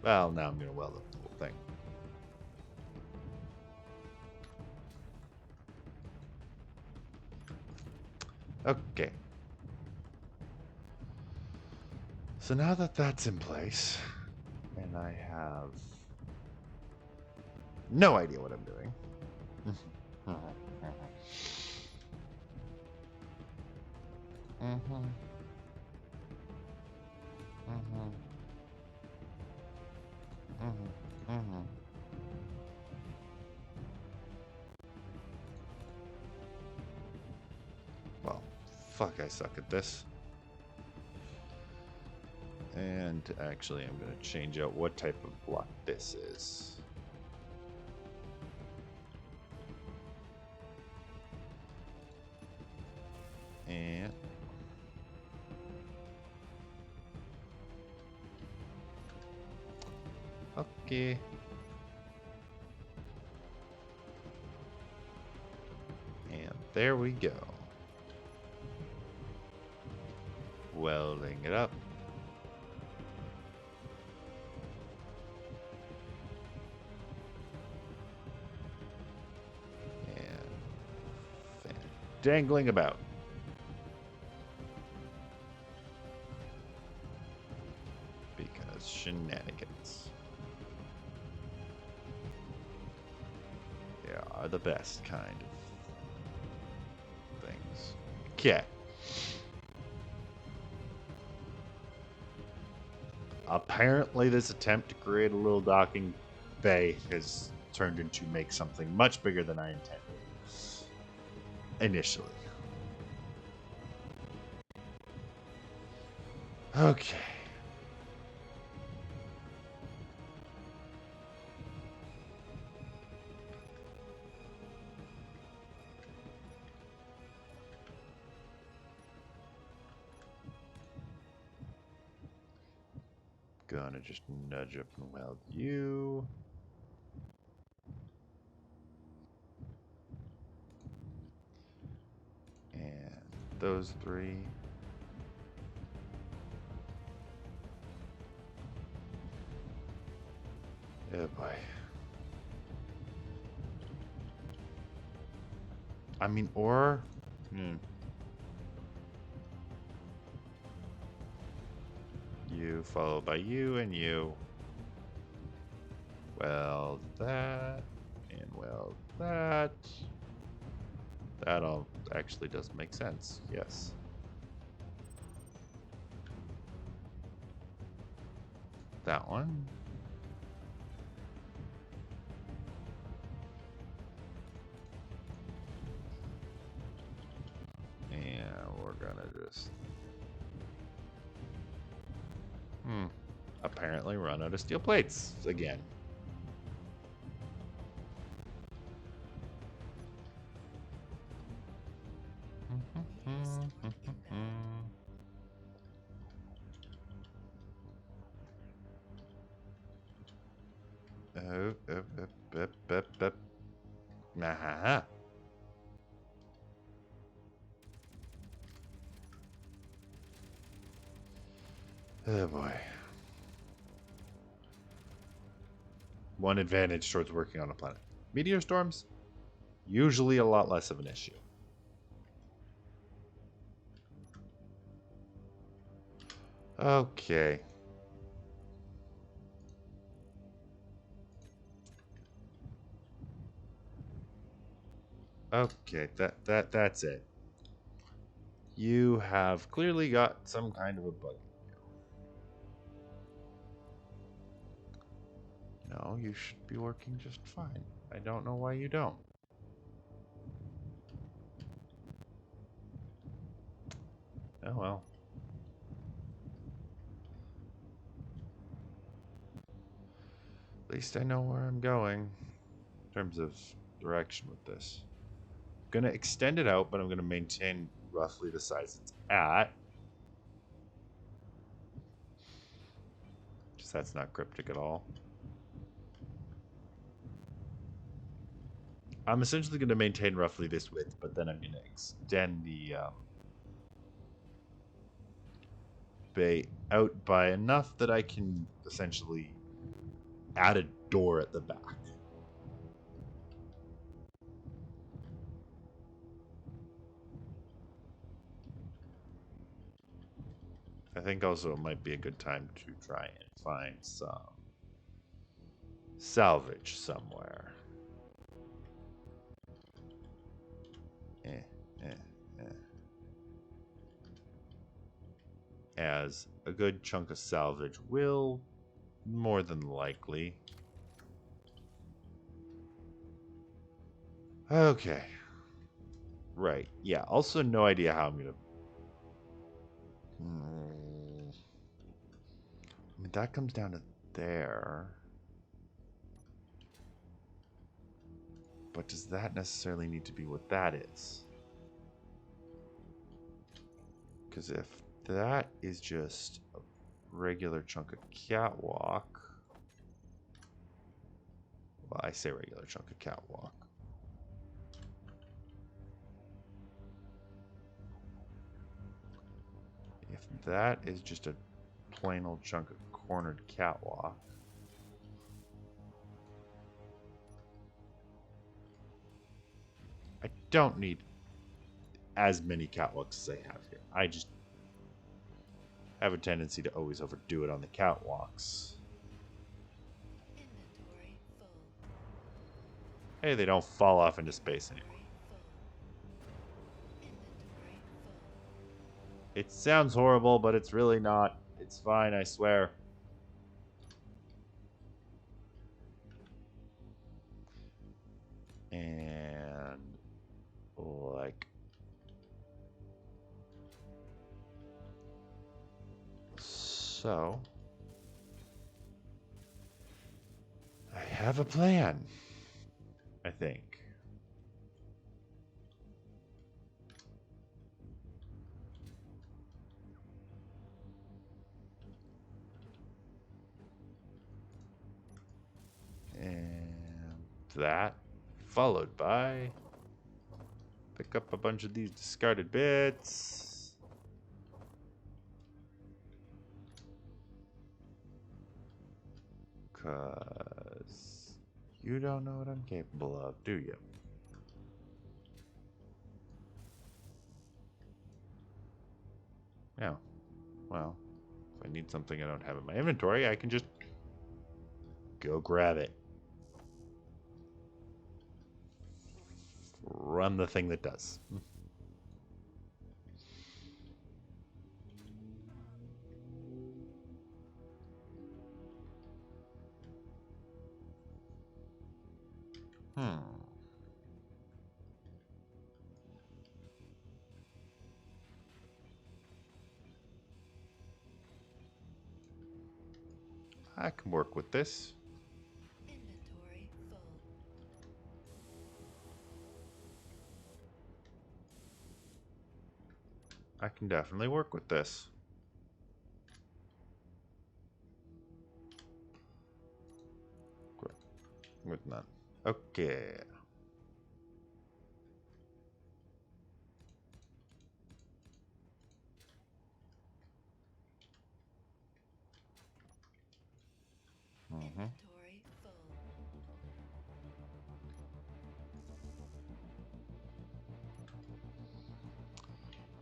Well, now I'm going to weld up the whole thing. Okay. So now that that's in place, and I have no idea what I'm doing. Well, fuck, I suck at this. And actually, I'm going to change out what type of block this is. And okay. And there we go. Welding it up. And dangling about. Because shenanigans. They are the best kind of things. Okay. Apparently this attempt to create a little docking bay has turned into make something much bigger than I intended initially. Okay. Gonna just nudge up and weld you. And those three. Oh boy. I mean, or... You, followed by you, and you. Weld that, and weld that. That all actually does make sense, yes. That one. And we're gonna just... apparently run out of steel plates again. Nah. Oh boy. One advantage towards working on a planet. Meteor storms, usually a lot less of an issue. Okay. Okay, that's it. You have clearly got some kind of a bug. No, you should be working just fine. I don't know why you don't. Oh well. At least I know where I'm going in terms of direction with this. I'm gonna extend it out, but I'm gonna maintain roughly the size it's at. Just that's not cryptic at all. I'm essentially going to maintain roughly this width, but then I'm going to extend the bay out by enough that I can essentially add a door at the back. I think also it might be a good time to try and find some salvage somewhere. As a good chunk of salvage will, more than likely. Okay. Right. Yeah. Also, no idea how I'm going to... I mean, that comes down to there. But does that necessarily need to be what that is? Because if that is just a regular chunk of catwalk... Well, I say regular chunk of catwalk. If that is just a plain old chunk of cornered catwalk... I don't need as many catwalks as I have here. I just have a tendency to always overdo it on the catwalks. Hey, they don't fall off into space anymore. It sounds horrible, but it's really not. It's fine, I swear. And like so, I have a plan, I think. that, followed by pick up a bunch of these discarded bits. Cause you don't know what I'm capable of, do you? Yeah. Well, if I need something I don't have in my inventory, I can just go grab it. Run the thing that does. I can work with this. Inventory full. I can definitely work with this. With none. Okay. Inventory full.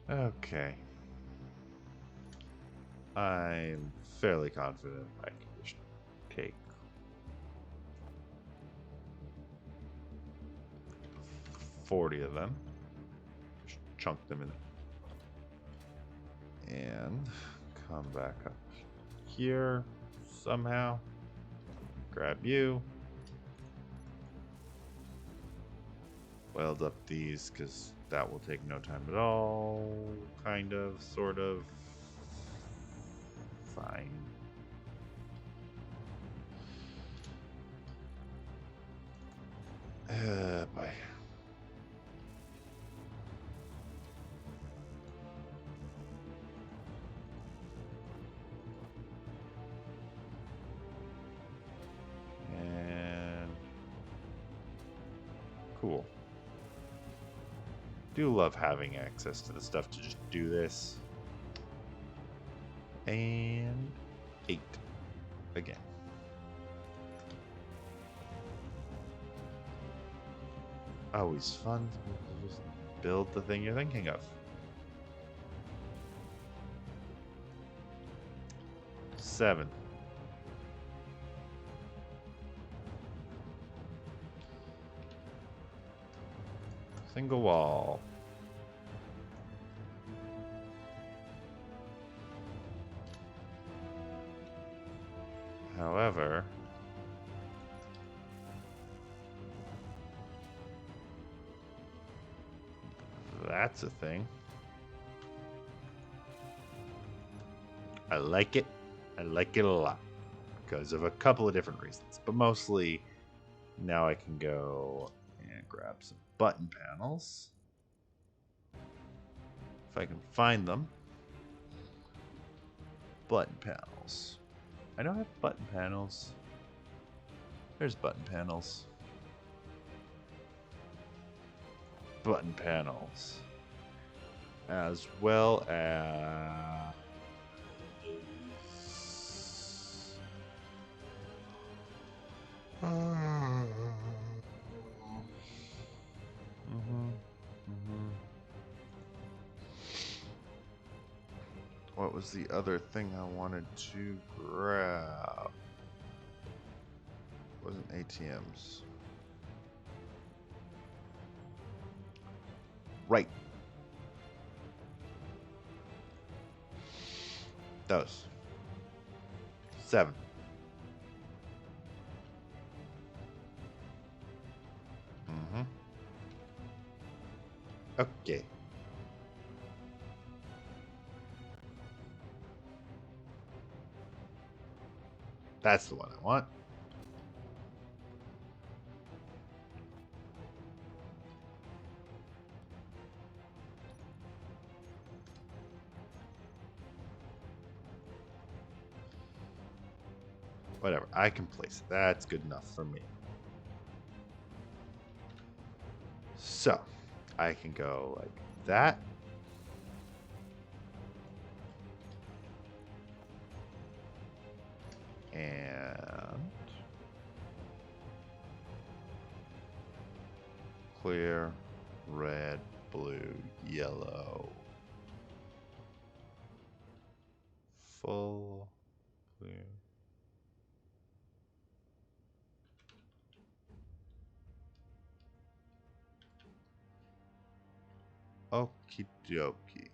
Okay. I'm fairly confident I can just take 40 of them. Just chunk them in. And come back up here somehow. Grab you. Weld up these because that will take no time at all. Kind of, sort of. Fine. Boy. And cool. Do love having access to the stuff to just do this. And 8 again. Always fun to just build the thing you're thinking of. 7. Single wall. However, that's a thing. I like it. I like it a lot because of a couple of different reasons, but mostly now I can go and grab some button panels if I can find them. Button panels. I know I have button panels. There's button panels. Button panels. As well as... What was the other thing I wanted to grab? It wasn't ATMs. Right. Those. 7. Okay. That's the one I want. Whatever. I can place it. That's good enough for me. So, I can go like that. And clear, red, blue, yellow. Full, clear. Okie dokie.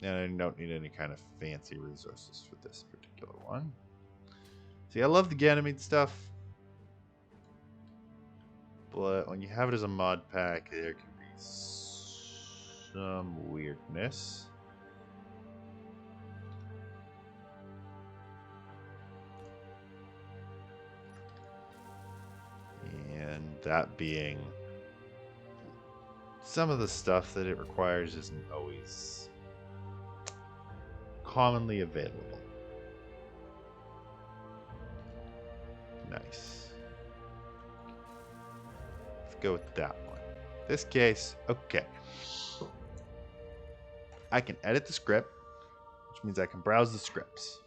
And I don't need any kind of fancy resources for this particular one. See, I love the Ganymede stuff. But when you have it as a mod pack, there can be some weirdness. And that being some of the stuff that it requires isn't always commonly available. Nice. Let's go with that one. This case, okay. I can edit the script, which means I can browse the scripts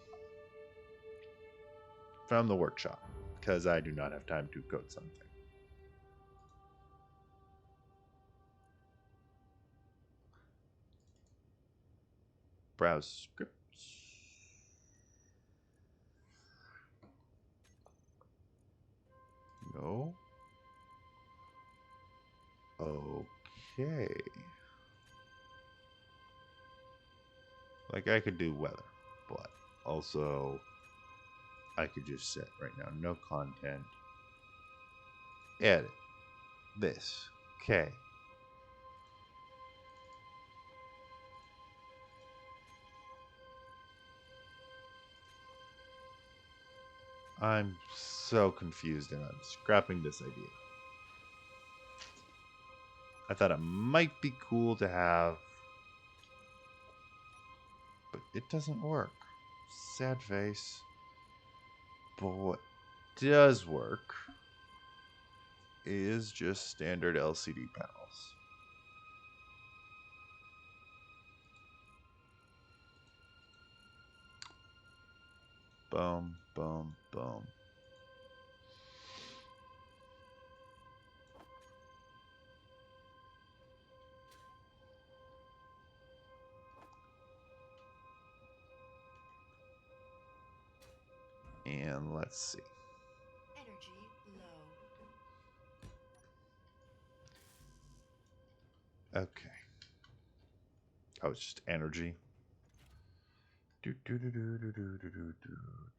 from the workshop, because I do not have time to code something. Browse scripts. No. Okay. Like, I could do weather, but also I could just set right now, no content. Edit. This. Okay. I'm so confused and I'm scrapping this idea. I thought it might be cool to have, but it doesn't work. Sad face. But what does work is just standard LCD panels. Boom, boom, boom. And let's see. Energy low. Okay. Oh, it's just energy. Do do do do do do do do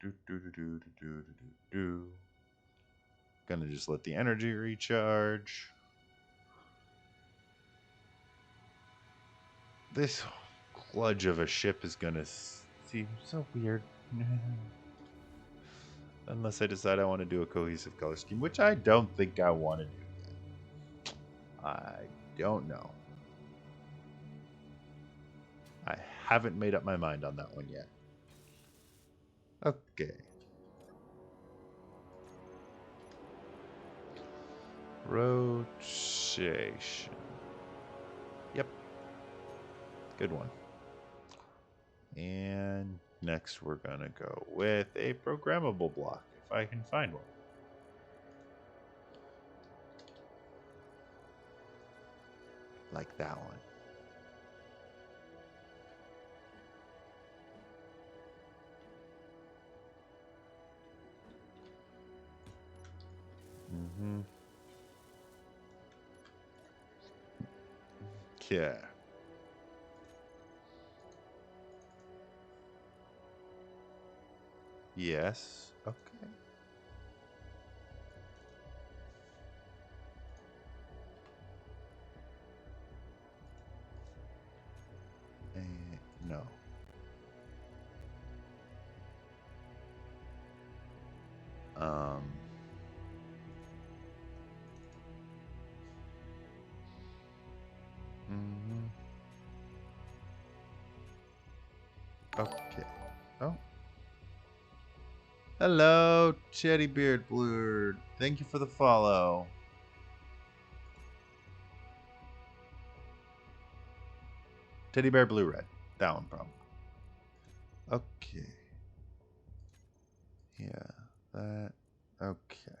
do do do do do do do. Gonna just let the energy recharge. This kludge of a ship is gonna seem so weird. Unless I decide I want to do a cohesive color scheme, which I don't think I want to do yet. I don't know. I haven't made up my mind on that one yet. Okay. Rotation. Yep. Good one. And next we're going to go with a programmable block, if I can find one. Like that one. Mm-hmm. Yeah. Yes. Okay. No. Mm-hmm. Okay. Oh. Hello, Teddybeard Blurred. Thank you for the follow. Teddy bear blue red. That one problem. Okay. Yeah, that. Okay.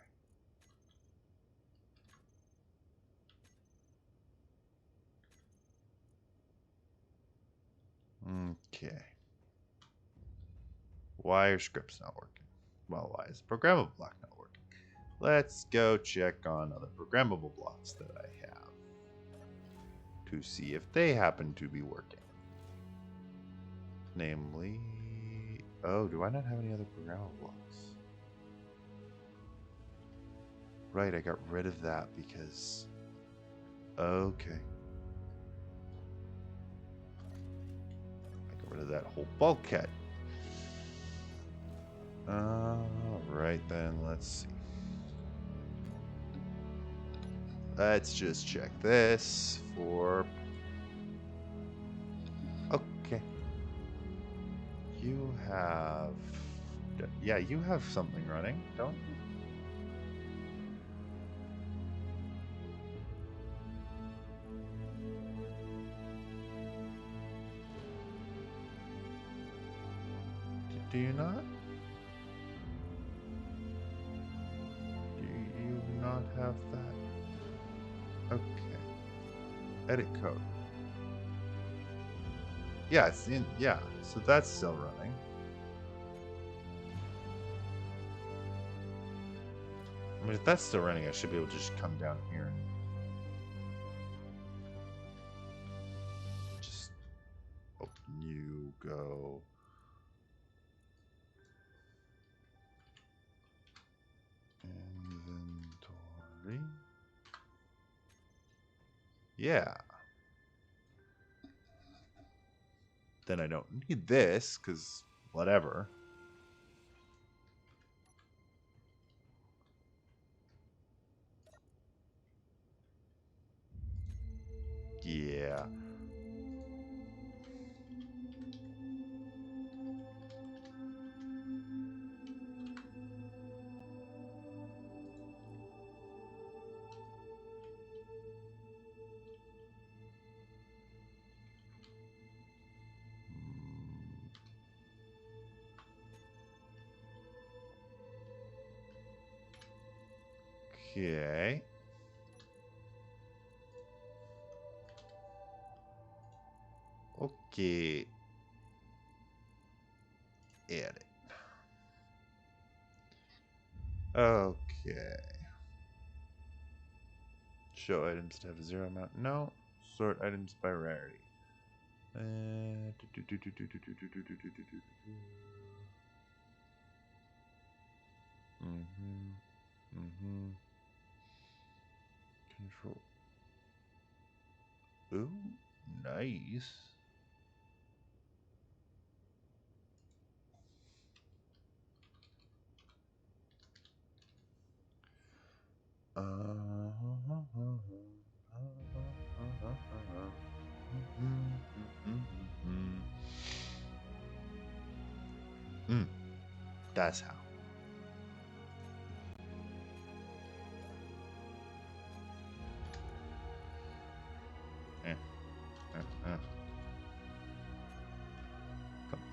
Okay. Why are scripts not working? Well, why is programmable block not working? Let's go check on other programmable blocks that I have to see if they happen to be working. Namely, oh, do I not have any other programmable blocks? Right, I got rid of that because. Okay. I got rid of that whole bulkhead. Alright then, let's see. Let's just check this for. Okay. You have. Yeah, you have something running, don't you? Do you not? Do you not have that? Okay. Edit code. Yeah, it's in. Yeah, so that's still running. I mean, if that's still running, I should be able to just come down here and just open you, go. Inventory. Yeah. Then I don't need this, because whatever. Yeah. Okay. Okay. Edit. Okay. Show items to have a zero amount. No. Sort items by rarity. Control. Ooh, nice. That's how.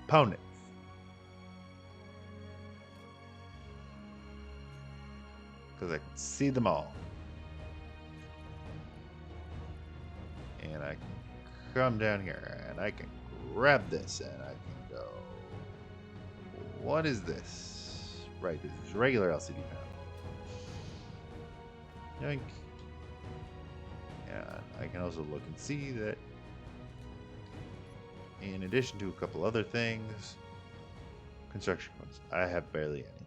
Components. Because I can see them all. And I can come down here and I can grab this and I can go. What is this? Right, this is regular LCD panel. Yoink. And I can also look and see that in addition to a couple other things, construction codes, I have barely any.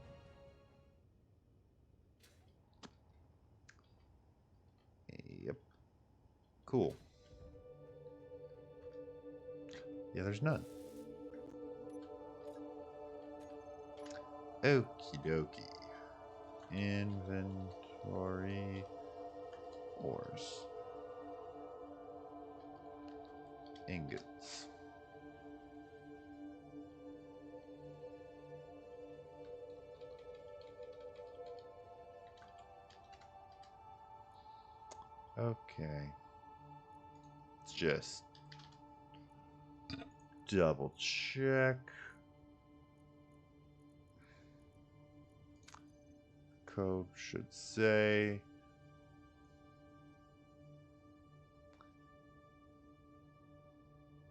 Yep. Cool. Yeah, there's none. Okie dokie. Inventory. Ores. Ingots. Okay. It's just double check. Code should say.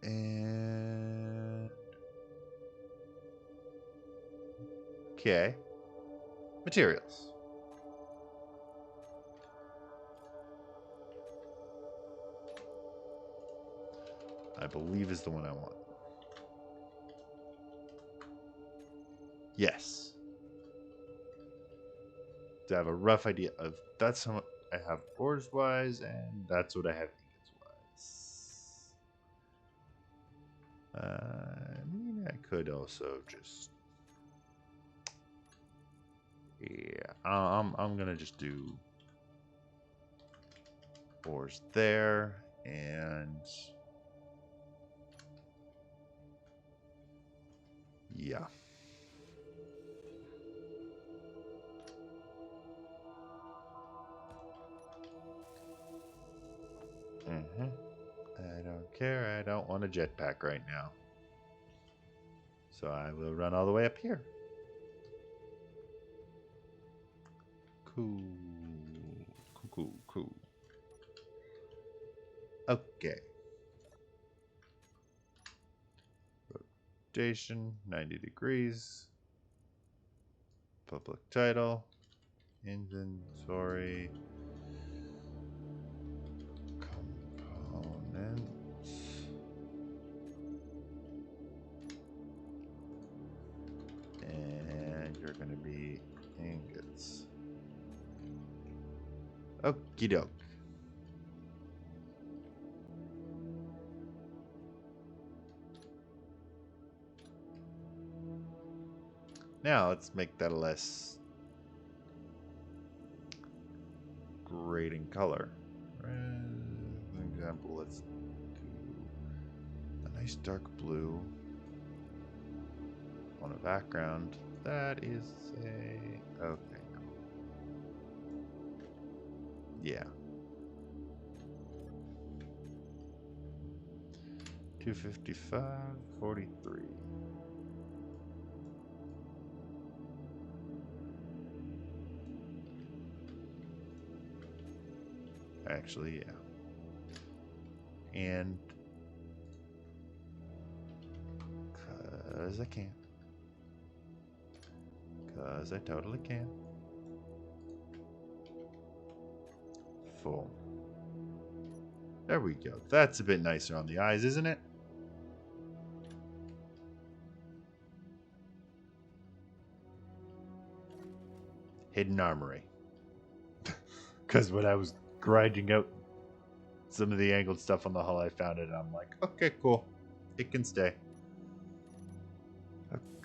And okay. Materials. I believe is the one I want. Yes. To have a rough idea of that's how much I have ores wise, and that's what I have ingots wise. I mean, I could also just. Yeah, I'm gonna just do ores there and yeah. I don't care. I don't want a jetpack right now. So I will run all the way up here. Cool. Cool. Okay. Rotation, 90 degrees. Public title. Inventory. Components. And you're going to be ingots. Okie doke. Now let's make that a less grading color. For example, let's do a nice dark blue on a background. That is a... okay, cool. Yeah. 255, 43. Actually, yeah. And cause I can. Cause I totally can. Full. There we go. That's a bit nicer on the eyes, isn't it? Hidden Armory. Because when I was grinding out some of the angled stuff on the hull, I found it and I'm like, okay, cool. It can stay.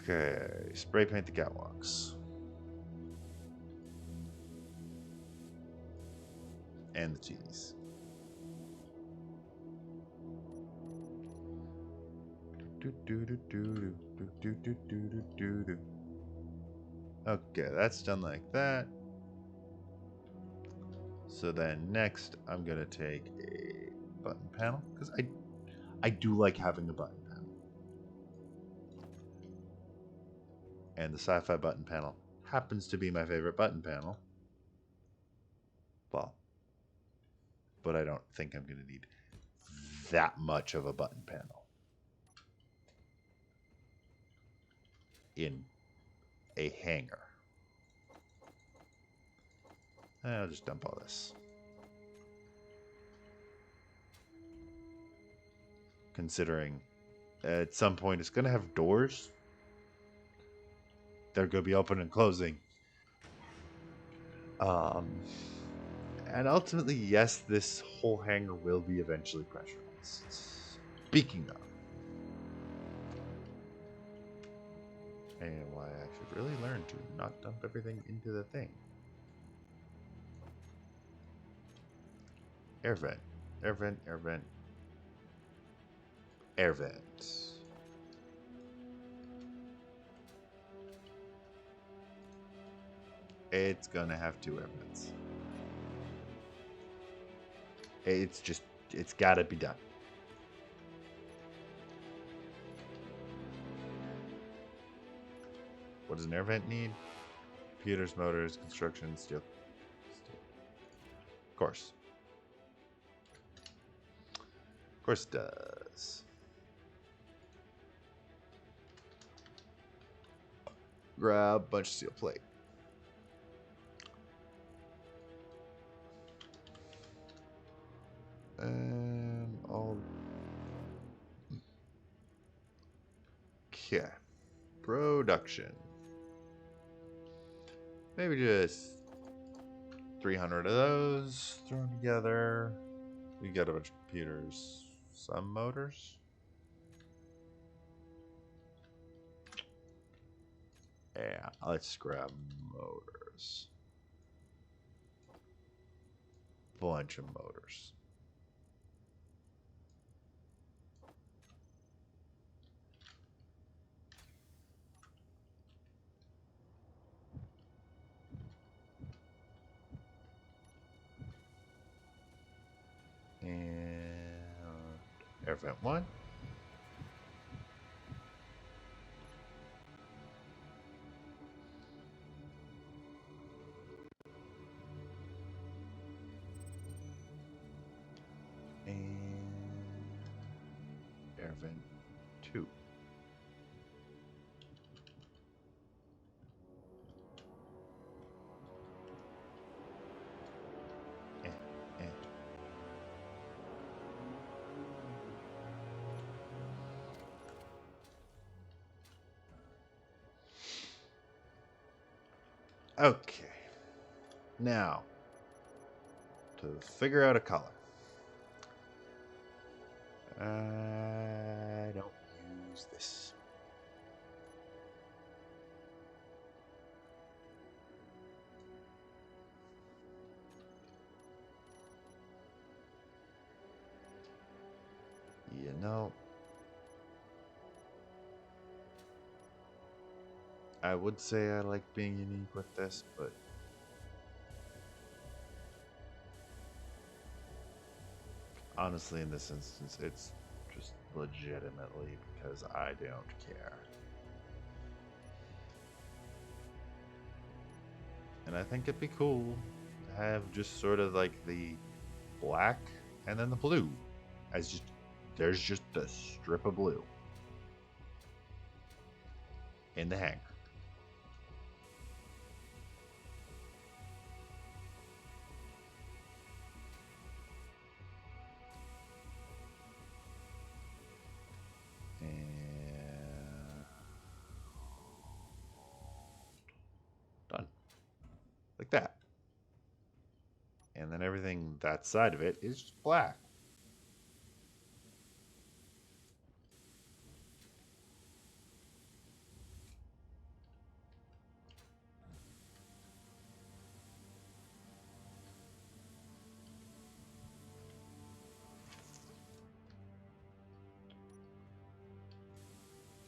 Okay, spray paint the catwalks. And the cheese. Okay, that's done like that. So then next, I'm gonna take a button panel because I do like having a button panel, and the sci-fi button panel happens to be my favorite button panel. Well, but I don't think I'm gonna need that much of a button panel in a hangar. I'll just dump all this. Considering at some point it's going to have doors. They're going to be open and closing. And ultimately, yes, this whole hangar will be eventually pressurized. Speaking of. And why I should really learn to not dump everything into the thing. Air vent. Air vent, air vent. Air vent. It's gonna have 2 air vents. It's gotta be done. What does an air vent need? Computers, motors, construction, steel. Of course. Of course it does. Grab a bunch of steel plate. And all. Okay. Production. Maybe just 300 of those thrown together. We got a bunch of computers. Some motors. Yeah, let's grab motors. Bunch of motors. And air vent 1. And air vent 2. And. Okay. Now, to figure out a color. I don't use this. You know, I would say I like being unique with this, but honestly, in this instance, it's just legitimately because I don't care. And I think it'd be cool to have just sort of like the black and then the blue as just, there's just a strip of blue in the hangar. And done. Like that. And then everything that side of it is just black.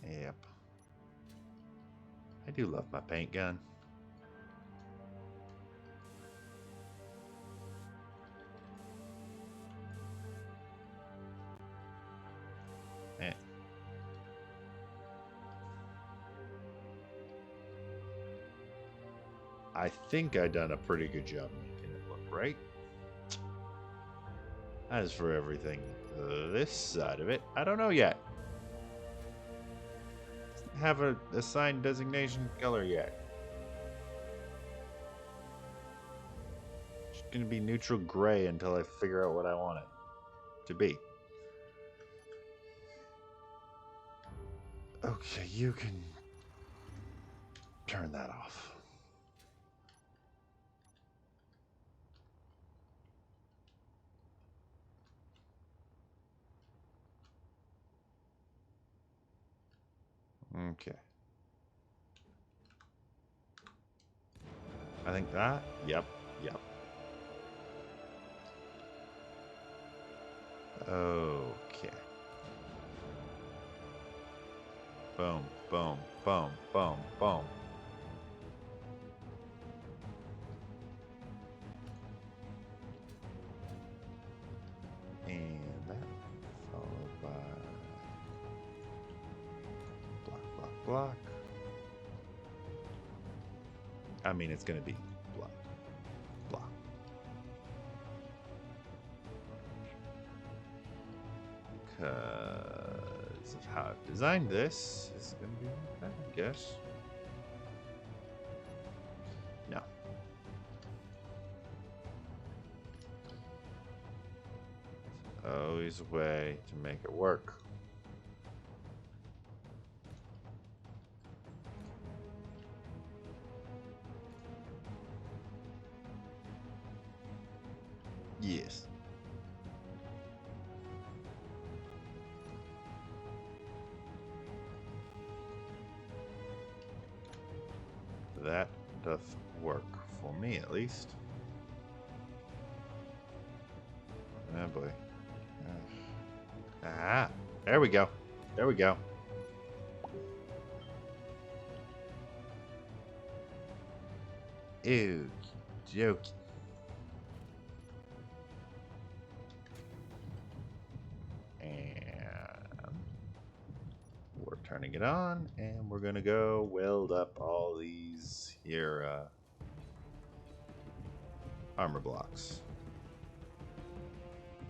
Yep. I do love my paint gun. Eh. I think I done a pretty good job making it look right. As for everything this side of it, I don't know yet. Have a assigned designation color yet. It's gonna be neutral gray until I figure out what I want it to be. Okay, you can turn that off. Okay. I think that, yep. Okay. Boom, boom, boom, boom, boom. And that followed by block. I mean, it's going to be blah, blah. Because of how I've designed this, it's going to be like that, I guess. No. Always a way to make it work. Yes. That doth work for me, at least. Oh boy. Ah, there we go. There we go. Ew, joke. And we're turning it on, and we're gonna go weld up all these here armor blocks.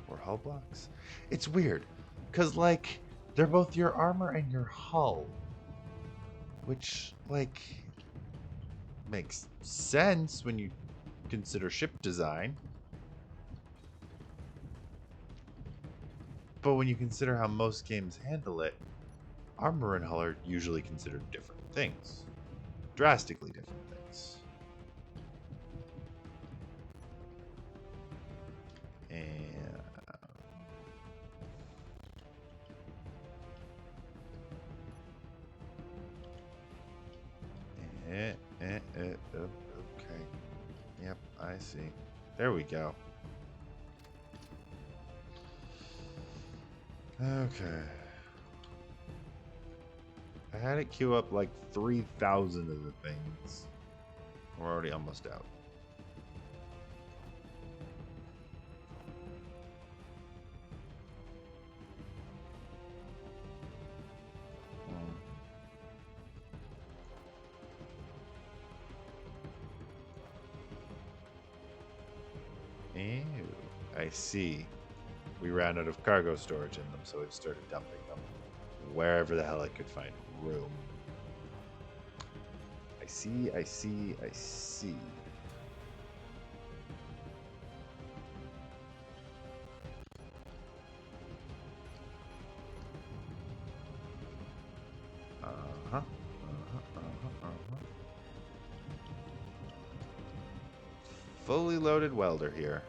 Or hull blocks. It's weird, because, like, they're both your armor and your hull. Which, like, makes sense when you consider ship design. But when you consider how most games handle it, armor and hull are usually considered different things. Drastically different things. Okay. Yep, I see. There we go. Okay. I had it queue up like 3,000 of the things. We're already almost out. Ew, I see. We ran out of cargo storage in them, so we started dumping them wherever the hell I could find room. I see, I see, I see. Uh-huh. Fully loaded welder here.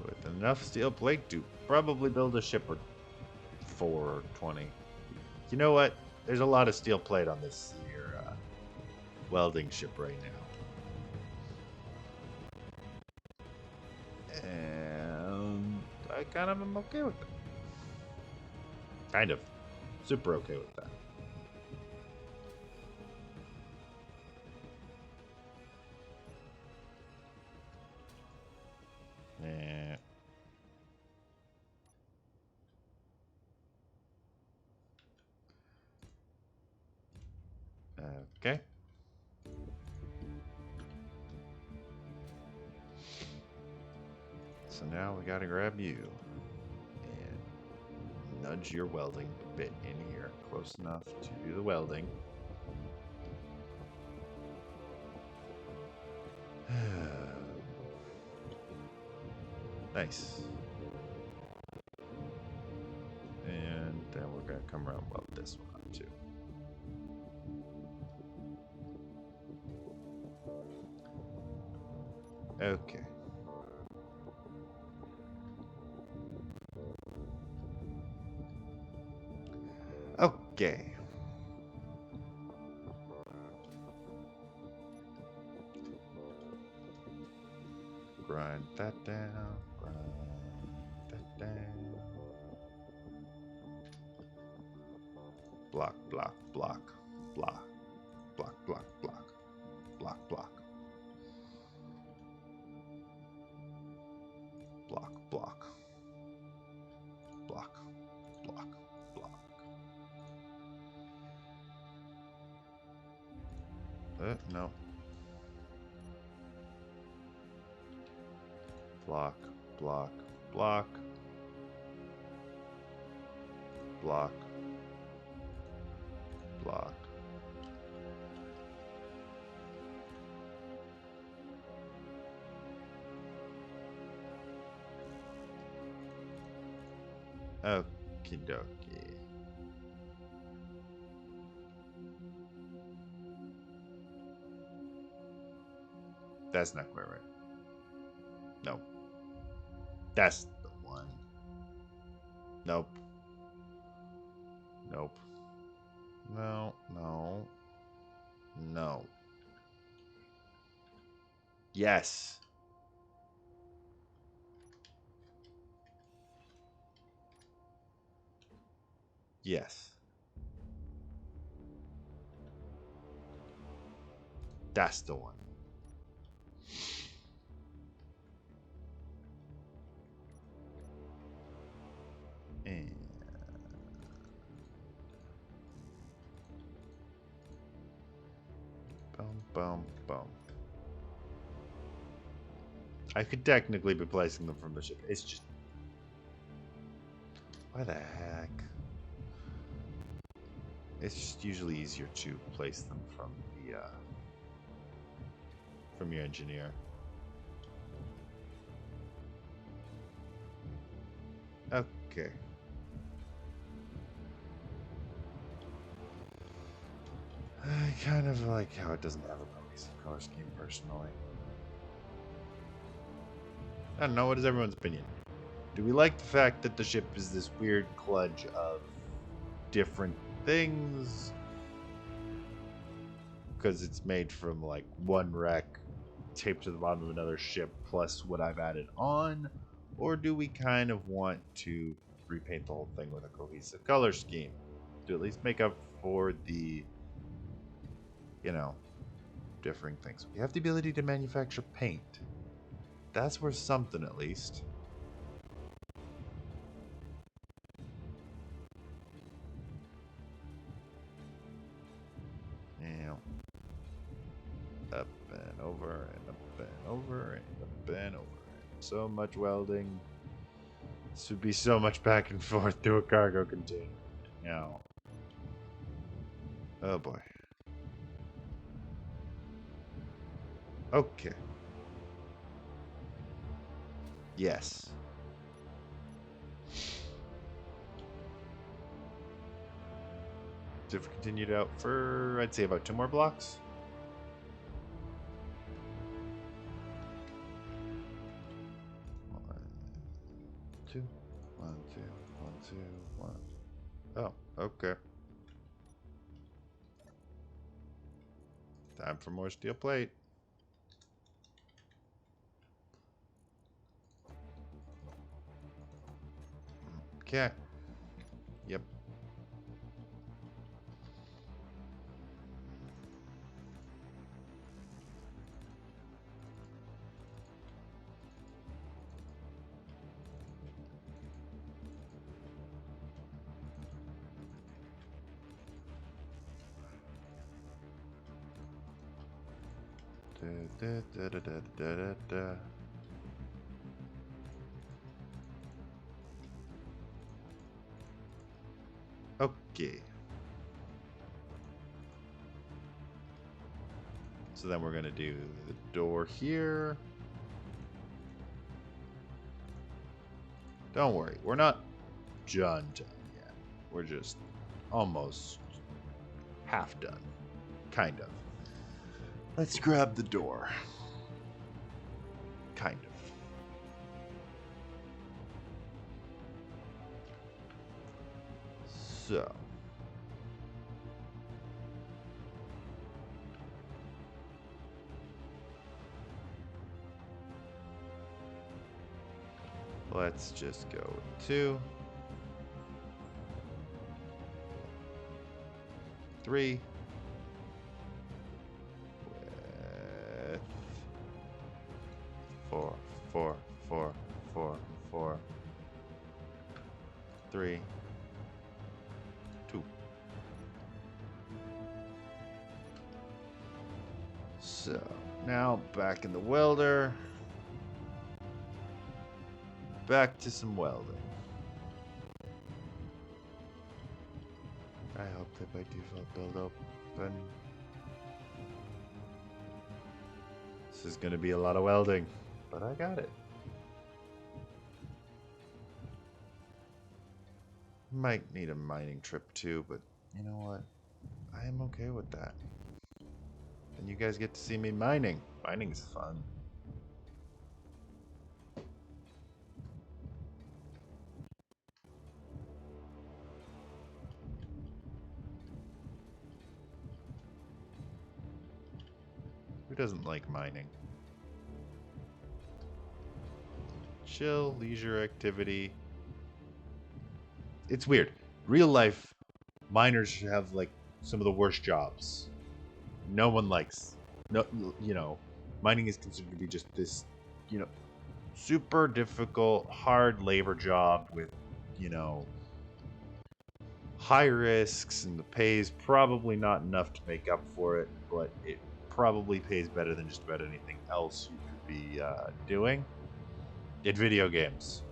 With enough steel plate to probably build a ship or 4 or 20. You know what? There's a lot of steel plate on this here welding ship right now. And I kind of am okay with it. Kind of. Super okay with that. Okay. So now we gotta grab you and nudge your welding bit in here close enough to do the welding. Nice. And then we're gonna come around and weld this one up too. Okay. Okay. Grind that down. Grind that down. Block, block, block, block, block, block, block, block, block. Block, block, block, block, block. No. Block, block, block. Block. Block. Okie dokie. That's not quite right. No. That's the one. Nope. Nope. No, no. No. Yes. Yes. That's the one. And boom, boom, boom. I could technically be placing them from the ship. It's just... Why the heck? It's just usually easier to place them from the, from your engineer. Okay. I kind of like how it doesn't have a cohesive color scheme, personally. I don't know, what is everyone's opinion? Do we like the fact that the ship is this weird kludge of different things? Because it's made from like one wreck taped to the bottom of another ship plus what I've added on? Or do we kind of want to repaint the whole thing with a cohesive color scheme to at least make up for the, you know, differing things? We have the ability to manufacture paint. That's worth something, at least. Yeah. Up and over and up and over and up and over. So much welding. This would be so much back and forth through a cargo container. Now. Oh boy. Okay. Yes. So if we continued out for, I'd say about 2 more blocks. One, two, one, two, one, two, one. Oh, okay. Time for more steel plate. Okay. Yep. Da, da, da, da, da, da, da. Okay. So then we're going to do the door here. Don't worry, we're not done yet. We're just almost half done. Kind of. Let's grab the door. Kind of. So. Let's just go with 2. 3. With 4, 4, 4, 4, 4. 3. 2. So, now back in the welder. Back to some welding. I hope that by default build open. This is going to be a lot of welding, but I got it. Might need a mining trip too, but you know what? I am okay with that. And you guys get to see me mining. Mining's fun. Who doesn't like mining? Chill, leisure activity. It's weird. Real life, miners have like some of the worst jobs. No one likes. No, you know, mining is considered to be just this, you know, super difficult, hard labor job with, you know, high risks, and the pay is probably not enough to make up for it, but it probably pays better than just about anything else you could be doing in video games.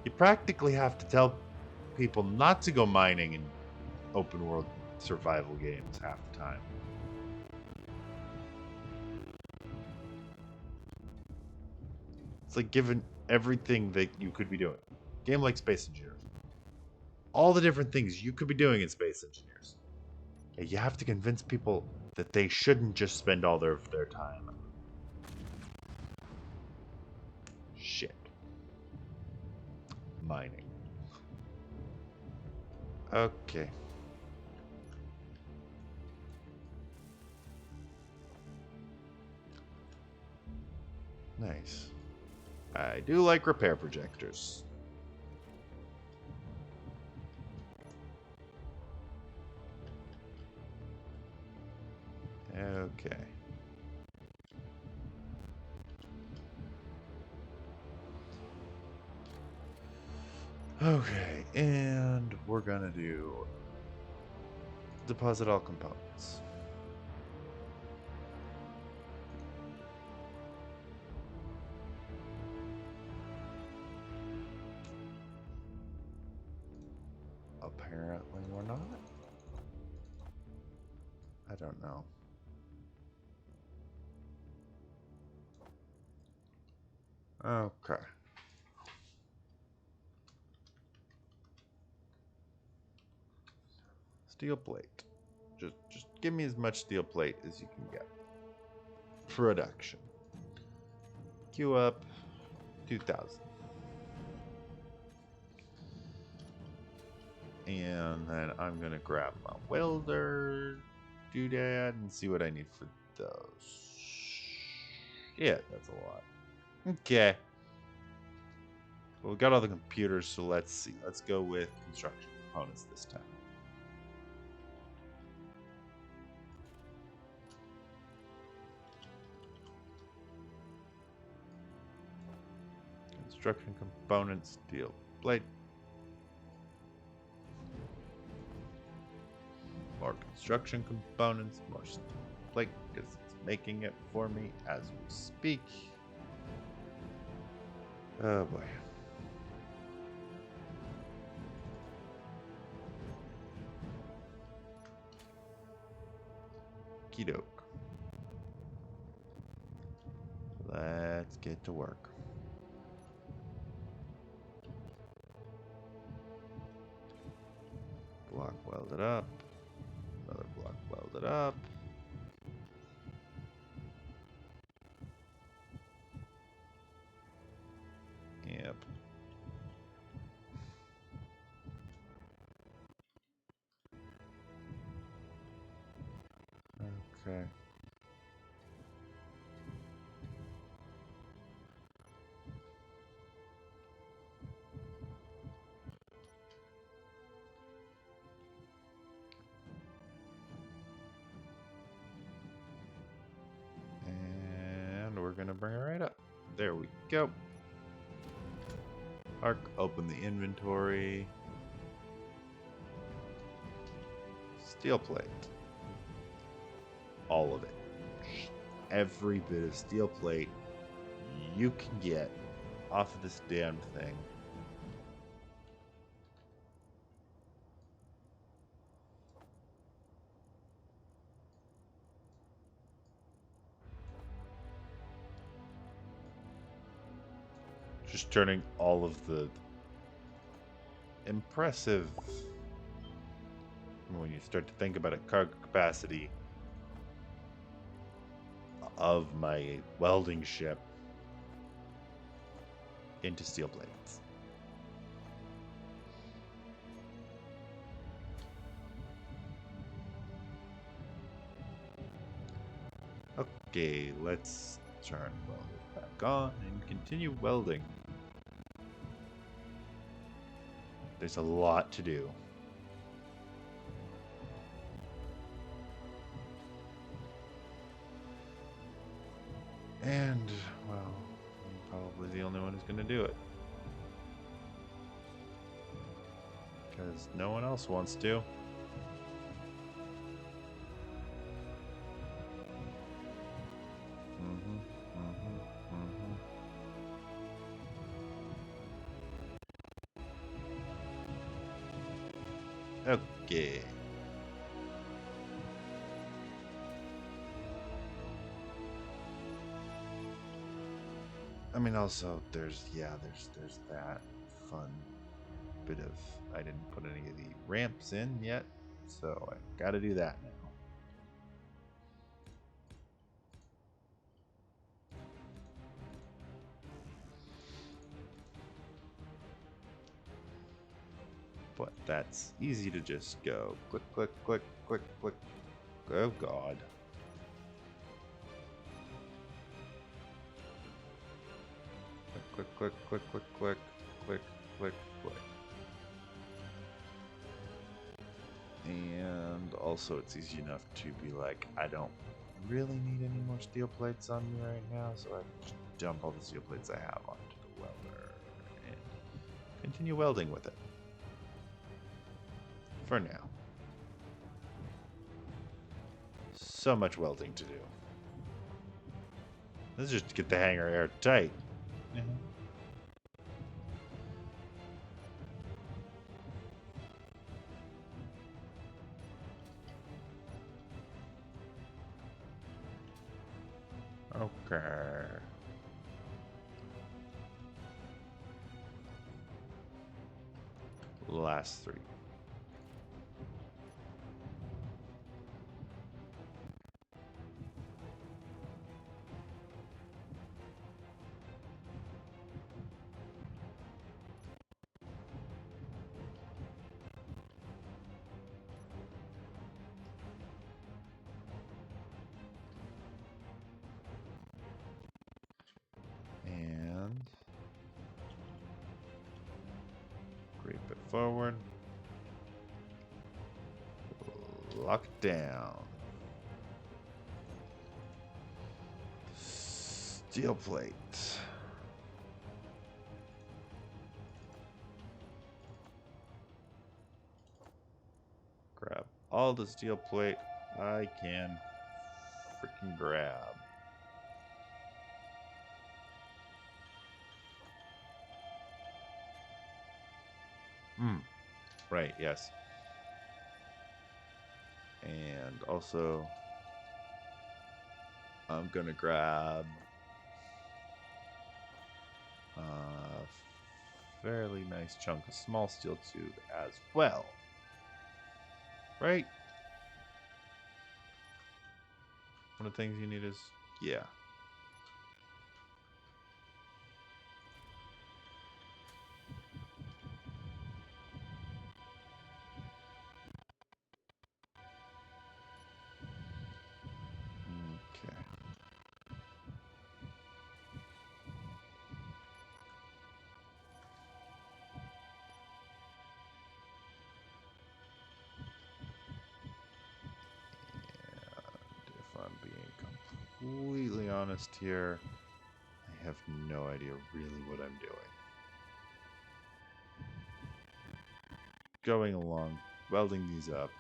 You practically have to tell people not to go mining in open world survival games half the time. It's like given everything that you could be doing. Game like Space Engineers. All the different things you could be doing in Space Engineers. And you have to convince people that they shouldn't just spend all their time. Shit. Mining. Okay. Nice. I do like repair projectors. Okay. Okay, and we're gonna do deposit all components. Apparently we're not. I don't know. Okay. Steel plate. Just give me as much steel plate as you can get. Production. Queue up 2,000. And then I'm gonna grab my welder doodad and see what I need for those. Yeah, that's a lot. Okay. Well, we got all the computers, so let's see. Let's go with construction components this time. Construction components, steel plate. More construction components, more steel plate, because it's making it for me as we speak. Oh boy. Okey-doke. Let's get to work. Block welded up. Another block welded up. Yep. Okay. And we're gonna bring it right up. There we go. Arc, open the inventory. Steel plate. all of it. Every bit of steel plate you can get off of this damn thing. Just turning all of the impressive, when you start to think about it, cargo capacity of my welding ship into steel plates. Okay, let's turn welder back on and continue welding. There's a lot to do. And, well, I'm probably the only one who's going to do it. Because no one else wants to. Okay. I mean, also, there's that fun bit of, I didn't put any of the ramps in yet, so I gotta do that now. But that's easy to just go click, click, click, click, click. Oh God. Click, click, click, click, click, click, click, click. And also it's easy enough to be like, I don't really need any more steel plates on me right now, so I can just dump all the steel plates I have onto the welder and continue welding with it. For now. So much welding to do. Let's just get the hangar airtight. Okay. Last three. And creep it forward. Lock down. Steel plate. Grab all the steel plate I can freaking grab. Right, yes. And also, I'm gonna grab a fairly nice chunk of small steel tube as well. Right? One of the things you need is, yeah. Okay. And if I'm being completely honest here, I have no idea really what I'm doing. Going along, welding these up.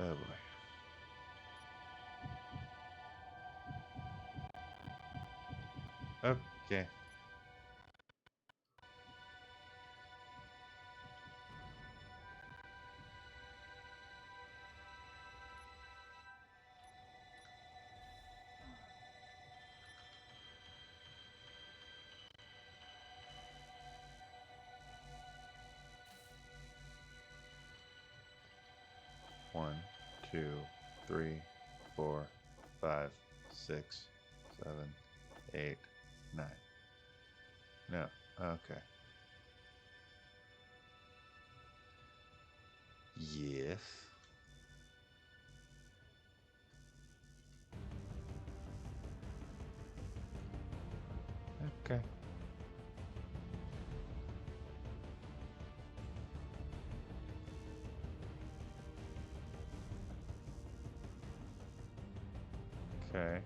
Oh boy. Okay. One, two, three, 4, 5, 6, 7, 8, 9. No. Okay. Yes. Okay. Okay.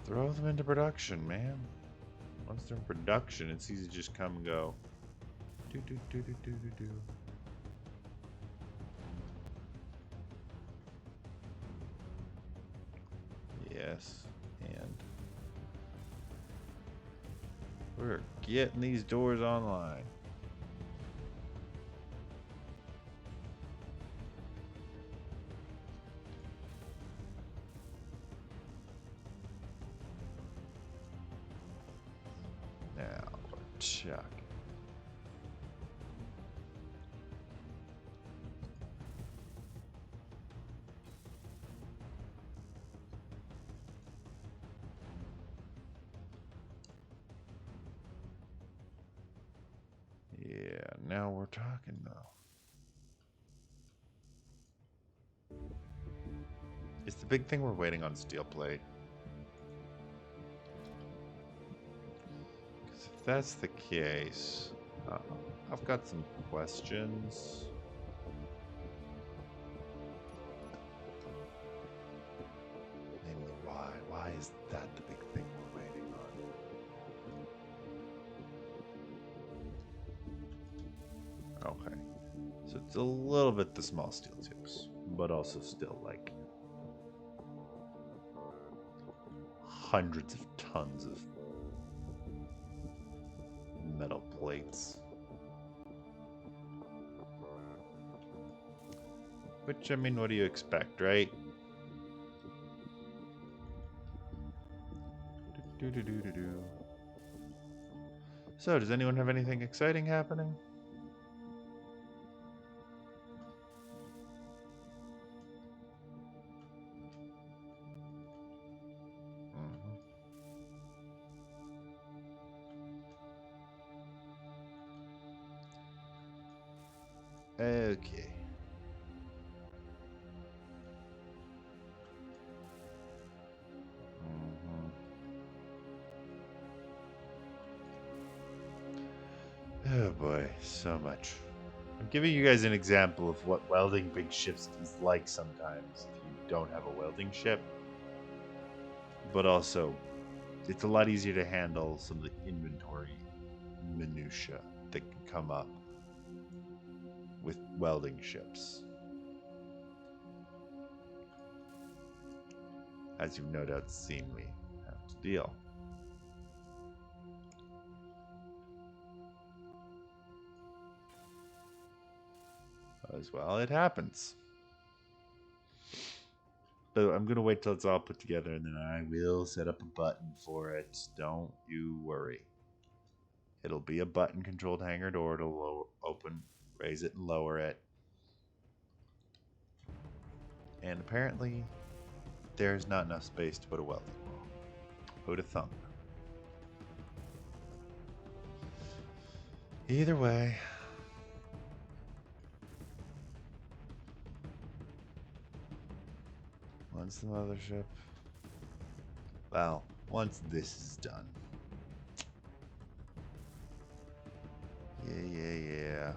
Throw them into production, man. Once they're in production, it's easy to just come and go. Do do do do do do do. Yes, and we're getting these doors online. Now we're chucking. Yeah, now we're talking though. Is the big thing we're waiting on steel plate? Because if that's the case, I've got some questions. Namely, why? Why is that the big thing we're waiting on? Okay. So it's a little bit the small steel tubes, but also still like hundreds of tons of metal plates. Which, I mean, what do you expect, right? Do. So, does anyone have anything exciting happening? Okay. Oh boy, so much. I'm giving you guys an example of what welding big ships is like sometimes if you don't have a welding ship. But also, it's a lot easier to handle some of the inventory minutia that can come up with welding ships. As you've no doubt seen me have to deal. As well, it happens. But I'm going to wait till it's all put together and then I will set up a button for it. Don't you worry. It'll be a button controlled hangar door. It'll open, raise it, and lower it. And apparently, there's not enough space to put a welding wall. Who'd have thunk? Either way. Once the mothership. Well, once this is done. Yeah.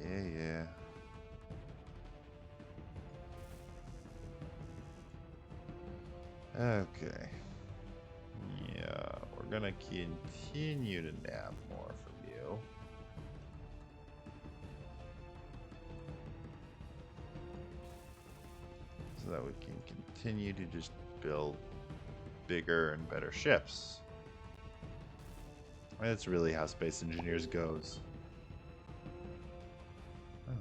Yeah. Okay. gonna continue to nab more from you. So that we can continue to just build bigger and better ships. That's really how Space Engineers goes. Oh,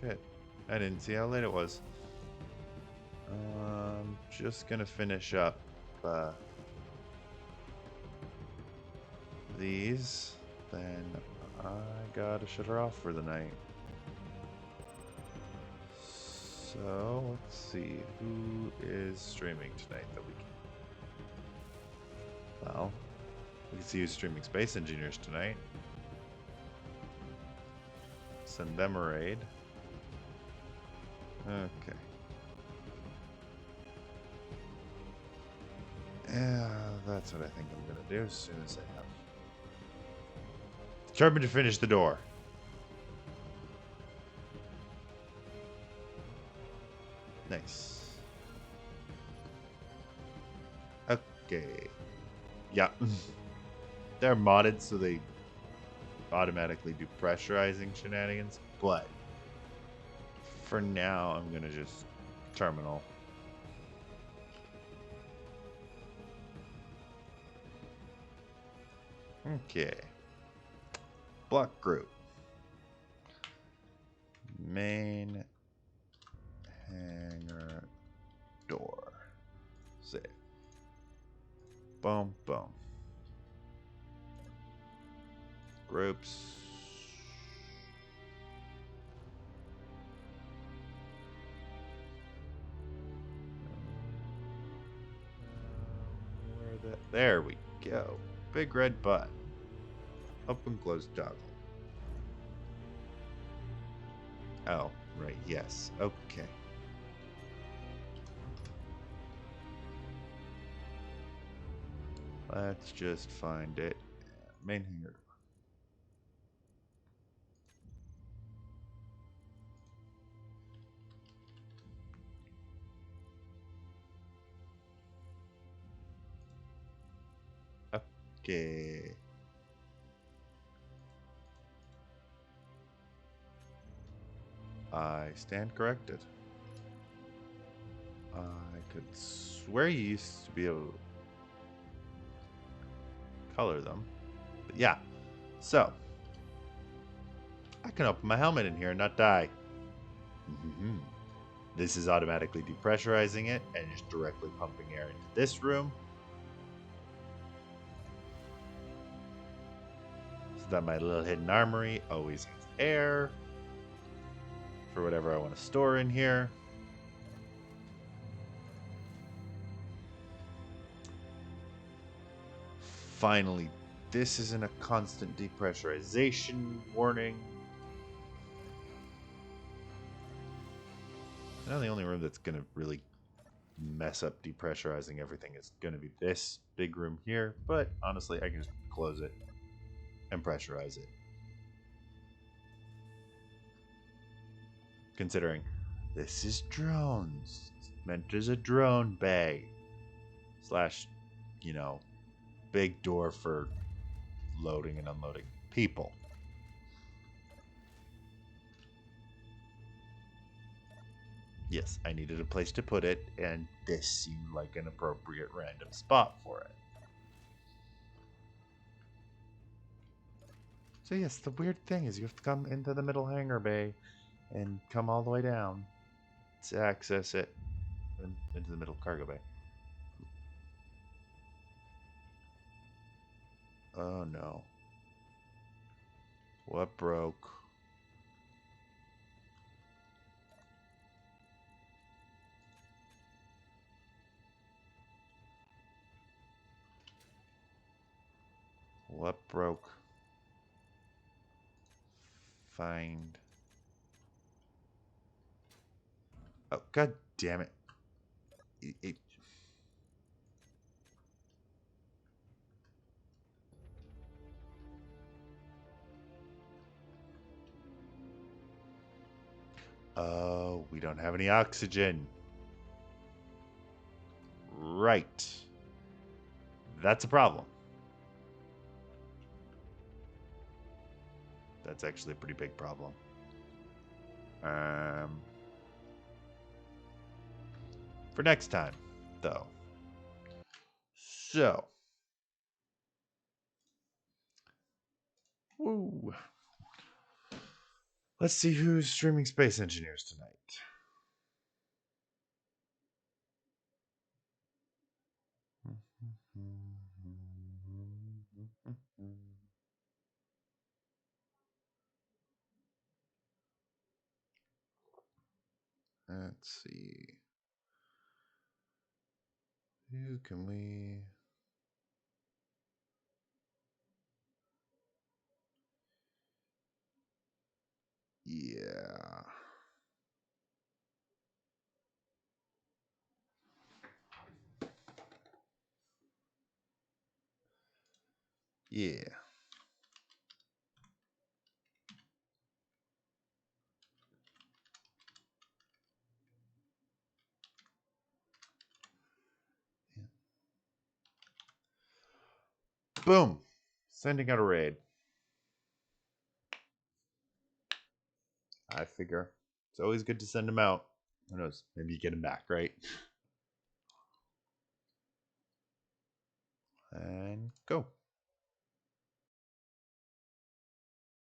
shit. I didn't see how late it was. Just gonna finish up these. Then I gotta shut her off for the night. So, let's see. Who is streaming tonight that we can... Well, we can see who's streaming Space Engineers tonight. Send them a raid. Okay. Yeah, that's what I think I'm gonna do as soon as I have. Determined to finish the door. Nice. Okay. Yeah. They're modded so they automatically do pressurizing shenanigans, but for now I'm gonna just terminal. Okay. Block group. Main hangar door. Save. Boom, boom. Groups. There we go. Big red button. Open, close, toggle. Oh, right, yes. Okay. Let's just find it. Main hangar. Okay. I stand corrected. I could swear you used to be able to color them. But yeah. So. I can open my helmet in here and not die. Mm-hmm. This is automatically depressurizing it and just directly pumping air into this room. So that my little hidden armory always has air for whatever I want to store in here. Finally, this isn't a constant depressurization warning. Now the only room that's going to really mess up depressurizing everything is going to be this big room here. But honestly, I can just close it and pressurize it. Considering this is drones. It's meant as a drone bay. Slash, you know, big door for loading and unloading people. Yes, I needed a place to put it, and this seemed like an appropriate random spot for it. So yes, the weird thing is you have to come into the middle hangar bay and come all the way down to access it into the middle cargo bay. Oh no. What broke? What broke? Find. Oh, god damn it. Oh, we don't have any oxygen. Right. That's a problem. That's actually a pretty big problem. For next time, though. So. Woo. Let's see who's streaming Space Engineers tonight. Let's see. Who can we... Yeah. Yeah. Boom. Sending out a raid. I figure it's always good to send them out. Who knows? Maybe you get them back, right?